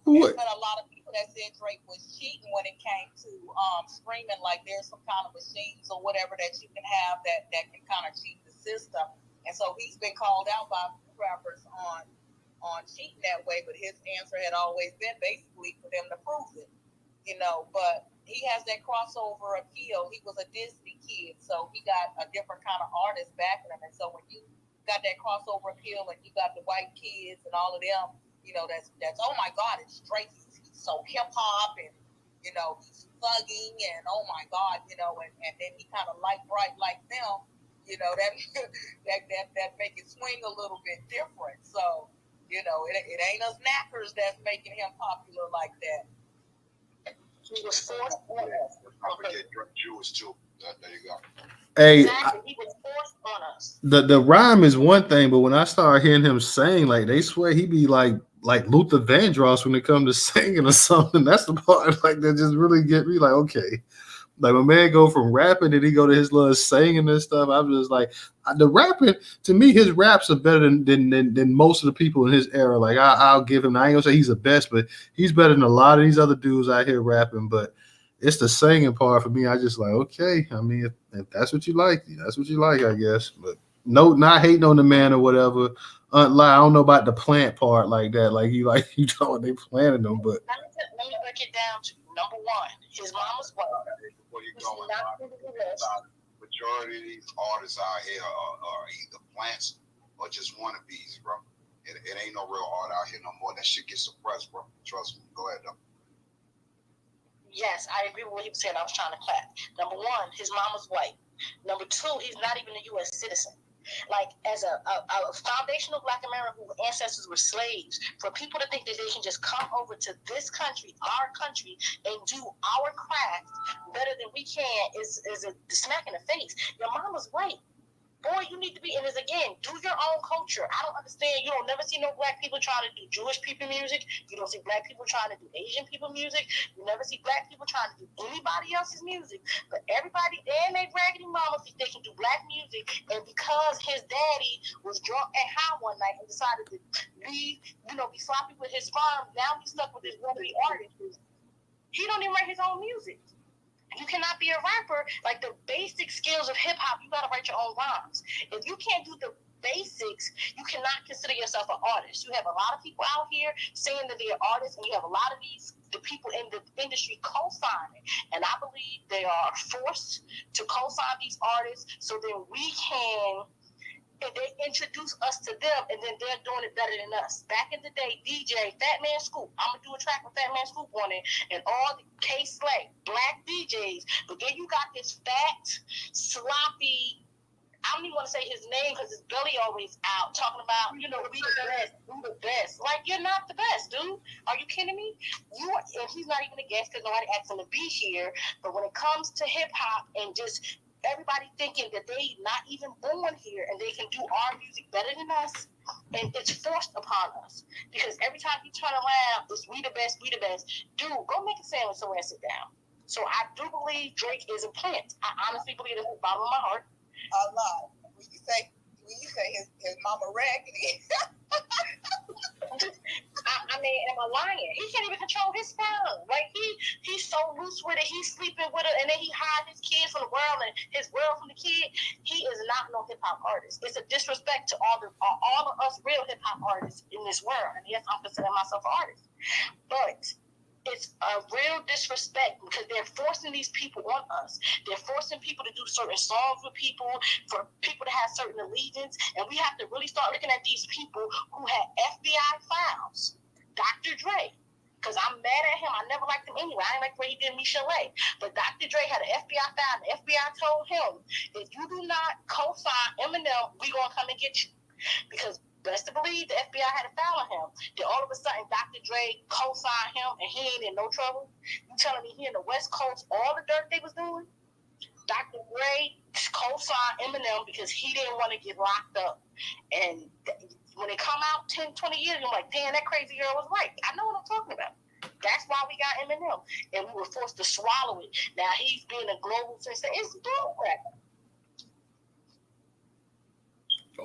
There's been a lot of people that said Drake was cheating when it came to streaming. Like, there's some kind of machines or whatever that you can have that can kind of cheat the system. And so he's been called out by rappers on cheating that way, but his answer had always been basically for them to prove it, you know. But he has that crossover appeal. He was a Disney kid, so he got a different kind of artist backing him. And so when you got that crossover appeal and you got the white kids and all of them, you know, that's oh my God, it's Drake. He's so hip hop and, you know, he's thugging and oh my God, you know, and then he kind of light bright like them. You know, that make it swing a little bit different. So, you know, it ain't us knackers that's making him popular like that. He was forced on us. Jewish too. There you go. Hey, exactly. He was forced on us. The rhyme is one thing, but when I start hearing him sing, like they swear he be like Luther Vandross when it comes to singing or something. That's the part like that just really get me like, okay. Like my man go from rapping and he go to his little singing and stuff. I'm just like the rapping to me, his raps are better than most of the people in his era. Like I'll give him. I ain't gonna say he's the best, but he's better than a lot of these other dudes out here rapping. But it's the singing part for me. I just like okay. I mean, if that's what you like, that's what you like, I guess. But no, not hating on the man or whatever. I don't know about the plant part like that. Like you thought they planted them, but let me break it down to you. Number one, his mama's white. Majority of these artists out here are either plants or just wannabes, bro. It ain't no real art out here no more. That shit gets suppressed, bro. Trust me. Go ahead, though. Yes, I agree with what he was saying. I was trying to clap. Number one, his mama's white. Number two, he's not even a U.S. citizen. Like, as a foundational Black American whose ancestors were slaves, for people to think that they can just come over to this country, our country, and do our craft better than we can is a smack in the face. Your mama's white. Boy, you need to be in this again. Do your own culture. I don't understand. You don't never see no Black people trying to do Jewish people music. You don't see Black people trying to do Asian people music. You never see Black people trying to do anybody else's music. But everybody and they raggedy mama think they can do Black music. And because his daddy was drunk and high one night and decided to leave, be sloppy with his farm, now he's stuck with his wannabe artist. He don't even write his own music. You cannot be a rapper. Like, the basic skills of hip-hop, you got to write your own rhymes. If you can't do the basics, you cannot consider yourself an artist. You have a lot of people out here saying that they're artists, and you have a lot of the people in the industry co-signing. And I believe they are forced to co-sign these artists so that we can... And they introduce us to them, and then they're doing it better than us. Back in the day, DJ, Fat Man Scoop, I'm going to do a track with Fat Man Scoop on it, and all the K-Slay, Black DJs. But then you got this fat, sloppy, I don't even want to say his name because his belly always out, talking about, we the best. Like, you're not the best, dude. Are you kidding me? And he's not even a guest because nobody asked him to be here. But when it comes to hip-hop and just... everybody thinking that they not even born here and they can do our music better than us, and it's forced upon us because every time you turn around, it's we the best. Dude, go make a sandwich somewhere and sit down. So I do believe Drake is a plant. I honestly believe it from the bottom of my heart. A lot. When you say his mama raggedy. I mean, am I lying? He can't even control his phone. Like, he's so loose with it. He's sleeping with her, and then he hides his kids from the world and his world from the kid. He is not no hip hop artist. It's a disrespect to all of us real hip hop artists in this world. And yes, I'm considering myself an artist, but it's a real disrespect because they're forcing these people on us. They're forcing people to do certain songs with people, for people to have certain allegiance, and we have to really start looking at these people who had FBI files. Dr. Dre, because I'm mad at him. I never liked him anyway. I didn't like what he did Michelle. But Dr. Dre had an FBI file, and the FBI told him, if you do not co-sign Eminem, we gonna come and get you. Because best to believe the FBI had a file on him. Then all of a sudden, Dr. Dre co-signed him, and he ain't in no trouble. You telling me he in the West Coast, all the dirt they was doing? Dr. Dre co-signed Eminem because he didn't want to get locked up. And when they come out 10, 20 years, I'm like, damn, that crazy girl was right. I know what I'm talking about. That's why we got Eminem. And we were forced to swallow it. Now he's being a global sensation. It's bullcrap.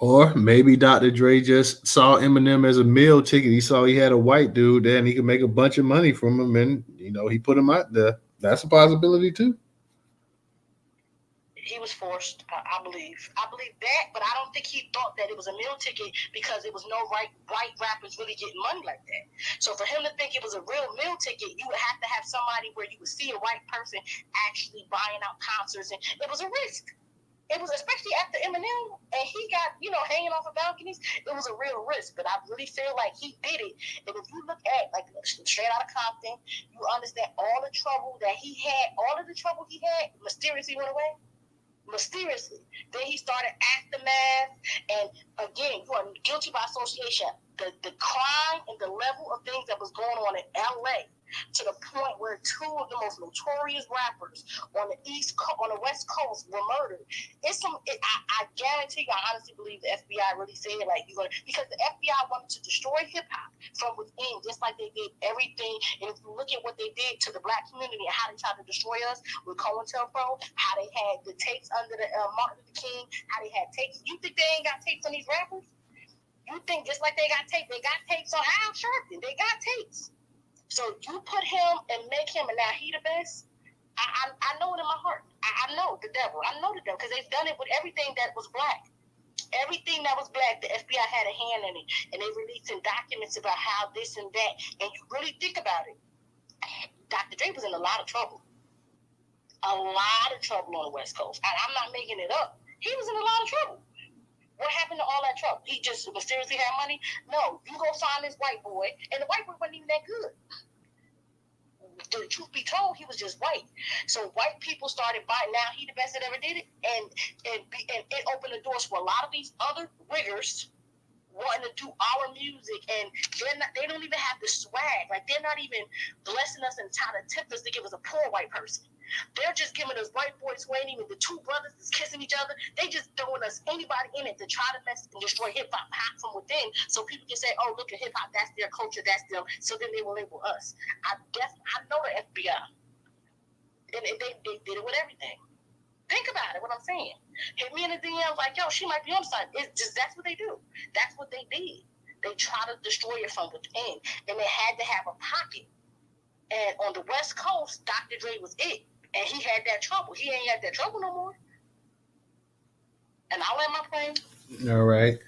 Or maybe Dr. Dre just saw Eminem as a meal ticket. He saw he had a white dude there and he could make a bunch of money from him, and he put him out there. That's a possibility too. He was forced, I believe. I believe that, but I don't think he thought that it was a meal ticket because it was no white rappers really getting money like that. So for him to think it was a real meal ticket, you would have to have somebody where you would see a white person actually buying out concerts, and it was a risk. It was, especially after Eminem, and he got, hanging off of balconies, it was a real risk. But I really feel like he did it. And if you look at, like, straight out of Compton, you understand all the trouble that he had, mysteriously went away. Mysteriously. Then he started Aftermath, and again, you are guilty by association. The crime and the level of things that was going on in LA, to the point where two of the most notorious rappers on the West Coast were murdered. I guarantee you, I honestly believe the FBI really said, because the FBI wanted to destroy hip hop from within, just like they did everything. And if you look at what they did to the black community and how they tried to destroy us with COINTELPRO, how they had the tapes under the Martin Luther King, how they had tapes. You think they ain't got tapes on these rappers? You think just like they got tapes on Al Sharpton? They got tapes. So you put him and make him, and now he the best. I know it in my heart. I know the devil. I know the devil because they've done it with everything that was black. Everything that was black, the FBI had a hand in it, and they releasing documents about how this and that. And you really think about it, Dr. Dre was in a lot of trouble. A lot of trouble on the West Coast. I'm not making it up. He was in a lot of trouble. What happened to all that trouble? He just mysteriously had money? No, you go find this white boy, and the white boy wasn't even that good. The truth be told, he was just white. So white people started buying. Now he the best that ever did it, and it opened the doors for a lot of these other riggers wanting to do our music, and they don't even have the swag. Like, they're not even blessing us and trying to tip us to give us a poor white person. They're just giving us white boys who ain't even the two brothers that's kissing each other. They just throwing us anybody in it to try to mess and destroy hip-hop hot from within, so people can say, oh, look at hip-hop, that's their culture, that's them, so then they will label us. I know the FBI. And they did it with everything. Think about it, what I'm saying. Hit me in the DM like, yo, she might be on something. It's just, that's what they do. That's what they did. They try to destroy it from within. And they had to have a pocket. And on the West Coast, Dr. Dre was it. And he had that trouble. He ain't had that trouble no more. And I'll end my plane. All right.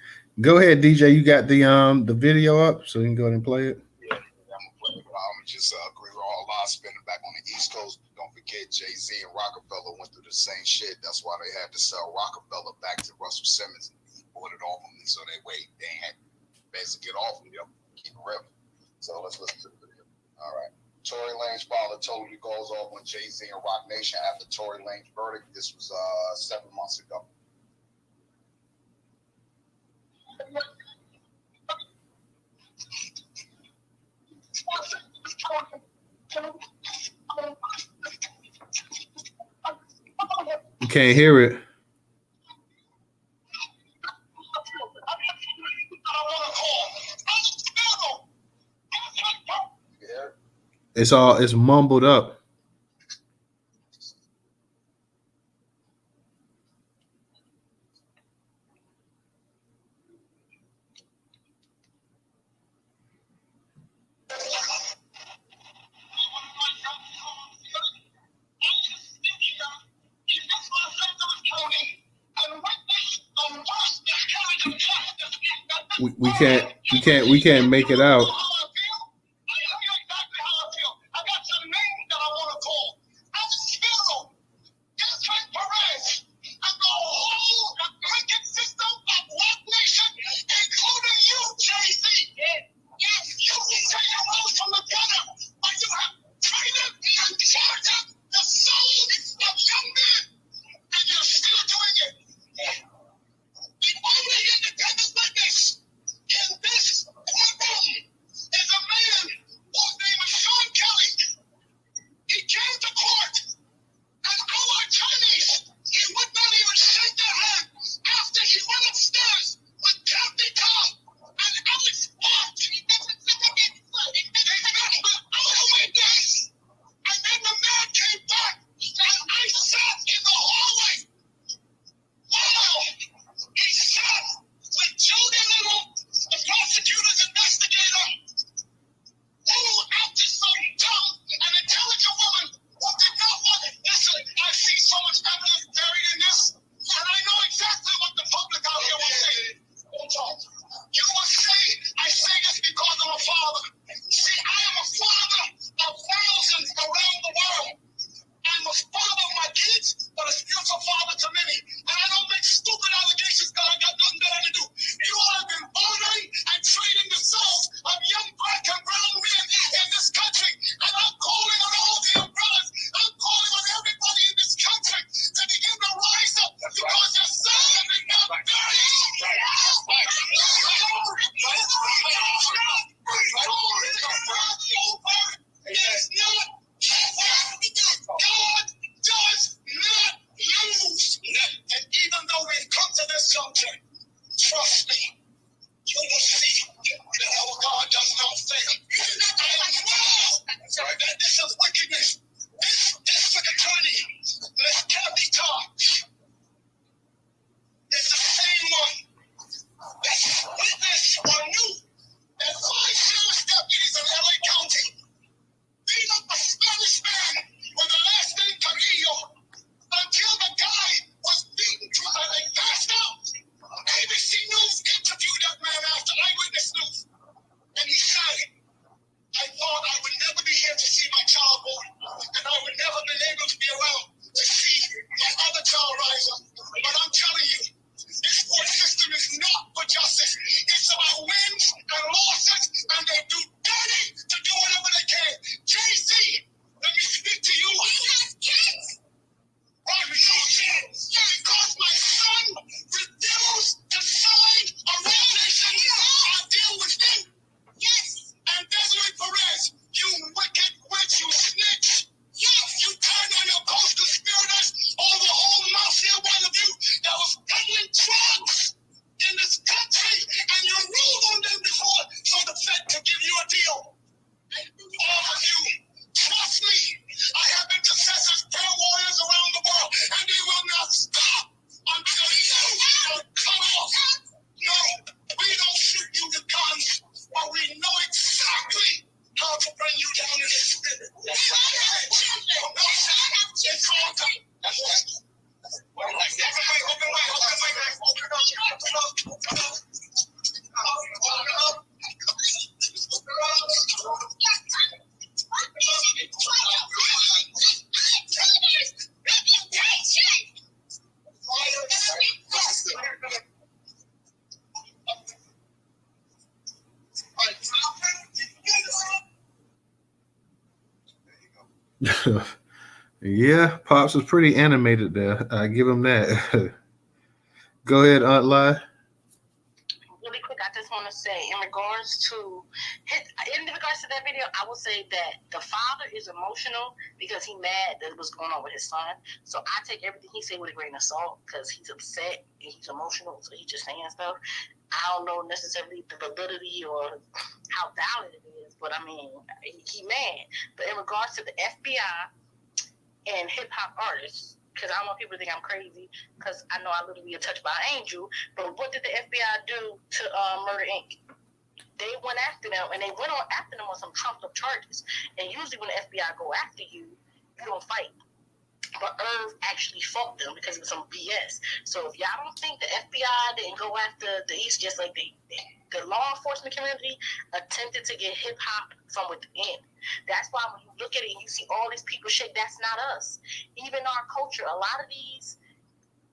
Go ahead, DJ. You got the video up, so you can go ahead and play it. Yeah, I'm gonna play it. I'm just agree with all lives spinning back on the East Coast. Don't forget, Jay-Z and Rockefeller went through the same shit. That's why they had to sell Rockefeller back to Russell Simmons. He bought it off him, so they had basically get off him. Keep it real. So let's listen to the video. All right. Tory Lanez father totally goes off on Jay-Z and Roc Nation after Tory Lanez verdict. This was 7 months ago. You can't hear it. It's mumbled up. we can't make it out. Yeah, Pops was pretty animated there. I give him that. Go ahead, Aunt Lai. Really quick, I just want to say, in regards to that video, I will say that the father is emotional because he's mad that what's going on with his son. So I take everything he said with a grain of salt because he's upset and he's emotional, so he's just saying stuff. I don't know necessarily the validity or how valid it is, but I mean, he mad. But in regards to the FBI and hip hop artists, because I don't want people to think I'm crazy, because I know I literally get touched by an angel. But what did the FBI do to Murder Inc.? They went after them, and they went on after them on some trumped up charges. And usually when the FBI go after you, you don't fight. But Irv actually fought them because it was some BS. So if y'all don't think the FBI didn't go after the East just like they the law enforcement community attempted to get hip hop from within. That's why when you look at it and you see all these people shake, that's not us. Even our culture, a lot of these,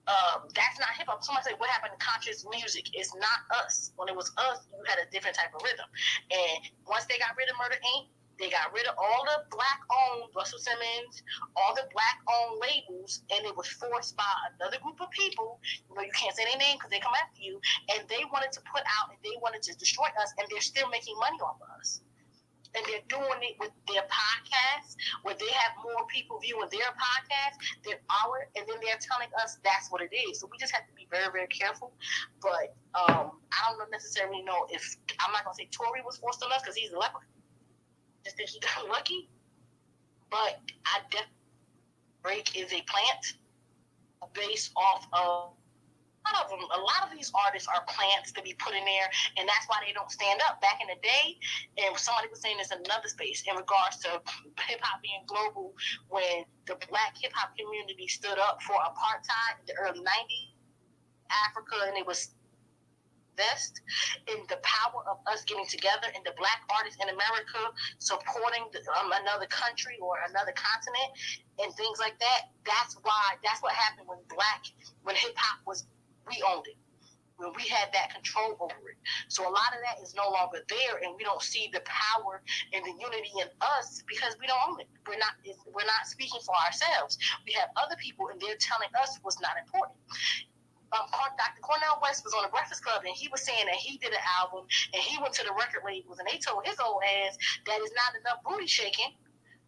that's not hip hop. Somebody say, what happened to conscious music? It's not us. When it was us, you had a different type of rhythm. And once they got rid of Murder Inc., they got rid of all the black-owned Russell Simmons, all the black-owned labels, and it was forced by another group of people. You know, you can't say their name because they come after you, and they wanted to put out and they wanted to destroy us, and they're still making money off of us. And they're doing it with their podcasts, where they have more people viewing their podcast than ours, and then they're telling us that's what it is. So we just have to be very, very careful. But I don't necessarily know if, I'm not going to say Tory was forced on us because he's a leper. Just think he got lucky. But I definitely break is a plant based off of a lot of these artists are plants to be put in there, and that's why they don't stand up. Back in the day, and somebody was saying this in another space in regards to hip hop being global, when the black hip hop community stood up for apartheid in the early 90s, Africa, and it was invest in the power of us getting together and the black artists in America supporting another country or another continent and things like that. That's what happened when hip hop was, we owned it, when we had that control over it. So a lot of that is no longer there, and we don't see the power and the unity in us because we don't own it. We're not speaking for ourselves. We have other people, and they're telling us what's not important. Dr. Cornel West was on the Breakfast Club, and he was saying that he did an album, and he went to the record labels, and they told his old ass that is not enough booty shaking.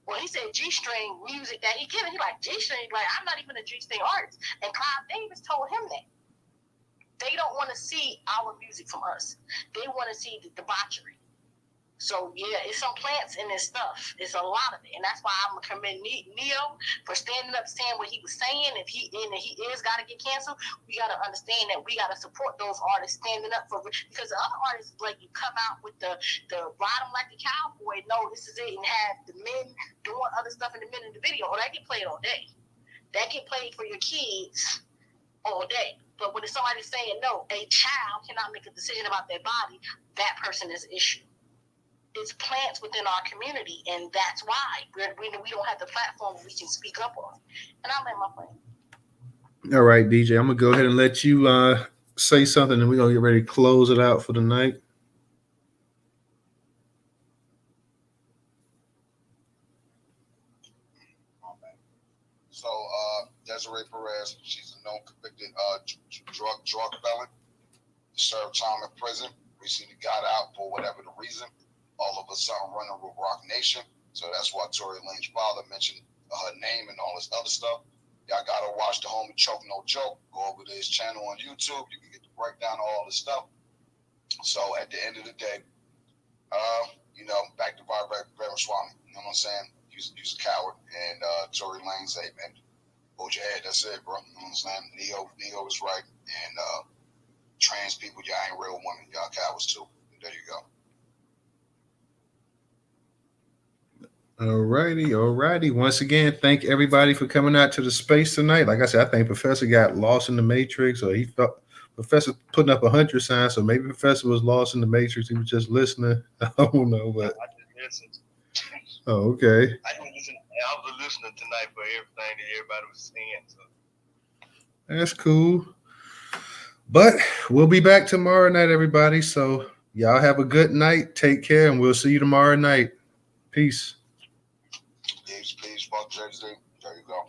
Well, he said G-string music that he given. He like, G-string, like, I'm not even a G-string artist. And Clive Davis told him that. They don't want to see our music from us. They want to see the debauchery. So, yeah, it's some plants in this stuff. It's a lot of it. And that's why I'm going to commend Neo for standing up, saying what he was saying. If he is got to get canceled, we got to understand that we got to support those artists standing up for, because the other artists, like, you come out with the ride 'em like the cowboy, no, this is it, and have the men doing other stuff in the video. Oh, that get played all day. That get played for your kids all day. But when it's somebody saying, no, a child cannot make a decision about their body, that person is an issue. It's plants within our community, and that's why we don't have the platform we can speak up on. And I'll make my point. All right, DJ, I'm going to go ahead and let you say something, and we're going to get ready to close it out for the night. So, Desiree Perez, she's a known convicted drug felon, served time in prison, recently got out for whatever the reason. All of a sudden running with Rock Nation. So that's why Tory Lanez's father mentioned her name and all this other stuff. Y'all gotta watch the homie Choke No Joke. Go over to his channel on YouTube. You can get the breakdown of all this stuff. So at the end of the day, back to Vivek Ramaswamy. You know what I'm saying? He's a coward. And Tory Lanez, hey man, hold your head. That's it, bro. You know what I'm saying? Neo is right. And trans people, y'all ain't real women. Y'all cowards too. There you go. All righty. Once again, thank everybody for coming out to the space tonight. Like I said, I think Professor got lost in the Matrix, or he felt Professor putting up 100 signs, so maybe Professor was lost in the Matrix. He was just listening. I don't know, but I just listened. Oh, okay. I was listening tonight for everything that everybody was saying. So. That's cool. But we'll be back tomorrow night, everybody. So y'all have a good night. Take care, and we'll see you tomorrow night. Peace. Please, fuck Jersey. There you go.